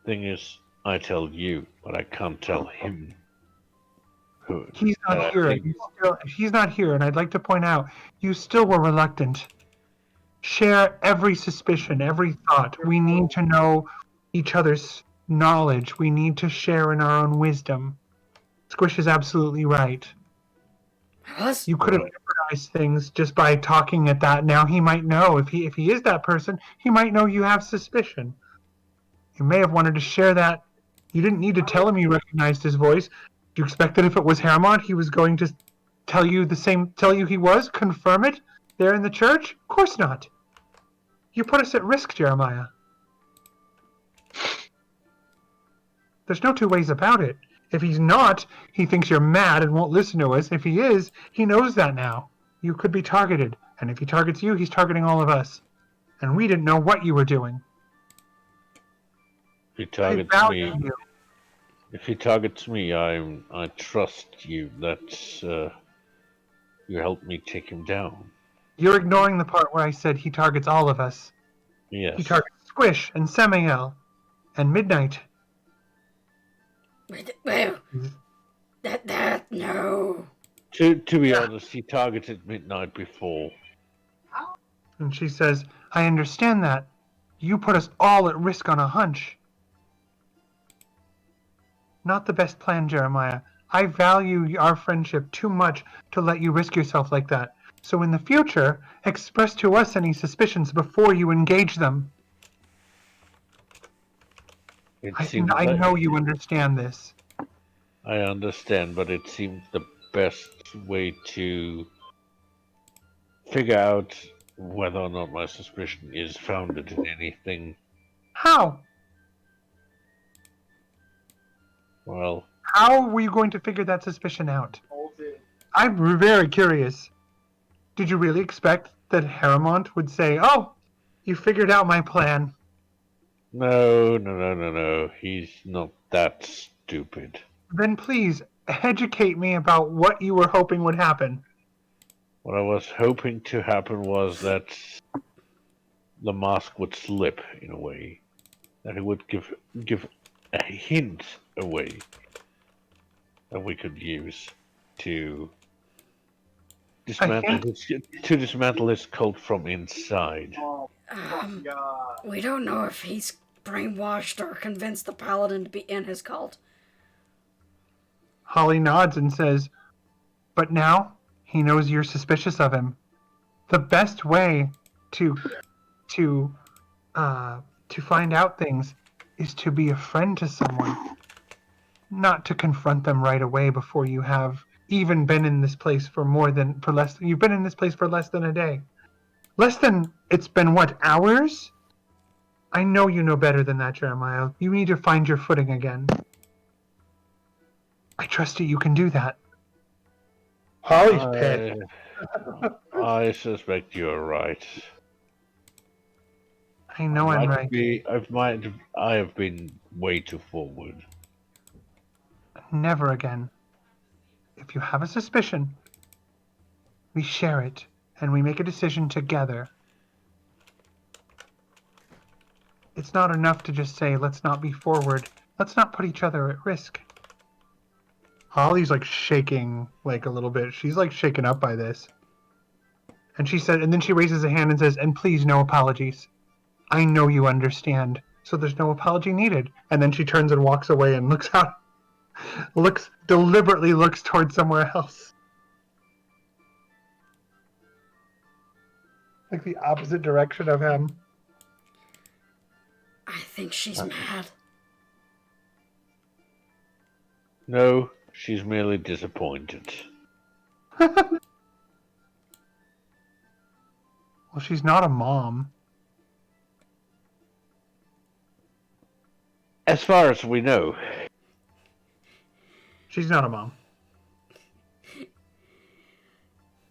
Thing is, I tell you, but I can't tell him. Good. He's And not I here. think He's not here, and I'd like to point out, you still were reluctant. Share every suspicion, every thought. We need to know each other's knowledge. We need to share in our own wisdom. Squish is absolutely right. Us? You could have jeopardized things just by talking at that. Now he might know if he is that person. He might know you have suspicion. You may have wanted to share that. You didn't need to tell him you recognized his voice. Do you expect that if it was Hermod, he was going to tell you the same? Tell you he was? Confirm it there in the church? Of course not. You put us at risk, Jeremiah. There's no two ways about it. If he's not, he thinks you're mad and won't listen to us. If he is, he knows that now. You could be targeted, and if he targets you, he's targeting all of us. And we didn't know what you were doing. if he targets I me, value you. if he targets me, I trust you that you help me take him down. You're ignoring the part where I said he targets all of us. Yes. He targets Squish and Samael and Midnight. Well, no. To be honest, he targeted Midnight before. And she says, I understand that. You put us all at risk on a hunch. Not the best plan, Jeremiah. I value our friendship too much to let you risk yourself like that. So in the future, express to us any suspicions before you engage them. I know you understand this. I understand, but it seems the best way to figure out whether or not my suspicion is founded in anything. How? Well, How were you going to figure that suspicion out? I'm very curious. Did you really expect that Hermont would say, oh, you figured out my plan? no. He's not that stupid. Then please, educate me about what you were hoping would happen. What I was hoping to happen was that the mask would slip in a way. That it would give a hint away that we could use to dismantle his cult from inside. We don't know if he's brainwashed or convinced the paladin to be in his cult. Holly nods and says, but now he knows you're suspicious of him. The best way to find out things is to be a friend to someone, not to confront them right away before you have even been in this place you've been in this place for less than a day. It's been what, hours? I know you know better than that, Jeremiah. You need to find your footing again. I trust you can do that. Holly's pissed. I suspect you're right. I know I'm right. I have been way too forward. Never again. If you have a suspicion, we share it, and we make a decision together. It's not enough to just say, let's not be forward. Let's not put each other at risk. Holly's shaking a little bit. She's shaken up by this. And then she raises a hand and says, and please, no apologies. I know you understand, so there's no apology needed. And then she turns and walks away and deliberately looks towards somewhere else. The opposite direction of him. I think she's mad. No, she's merely disappointed. Well, she's not a mom. As far as we know. She's not a mom.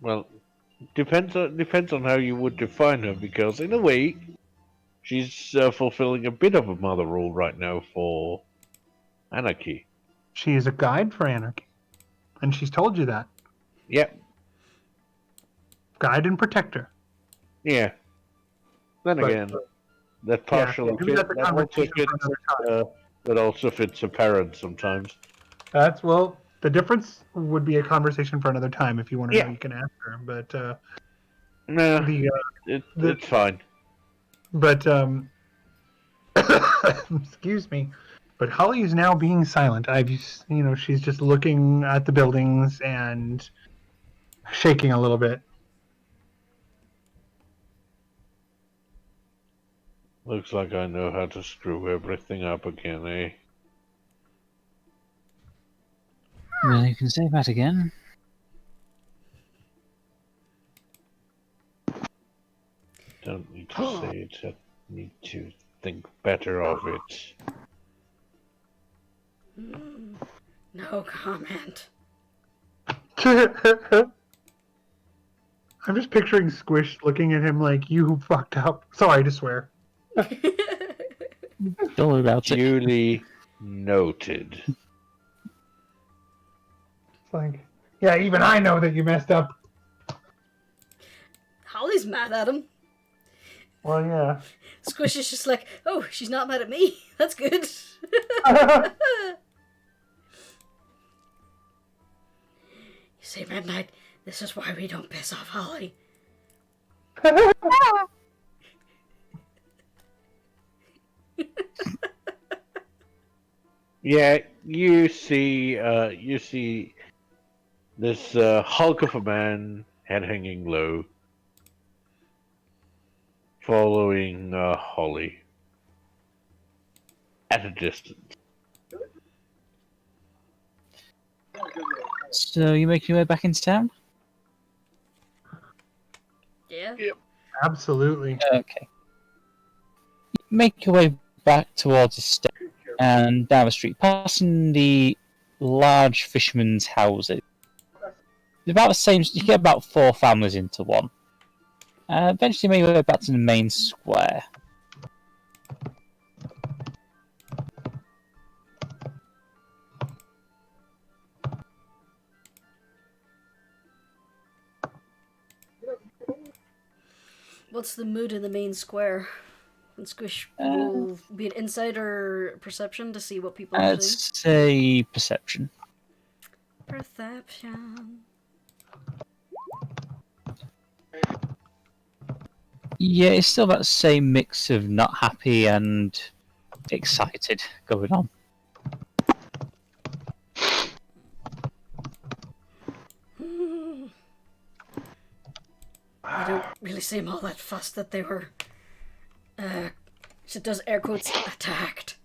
Well, depends on how you would define her, because in a way, she's fulfilling a bit of a mother role right now for Anarchy. She is a guide for Anarchy, and she's told you that. Yep. Guide and protector. Yeah. Then again, that partial that also fits a parent sometimes. That's, well, The difference would be a conversation for another time. If you want to know, Yeah. you can ask her. But No, the it's fine. but excuse me. But Holly is now being silent. She's just looking at the buildings and shaking a little bit. Looks like I know how to screw everything up again, eh? Well, you can say that again. Don't need to say it. I need to think better of it. No comment. I'm just picturing Squish looking at him like, you fucked up. Sorry to swear. Don't worry about it. Duly noted. It's like, yeah, even I know that you messed up. Holly's mad at him. Well, yeah. Squish is just like, oh, she's not mad at me. That's good. You say, Midnight, this is why we don't piss off Holly. Yeah, you see this hulk of a man, head hanging low, following Holly at a distance. So you make your way back into town? Yeah? Absolutely. Okay. Make your way back towards the step and down the street, passing the large fishermen's houses. They're about the same. You get about 4 families into one. Eventually, make your way back to the main square. What's the mood in the main square? And Squish will be an insider perception to see what people are saying. Let's say perception. Perception. Yeah, it's still that same mix of not happy and excited going on. They don't really seem all that fussed that they were, she does air quotes, attacked.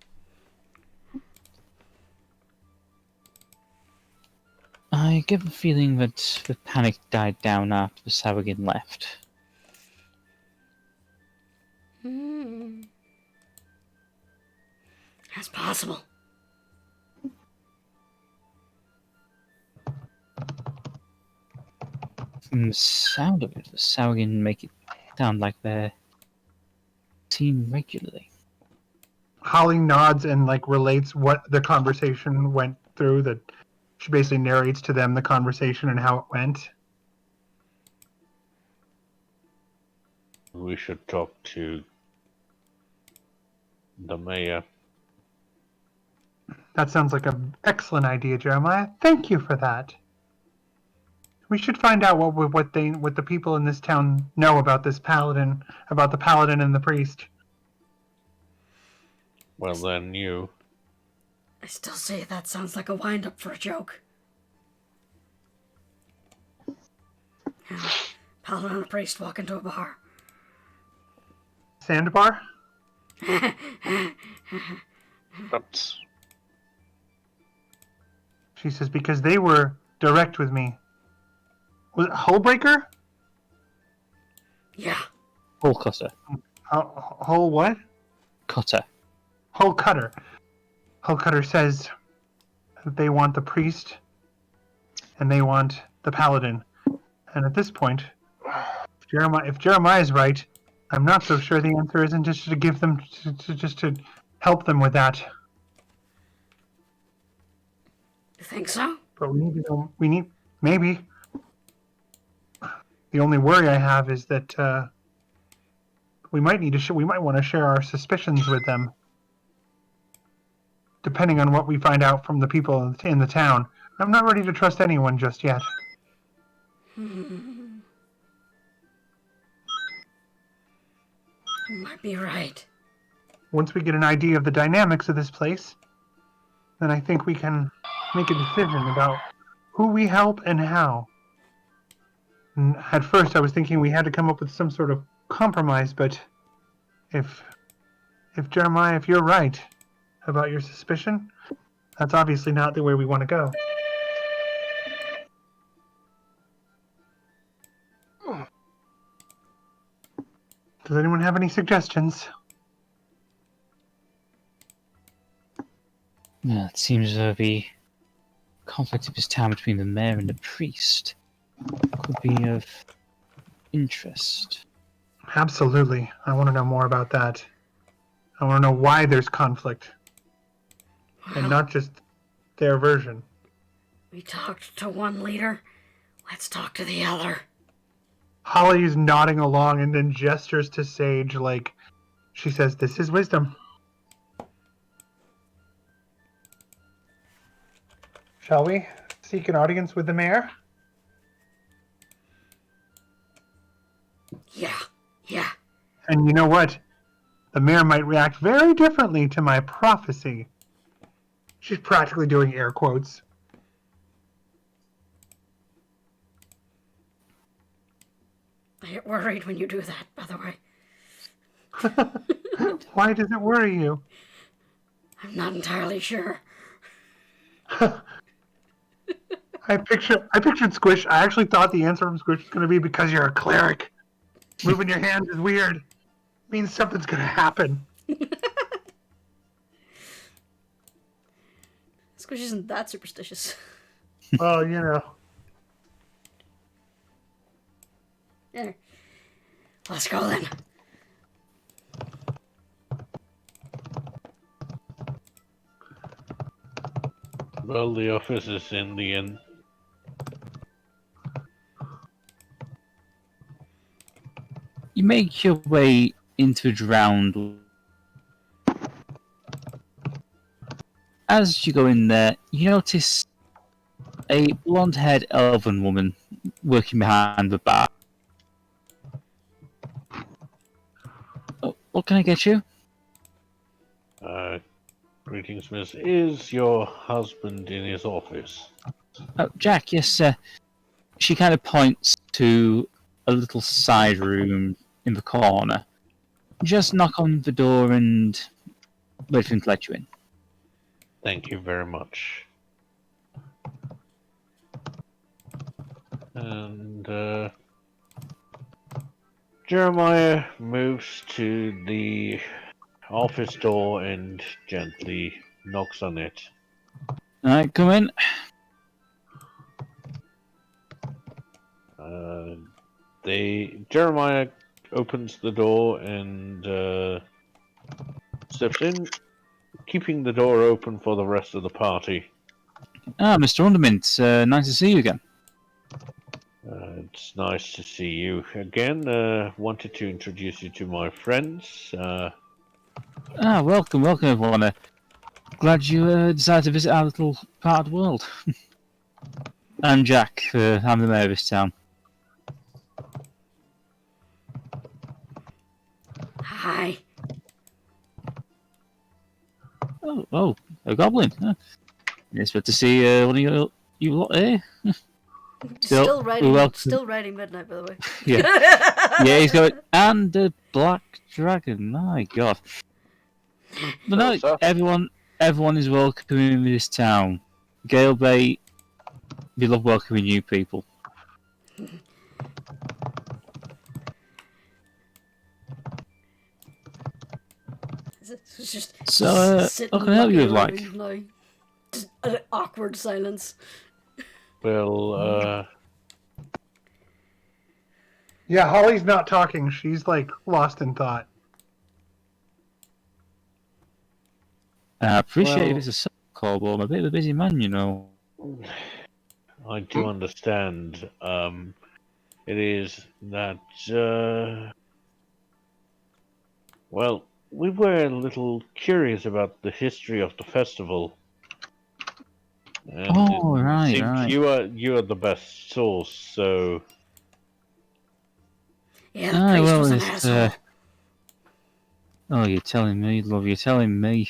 I get the feeling that the panic died down after the Sawagan left. That's possible. From the sound of it, the Sawagan make it sound like they're seen regularly. Holly nods and relates what the conversation went through. That she basically narrates to them the conversation and how it went. We should talk to the mayor. That sounds like an excellent idea, Jeremiah. Thank you for that. We should find out what the people in this town know about this paladin, about the paladin and the priest. Well, then you. I still say that sounds like a wind-up for a joke. Yeah. Paladin and a priest walk into a bar. Sandbar? That's She says, because they were direct with me. Was it Hullbreaker? Yeah. Hull cutter. Hull what? Cutter. Hull Cutter. Hull Cutter says that they want the priest and they want the paladin. And at this point, if Jeremiah's right, I'm not so sure the answer isn't just to give them, just to help them with that. You think so? But we need, maybe. The only worry I have is that we might want to share our suspicions with them. Depending on what we find out from the people in the town. I'm not ready to trust anyone just yet. You might be right. Once we get an idea of the dynamics of this place, then I think we can make a decision about who we help and how. And at first, I was thinking we had to come up with some sort of compromise, but if Jeremiah, if you're right about your suspicion, that's obviously not the way we want to go. Does anyone have any suggestions? Yeah, it seems the conflict of this town between the mayor and the priest could be of interest. Absolutely. I want to know more about that. I want to know why there's conflict, and not just their version. We talked to one leader. Let's talk to the other. Holly's nodding along and then gestures to Sage like she says, "This is wisdom." Shall we seek an audience with the mayor? Yeah. And you know what? The mayor might react very differently to my prophecy. She's practically doing air quotes. I get worried when you do that, by the way. Why does it worry you? I'm not entirely sure. I pictured Squish. I actually thought the answer from Squish was going to be because you're a cleric. Moving your hands is weird. It means something's going to happen. Squish isn't that superstitious. Well, you know. There. Let's go then. Well, the office is in the inn. You make your way into a drowned. As you go in there, you notice a blonde-haired elven woman working behind the bar. Oh, what can I get you? Greetings, miss. Is your husband in his office? Oh, Jack, yes, sir. She kind of points to a little side room in the corner. Just knock on the door and wait for him to let you in. Thank you very much. And Jeremiah moves to the office door and gently knocks on it. Alright, come in. Jeremiah opens the door and steps in, keeping the door open for the rest of the party. Ah, Mr. Undermint, nice to see you again. It's nice to see you again. Wanted to introduce you to my friends. Welcome everyone. Glad you decided to visit our little part of the world. I'm Jack, I'm the mayor of this town. Hi. Oh, a goblin. Huh. It's good to see one of you lot here. Still welcome. Still riding Midnight, by the way. Yeah, he's going, and the Black Dragon, my god. But no, everyone is welcome in this town. Gale Bay, we love welcoming new people. It's just So, what can I help you with, like? Just an awkward silence. Well, Yeah, Holly's not talking. She's like lost in thought. I appreciate Well- if it's a sub call, but I'm a bit of a busy man, you know. I do understand. It is that, well, we were a little curious about the history of the festival. And Oh, it right, seems right. you are the best source, so Yeah, the Ah, priest well, was an it's, asshole. Oh, you're telling me, love, you're telling me.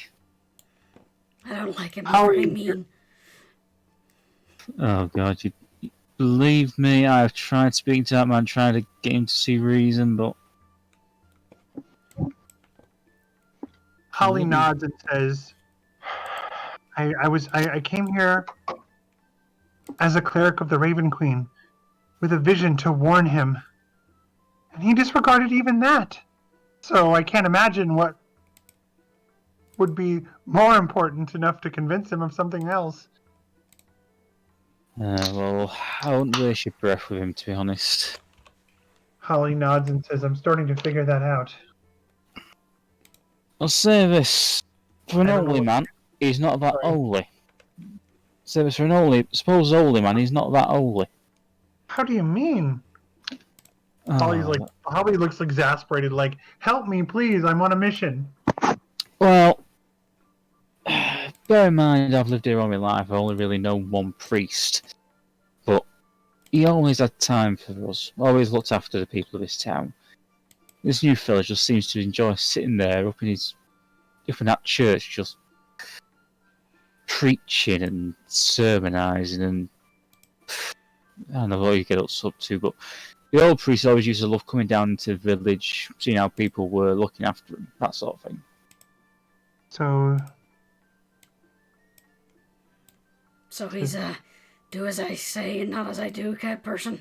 I don't like him. He's very Holly, mean. Oh, God, you believe me, I've tried speaking to that man, trying to get him to see reason, but... Holly nods and says, I came here as a cleric of the Raven Queen with a vision to warn him, and he disregarded even that. So I can't imagine what would be more important enough to convince him of something else. Well, I wouldn't waste your breath with him, to be honest. Holly nods and says, I'm starting to figure that out. I'll say this. For an I don't know holy what- man, he's not that Sorry. holy. Say this for an holy... Suppose holy man, he's not that holy. How do you mean? Holly looks exasperated, like, help me, please, I'm on a mission. Well, bear in mind, I've lived here all my life. I've only really known one priest. But he always had time for us. Always looked after the people of his town. This new fella just seems to enjoy sitting there up in that church, just preaching and sermonising and I don't know what you get up to, but the old priest always used to love coming down into the village, seeing how people were looking after him, that sort of thing. So He's a do as I say and not as I do kind of person.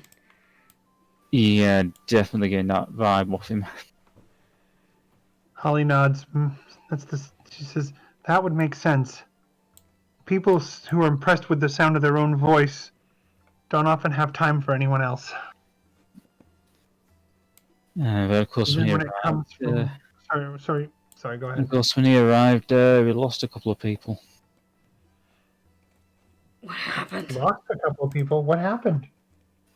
Yeah, definitely getting that vibe off him. Holly nods. She says, that would make sense. People who are impressed with the sound of their own voice don't often have time for anyone else. But of course, Even when he when it comes arrived, from... Sorry, go ahead. of course, when he arrived, we lost a couple of people. What happened? Lost a couple of people. What happened?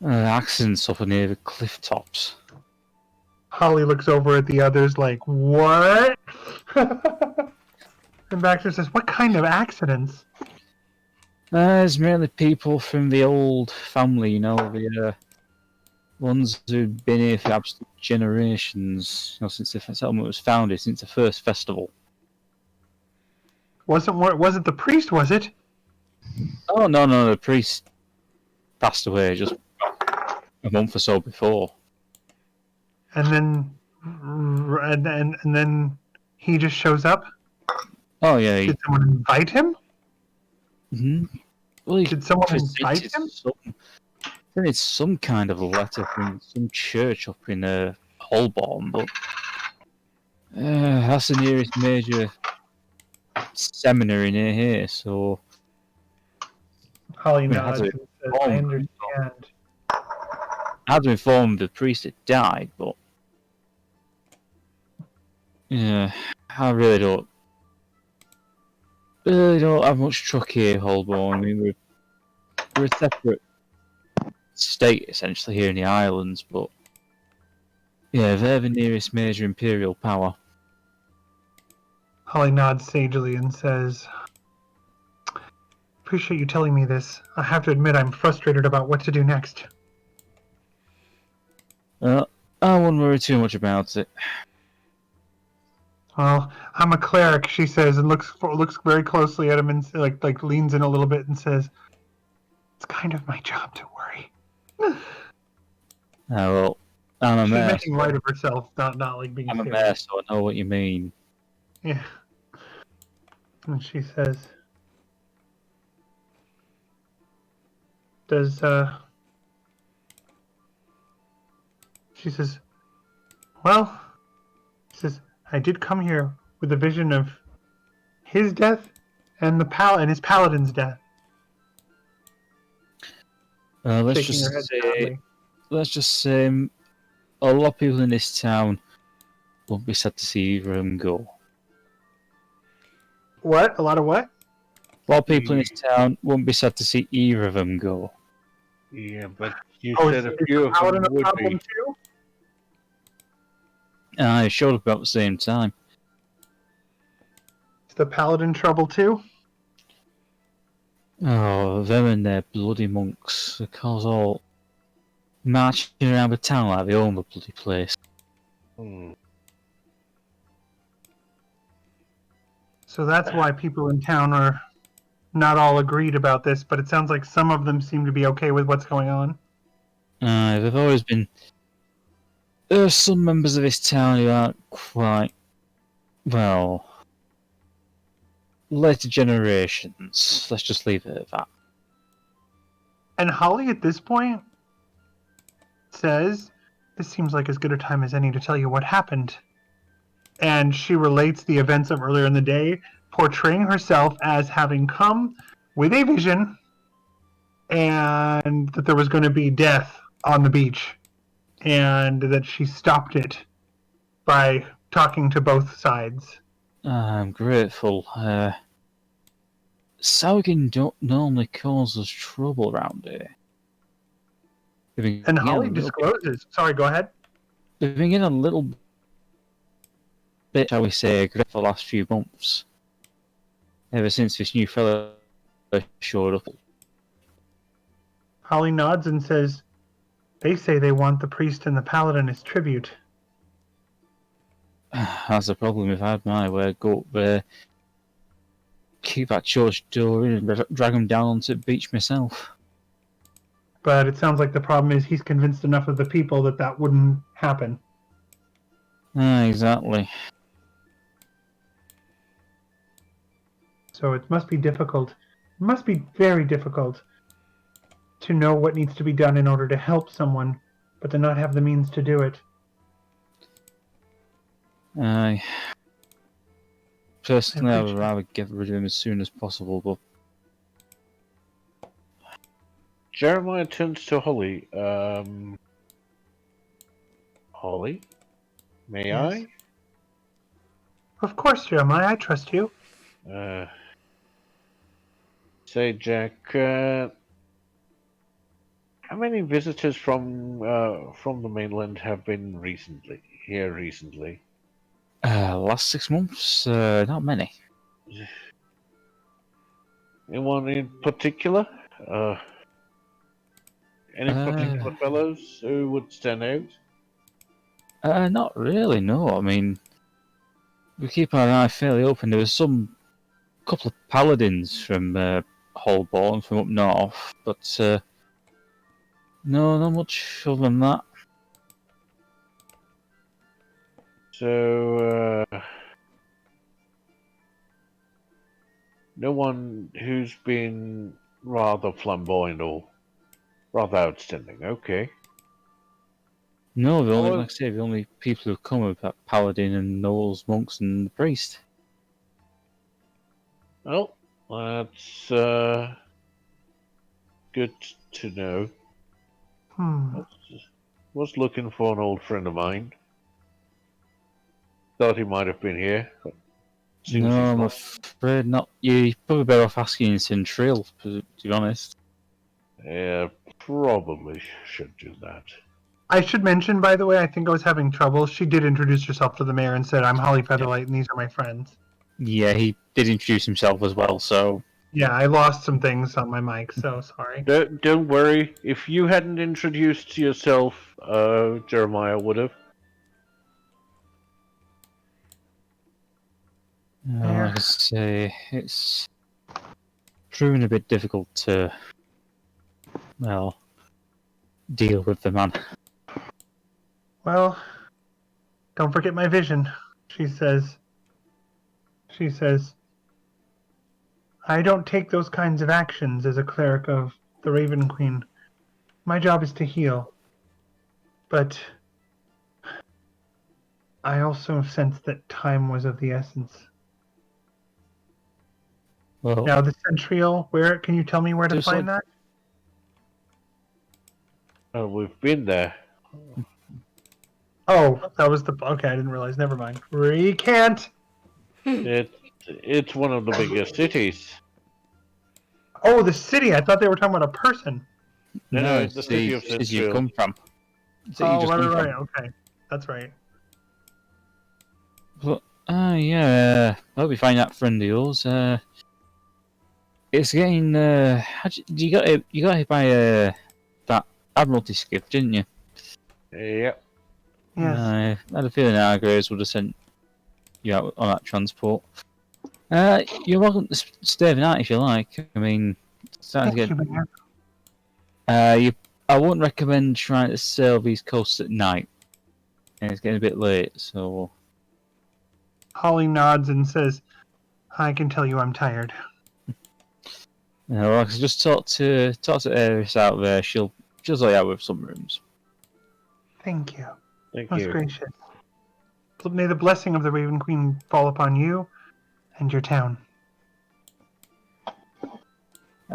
Accidents up near the cliff tops. Holly looks over at the others like, what? And Baxter says, what kind of accidents? There's mainly people from the old family, you know, the ones who've been here for absolute generations, you know, since the settlement was founded, since the first festival. Wasn't the priest, was it? Oh, no, the priest passed away just a month or so before. And then he just shows up? Oh, yeah. Did someone invite him? Well, he Did someone invite presented him? It's some kind of a letter from some church up in Holborn, but that's the nearest major seminary near here, so Holly we had nods to and says, I inform understand. I had to inform the priest had died, but yeah, I really don't have much truck here, Holborn. I mean, we're a separate state essentially here in the islands, but yeah, they're the nearest major imperial power. Holly nods sagely and says, appreciate you telling me this. I have to admit I'm frustrated about what to do next. I wouldn't worry too much about it. Well, I'm a cleric, she says, and looks very closely at him and like leans in a little bit and says, it's kind of my job to worry. Well, I'm a She's mayor. making light of herself, not like being I'm a serious. mayor, so I know what you mean. Yeah. And she says, she says, well, she says, I did come here with a vision of his death and his paladin's death. Let's Shaking her head sadly. say, a lot of people in this town won't be sad to see either of them go. What? A lot of what? A lot of people in this town won't be sad to see either of them go. yeah, but you Oh, said is a few the of paladin them a would problem be. too? I showed up about the same time. Is the paladin trouble too? Oh, them and their bloody monks. They cause all marching around the town like they own the bloody place. Hmm. So that's why people in town are not all agreed about this, but it sounds like some of them seem to be okay with what's going on. There've always been some members of this town who aren't quite, well, later generations. Let's just leave it at that. And Holly, at this point, says, "This seems like as good a time as any to tell you what happened." And she relates the events of earlier in the day, portraying herself as having come with a vision and that there was going to be death on the beach, and that she stopped it by talking to both sides. I'm grateful. Saugin don't normally cause us trouble around here. And Holly discloses. Sorry, go ahead. We've been getting a little bit, shall we say, aggressive the last few months. Ever since this new fella showed up. Holly nods and says, "They say they want the priest and the paladin as tribute." That's the problem we've had my way. Go up there, keep that church door in and drag him down onto the beach myself. But it sounds like the problem is he's convinced enough of the people that that wouldn't happen. Exactly. So it must be difficult. It must be very difficult to know what needs to be done in order to help someone, but to not have the means to do it. Personally, I would rather get rid of him as soon as possible, but... Jeremiah turns to Holly. Holly? May Yes. Of course, Jeremiah, I trust you. I? Say, Jack, how many visitors from the mainland have been here recently? Last 6 months, not many. Anyone in particular? Any particular fellows who would stand out? Not really, no. I mean, we keep our eye fairly open. There was couple of paladins from Holborn, from up north, but no, not much other than that. So, no one who's been rather flamboyant or rather outstanding. Okay. No, like I say, the only people who've come are that paladin and those monks and the priest. Well, that's good to know. Was looking for an old friend of mine. Thought he might have been here. No, I'm afraid not. You're probably better off asking Centril, to be honest. Yeah, probably should do that. I should mention, by the way, I think I was having trouble. She did introduce herself to the mayor and said, "I'm Holly Featherlight, and these are my friends." Yeah, he did introduce himself as well, so... Yeah, I lost some things on my mic, so sorry. Don't worry. If you hadn't introduced yourself, Jeremiah would have. Like I say, it's proving a bit difficult to, well, deal with the man. Well, don't forget my vision, she says. She says, "I don't take those kinds of actions as a cleric of the Raven Queen. My job is to heal. But I also sense that time was of the essence." Well, now, the Centrial, where can you tell me where to find that? Oh, we've been there. Oh, that was the... Okay, I didn't realize. Never mind. Recant! It's one of the biggest cities. Oh, the city! I thought they were talking about a person. No, it's the city of city you Centril. come from. Oh, right. Okay, that's right. But, yeah, I hope you find that friend of yours. It's getting. You got hit by that Admiralty skiff, didn't you? Yep. Yes. I had a feeling our Grays would have sent you out on that transport. You're welcome to stay overnight if you like. I mean, it's starting Thank to you, Mayor. get. I wouldn't recommend trying to sail these coasts at night. And it's getting a bit late, so. Holly nods and says, I can tell you I'm tired. I can just talk to Eris out there. She'll let you out with some rooms. Thank you. Thank Most you. gracious. May the blessing of the Raven Queen fall upon you and your town.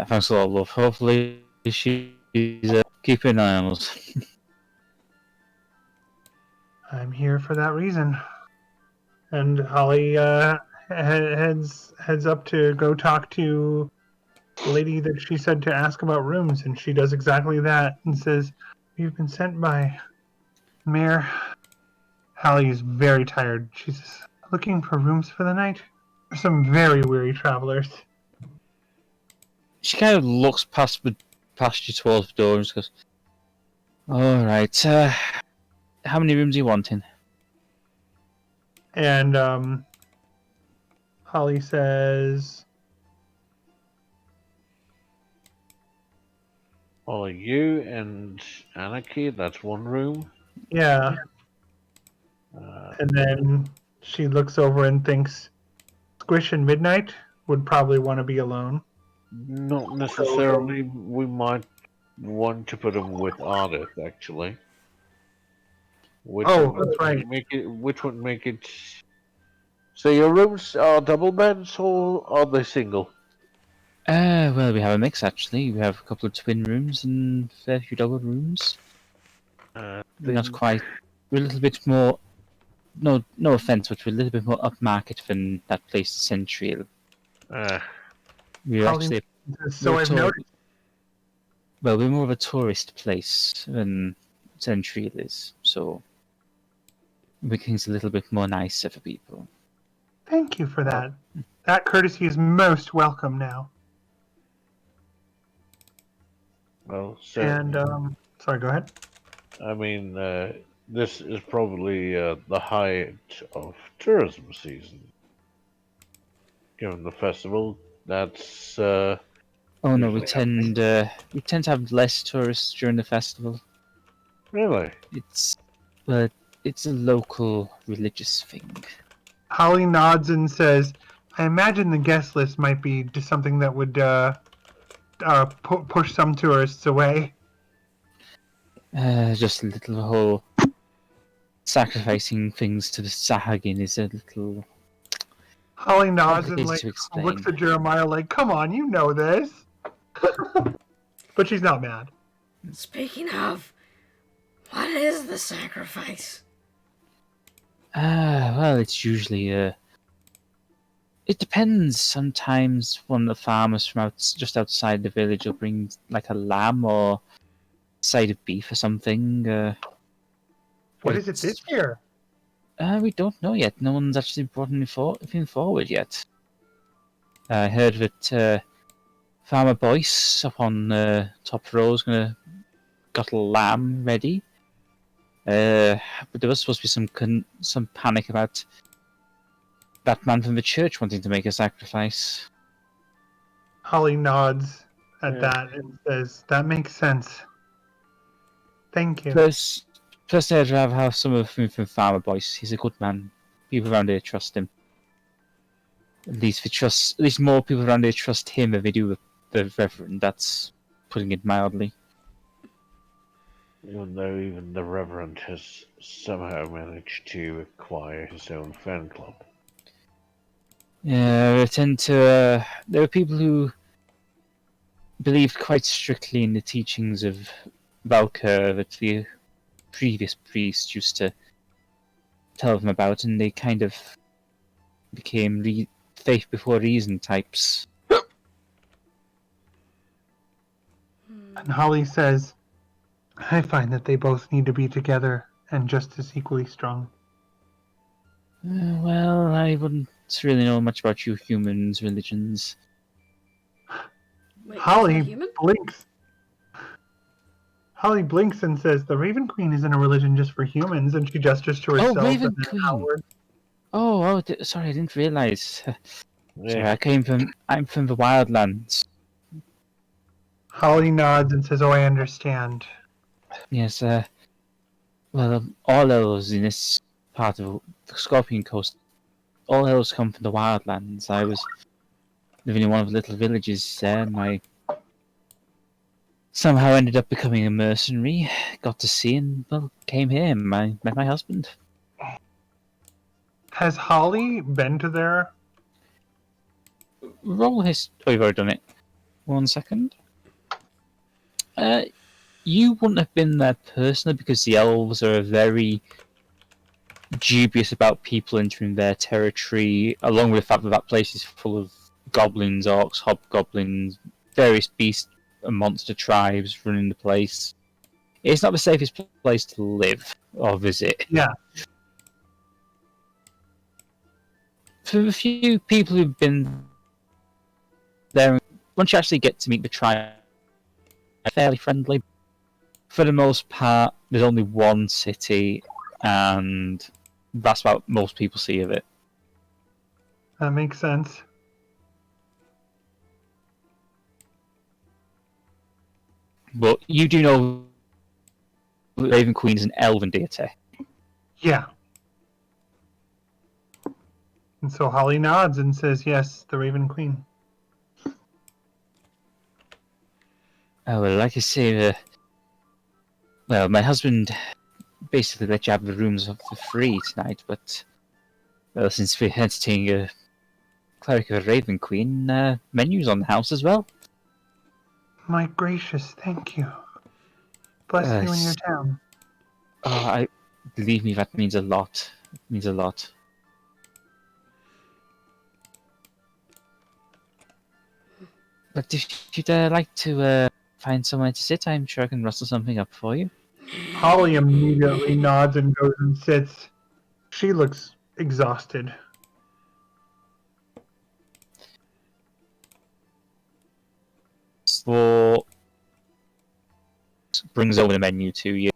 Thanks a lot, love. Hopefully she's keeping an eye on us. I'm here for that reason. And Holly heads up to go talk to the lady that she said to ask about rooms, and she does exactly that and says, "You've been sent by Mayor." Holly is very tired. She's looking for rooms for the night. There's some very weary travelers. She kind of looks past you towards the door and just goes, "Alright, how many rooms are you wanting?" And Holly says, Well, you and Anarchy, that's one room. yeah. And then she looks over and thinks, Squish and Midnight would probably want to be alone. Not necessarily. We might want to put them with Ardeth, actually. Which Oh, would that's right. Which would make it. So your rooms are double beds or are they single? Well, we have a mix actually. We have a couple of twin rooms and a fair few double rooms. We're not quite. We're a little bit more. No offense, but we're a little bit more upmarket than that place, Central. We're Holly actually. So we're I've told- noticed. Well, we're more of a tourist place than Central is, so Wiking's a little bit more nicer for people. Thank you for that. That courtesy is most welcome now. Well, so And sorry, go ahead. I mean, this is probably the height of tourism season. Given the festival, that's. Oh no, we Usually tend to have less tourists during the festival. Really? It's it's a local religious thing. Holly nods and says, I imagine the guest list might be just something that would push some tourists away. Just a little whole sacrificing things to the Sahagin is a little Holly nods and complicated to explain. looks at Jeremiah like, come on, you know this. But she's not mad. Speaking of, what is the sacrifice? Well, it's usually it depends. Sometimes one of the farmers from just outside the village will bring like a lamb or a side of beef or something. What is it this year? We don't know yet. No one's actually brought anything forward yet. I heard that Farmer Boyce up on top row is got a lamb ready. But there was supposed to be some panic about that man from the church wanting to make a sacrifice. Holly nods at Yeah. that and says, that makes sense. Thank you. Plus, I'd rather have some of him from Farmer Boyce. He's a good man. People around here trust him. At least more people around here trust him than they do the Reverend. That's putting it mildly. Even though even the Reverend has somehow managed to acquire his own fan club. Yeah, they tend to. There are people who believe quite strictly in the teachings of Valkyr that the previous priest used to tell them about, and they kind of became faith before reason types. And Holly says, I find that they both need to be together and just as equally strong. Well, I wouldn't really know much about you humans' religions. Wait, is that Holly human? blinks. Holly blinks and says, "The Raven Queen isn't a religion just for humans," and she gestures to herself Raven and then Queen. outward. Sorry, I didn't realise. Sorry, Yeah. I'm from the Wildlands. Holly nods and says, "Oh, I understand." Yes, well, all elves in this part of the Scorpion Coast, all elves come from the Wildlands. I was living in one of the little villages there, and I somehow ended up becoming a mercenary. Got to sea and, well, came here and I met my husband. Has Holly been to there? Roll his... Oh, you've already done it. 1 second. You wouldn't have been there personally because the elves are very dubious about people entering their territory, along with the fact that that place is full of goblins, orcs, hobgoblins, various beast and monster tribes running the place. It's not the safest place to live or visit. Yeah. For the few people who've been there, once you actually get to meet the tribe, they're fairly friendly. For the most part, there's only one city, and that's what most people see of it. That makes sense. But you do know that Raven Queen is an elven deity. Yeah. And so Holly nods and says, "Yes, the Raven Queen." Oh, well, like I say, well, my husband basically let you have the rooms for free tonight, but, well, since we're entertaining a cleric of a Raven Queen, menus on the house as well. My gracious, thank you. Bless you and your town. Oh, believe me, that means a lot. It means a lot. But if you'd like to find somewhere to sit, I'm sure I can rustle something up for you. Holly immediately nods and goes and sits. She looks exhausted. So brings over the menu to you.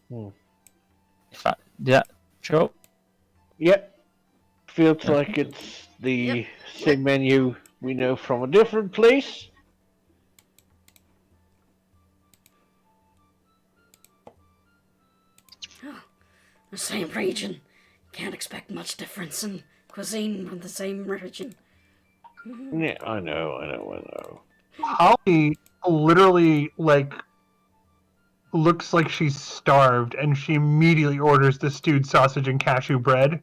Hmm. Yeah, sure. Yep. Feels like it's the same menu we know from a different place. Oh, the same region. Can't expect much difference in cuisine from the same region. Yeah, I know. Holly literally, looks like she's starved, and she immediately orders the stewed sausage and cashew bread,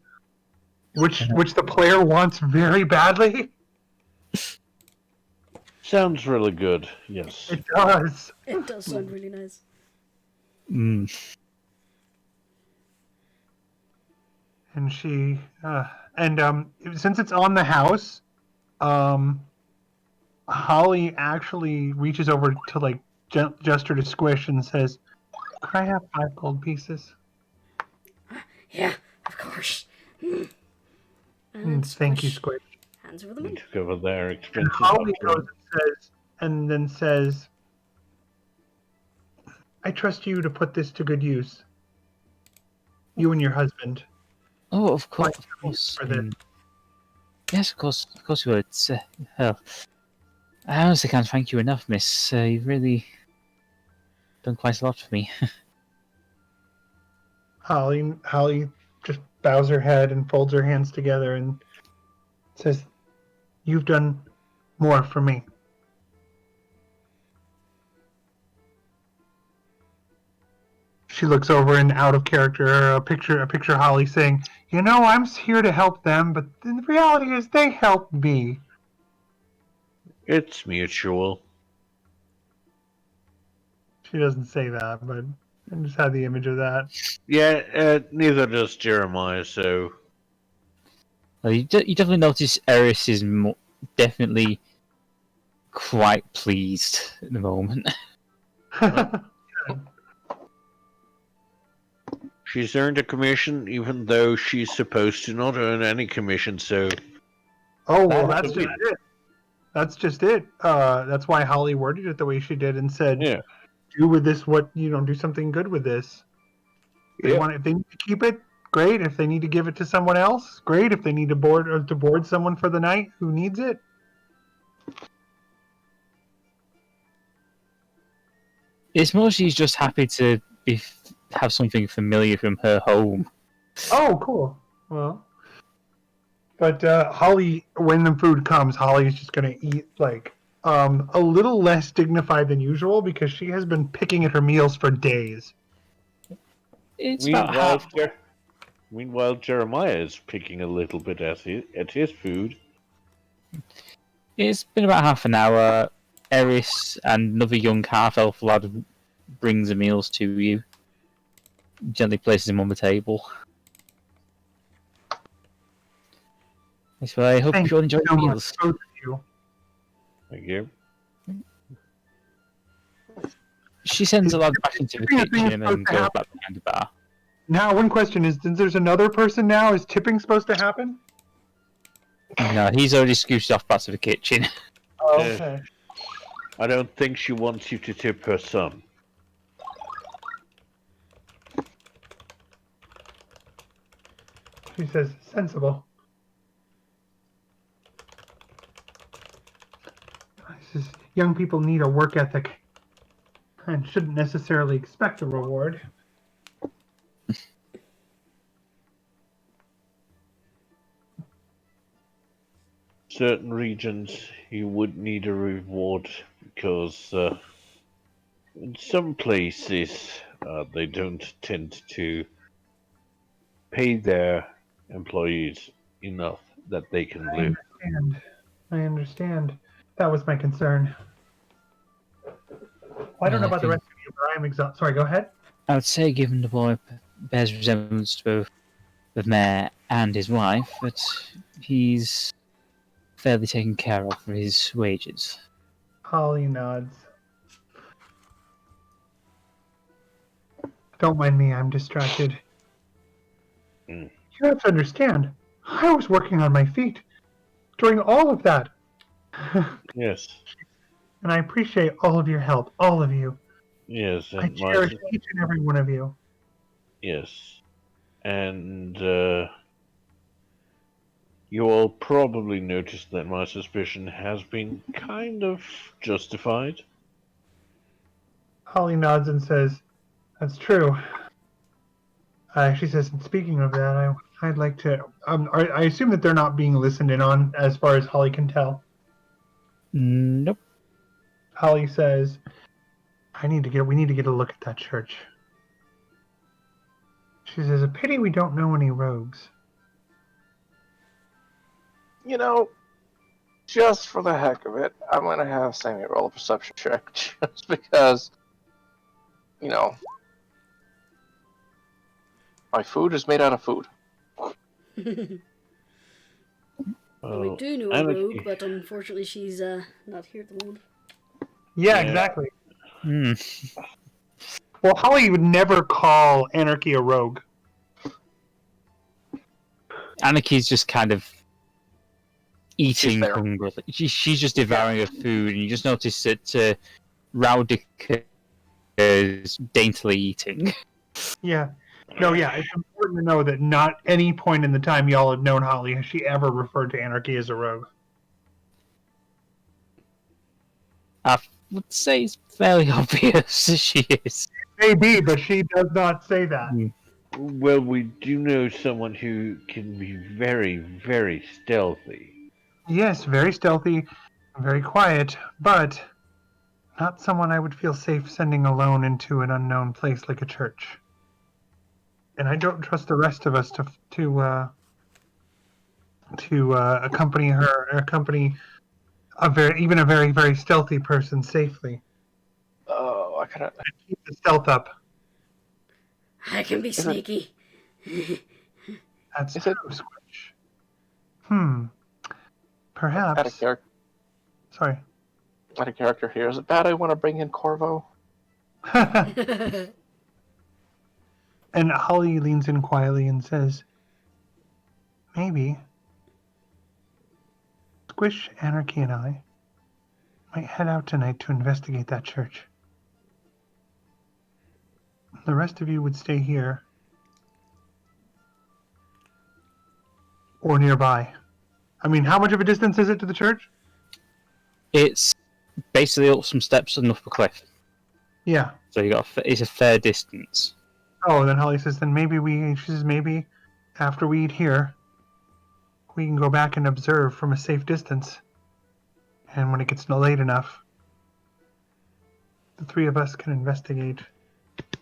which the player wants very badly. Sounds really good, yes. It does. It does sound really nice. Mm. And she, since it's on the house, Holly actually reaches over to gesture to Squish and says, "Could I have 5 gold pieces?" Yeah, of course. Thank you, Squish. Hands over the They money. took over their And expenses. Holly after goes and then says, "I trust you to put this to good use. You and your husband." Oh, of course, Like, of course. for this. Yes, of course you would. Hell, I honestly can't thank you enough, miss. You've really done quite a lot for me. Holly just bows her head and folds her hands together and says, "You've done more for me." She looks over and out of character, a picture Holly saying, "I'm here to help them, but the reality is they help me." It's mutual. She doesn't say that, but I just had the image of that. Yeah, neither does Jeremiah, so... You definitely notice Eris is definitely quite pleased at the moment. She's earned a commission, even though she's supposed to not earn any commission. So Oh, well, That's that's just it. That's just it. That's why Holly worded it the way she did and said, yeah, "Do with this do something good with this." If they need to keep it, great. If they need to give it to someone else, great. If they need to board someone for the night who needs it, It's more she's just happy to have something familiar from her home. oh, cool. Well, but Holly, when the food comes, Holly is just gonna eat like a little less dignified than usual because she has been picking at her meals for days. It's about half. Meanwhile, Jeremiah is picking a little bit at his food. It's been about half an hour. Eris and another young half-elf lad brings the meals to you. Gently places him on the table. So I hope Thank you all enjoy you the so much, meals. both of you. Thank you. She sends a lad back into the Tipping a thing kitchen supposed and to goes happen? back behind the bar. Now, one question is: since there's another person now, is tipping supposed to happen? No, he's already scooched off back to the kitchen. Oh, Yeah. okay. I don't think she wants you to tip her son. She says, sensible. She says, young people need a work ethic and shouldn't necessarily expect a reward. Certain regions you would need a reward because in some places they don't tend to pay their employees enough that they can live. I understand. That was my concern. Well, I don't know about the rest of you, but I'm exhausted. Sorry, go ahead. I would say, given the boy bears resemblance to both the mayor and his wife, that he's fairly taken care of for his wages. Holly nods. Don't mind me, I'm distracted. Mm. You have to understand, I was working on my feet during all of that. Yes, And I appreciate all of your help, all of you. yes, I and cherish each and every one of you. yes, and you all probably noticed that my suspicion has been kind of justified. Holly nods and says, that's true. She says, and speaking of that, I'd like to. I assume that they're not being listened in on, as far as Holly can tell. Nope. Holly says, we need to get a look at that church. She says, a pity we don't know any rogues. You know, just for the heck of it, I'm gonna have Sammy roll a perception check, just because, you know, my food is made out of food. Well, we do know a rogue, but unfortunately she's not here at the moment. Yeah, exactly. Hmm. Well, Holly would never call Anarchy a rogue. Anarchy's just kind of eating there. hungrily. She's just devouring her food, and you just notice that Raudica is daintily eating. Yeah. No, yeah, it's important to know that not any point in the time y'all have known Holly has she ever referred to Anarchy as a rogue. I would say it's fairly obvious that she is. Maybe, but she does not say that. Well, we do know someone who can be very, very stealthy. Yes, very stealthy, very quiet, but not someone I would feel safe sending alone into an unknown place like a church. And I don't trust the rest of us to accompany her, or accompany a very, very stealthy person safely. Oh, I kind of. Keep the stealth up. I can be sneaky. That's Is true, it- Squish. Out Perhaps. of character. Sorry. Out of character here. Is it bad I want to bring in Corvo? And Holly leans in quietly and says, maybe Squish, Anarchy, and I might head out tonight to investigate that church. The rest of you would stay here or nearby. I mean, how much of a distance is it to the church? It's basically up some steps and up a cliff. Yeah. So it's a fair distance. Oh, then Holly says, she says, maybe after we eat here, we can go back and observe from a safe distance. And when it gets late enough, the three of us can investigate.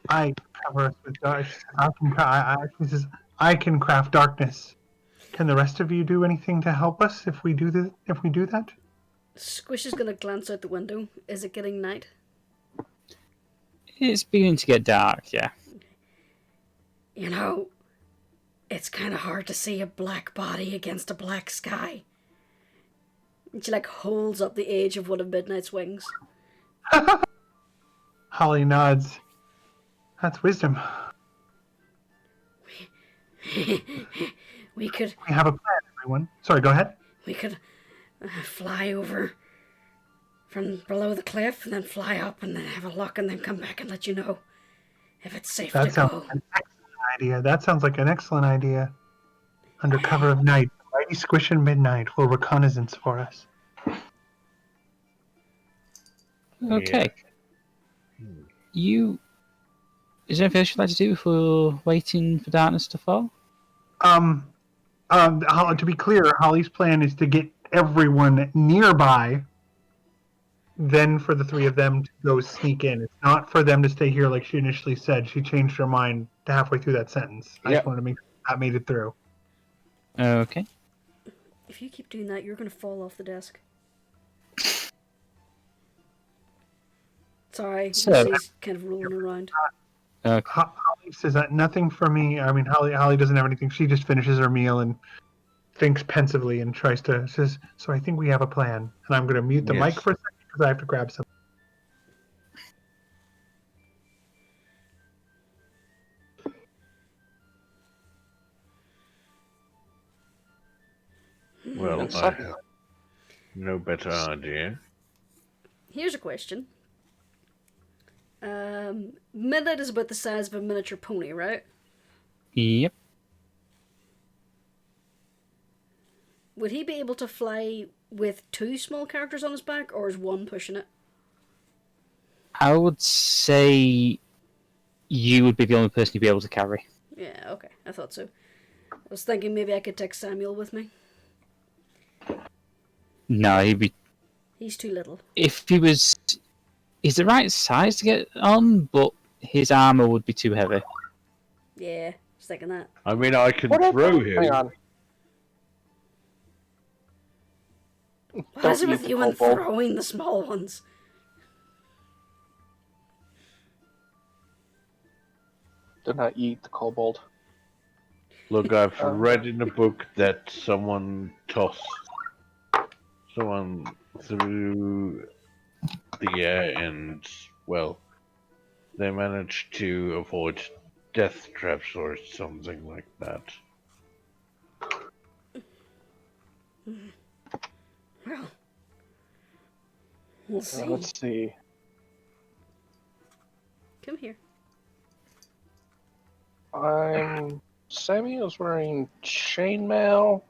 I cover us with dark. She says, I can craft darkness. Can the rest of you do anything to help us if we do that? Squish is gonna glance out the window. Is it getting night? It's beginning to get dark, yeah. You know, it's kind of hard to see a black body against a black sky. And she, holds up the edge of one of Midnight's wings. Holly nods. That's wisdom. We could We have a plan, everyone. Sorry, go ahead. fly over from below the cliff and then fly up and then have a look and then come back and let you know if it's safe That to sounds go. like an excellent idea. That sounds like an excellent idea. Under cover of night, Mighty Squish and Midnight will reconnaissance for us. Okay. Is there anything else you'd like to do before waiting for darkness to fall? To be clear, Holly's plan is to get everyone nearby, then for the three of them to go sneak in. It's not for them to stay here like she initially said. She changed her mind halfway through that sentence. I just wanted to make sure that made it through. Okay. If you keep doing that, you're going to fall off the desk. Sorry, So- Lizzie's kind of rolling around. Holly says that nothing for me. I mean, Holly doesn't have anything. She just finishes her meal and thinks pensively and says, so I think we have a plan. And I'm going to mute the mic for a second because I have to grab something. Well, I have no better idea. Here's a question. Midnight is about the size of a miniature pony, right? Yep. Would he be able to fly with two small characters on his back, or is one pushing it? I would say you would be the only person you'd be able to carry. Yeah, okay, I thought so. I was thinking maybe I could take Samael with me. No, He's too little. if he was... He's the right size to get on, but his armor would be too heavy. Yeah, I was thinking that. I mean, I can What throw happened? him. Hang on. What is it Don't with eat you the and kobold. throwing the small ones? Do not eat the kobold. Look, I've read in a book that someone through the air and, well, they managed to avoid death traps or something like that. Well, we'll see. Let's see. Come here. Samuel's wearing chainmail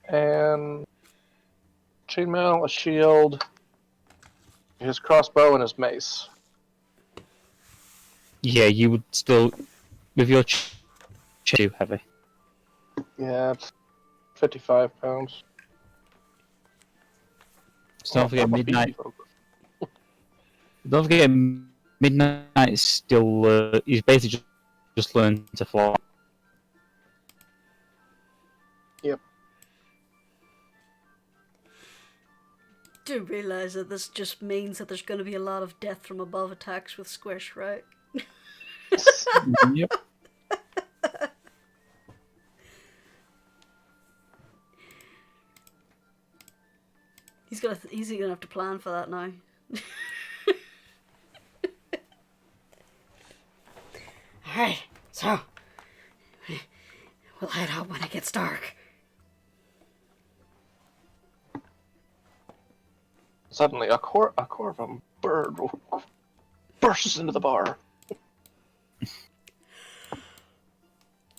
and a shield, his crossbow, and his mace. Yeah, you would still... With your too heavy. Yeah, it's 55 pounds. So don't forget I'm a Midnight. beefy folk. Don't forget Midnight is still... he's basically just learned to fly. Yep. Do realise that this just means that there's going to be a lot of death from above attacks with Squish, right? Yep. He's gonna have to plan for that now. Alright, so we'll head out when it gets dark. Suddenly, a corvum bird bursts into the bar.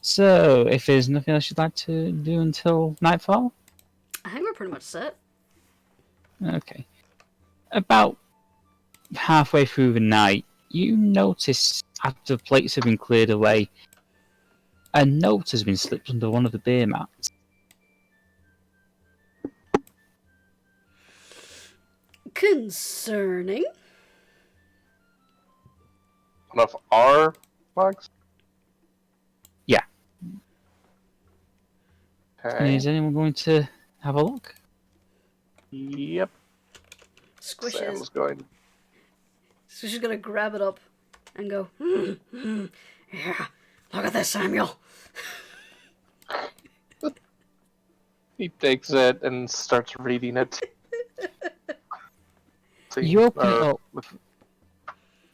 So, if there's nothing else you'd like to do until nightfall? I think we're pretty much set. Okay. About halfway through the night, you notice, after the plates have been cleared away, a note has been slipped under one of the beer mats. Concerning? One of our mugs? Yeah. Okay. Is anyone going to have a look? Yep. Squish Sam's is going. gonna grab it up and go, yeah, look at this, Samuel. He takes it and starts reading it. You open it up,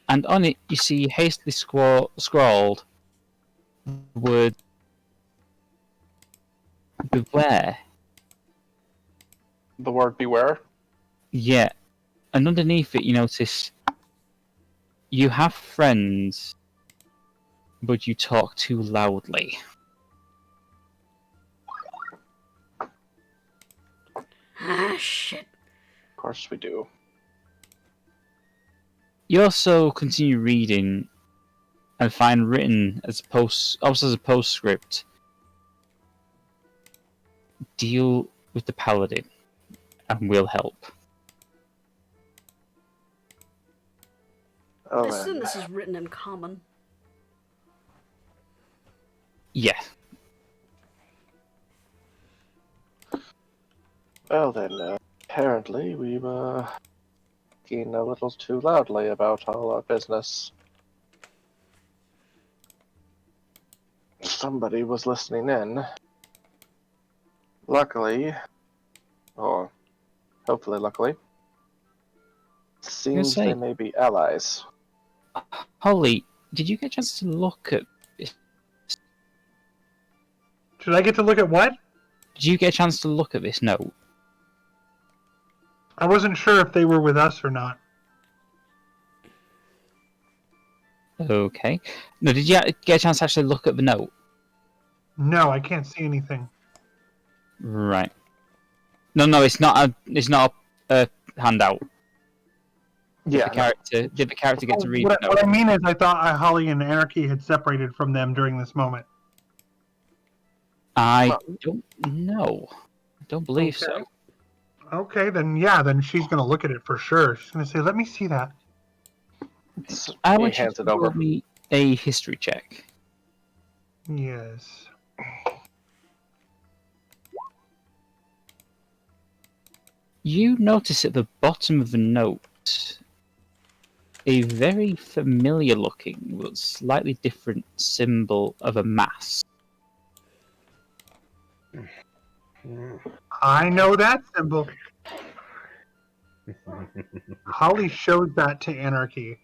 and on it you see hastily scrawled the word "beware." The word beware. Yeah, and underneath it you notice you have friends, but you talk too loudly. Ah, shit. Of course we do. You also continue reading and find written as a postscript, deal with the paladin and we'll help. Oh, I assume then. this is written in common. Yeah. Well then, apparently we were speaking a little too loudly about all our business. Somebody was listening in. Luckily, or hopefully luckily, seems say- they may be allies. Holly, did you get a chance to look at this? Should I get to look at what? Did you get a chance to look at this note? I wasn't sure if they were with us or not. Okay. No, did you get a chance to actually look at the note? No, I can't see anything. Right. No, it's not a handout. Yeah, Did the character get to read what, the what note? I mean is, I thought Holly and Anarchy had separated from them during this moment. I don't know. I don't believe so. Okay, then she's gonna look at it for sure. She's gonna say, "Let me see that." I he want you hands to it over. roll me a history check. Yes. You notice at the bottom of the note a very familiar looking, but slightly different symbol of a mass. I know that symbol. Holly showed that to Anarchy.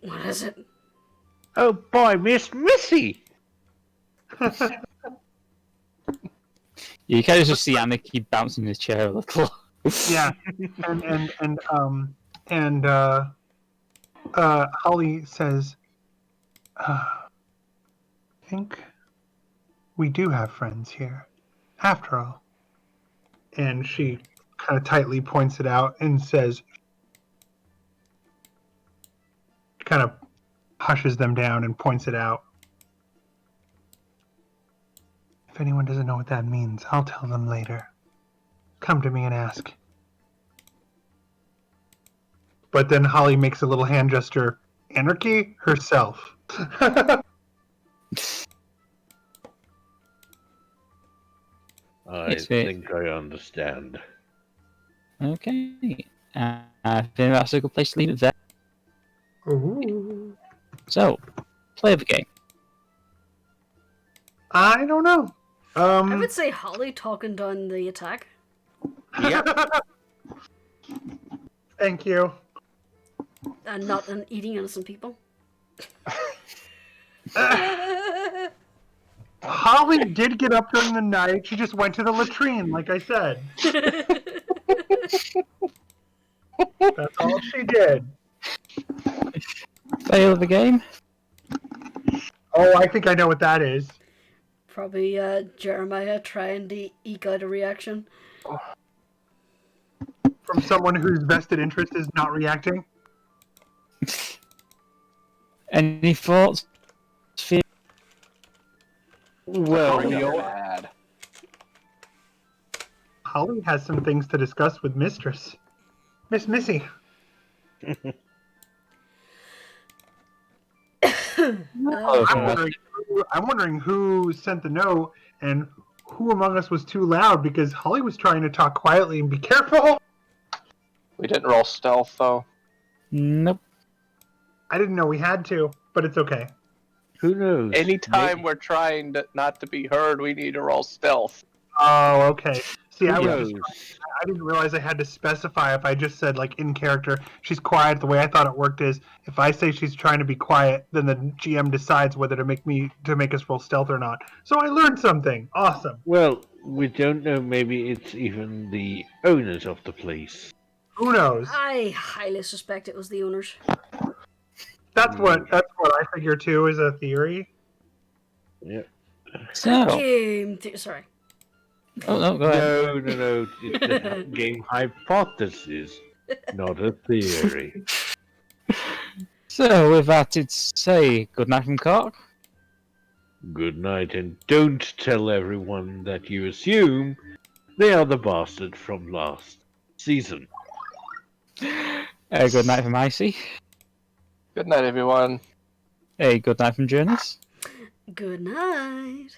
What is it? Oh boy, Miss Missy! You can just see Anarchy bouncing his chair a little. Yeah, and Holly says, "I think we do have friends here, after all." And she kind of tightly points it out and says, kind of hushes them down and points it out. "If anyone doesn't know what that means, I'll tell them later. Come to me and ask." But then Holly makes a little hand gesture. Anarchy herself. I It's it. think I understand. Okay. I think that's a good place to leave it there. Ooh. So, play the game. I don't know. I would say Holly talking down the attack. Yep. Thank you. Not eating innocent people. Holly did get up during the night. She just went to the latrine, like I said. That's all she did. Fail the game. Oh, I think I know what that is. Probably Jeremiah trying to eke out a reaction. From someone whose vested interest is not reacting. Any thoughts? Well, Real bad. Holly has some things to discuss with Mistress. Miss Missy. I'm wondering who sent the note and who among us was too loud, because Holly was trying to talk quietly and be careful. We didn't roll stealth, though. Nope. I didn't know we had to, but it's okay. who knows? Anytime we're trying not to be heard, we need to roll stealth. Oh, okay. See, Who I knows? didn't realize I had to specify. If I just said, like, in character, she's quiet, the way I thought it worked is, if I say she's trying to be quiet, then the GM decides whether to make us roll stealth or not. So I learned something. Awesome. Well, we don't know. Maybe it's even the owners of the place. Who knows? I highly suspect it was the owners. That's what I figure too, is a theory. Yep. So, Sorry. no, go ahead. No. It's a game hypothesis, not a theory. So, with that, it's say good night from Kork. Good night, and don't tell everyone that you assume they are the bastard from last season. Good night from Icy. Good night, everyone. A good night from Jurnis. Good night.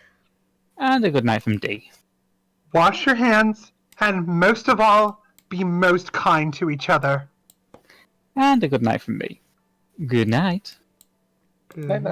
And a good night from D. Wash your hands, and most of all, be most kind to each other. And a good night from me. Good night. Good Bye-bye.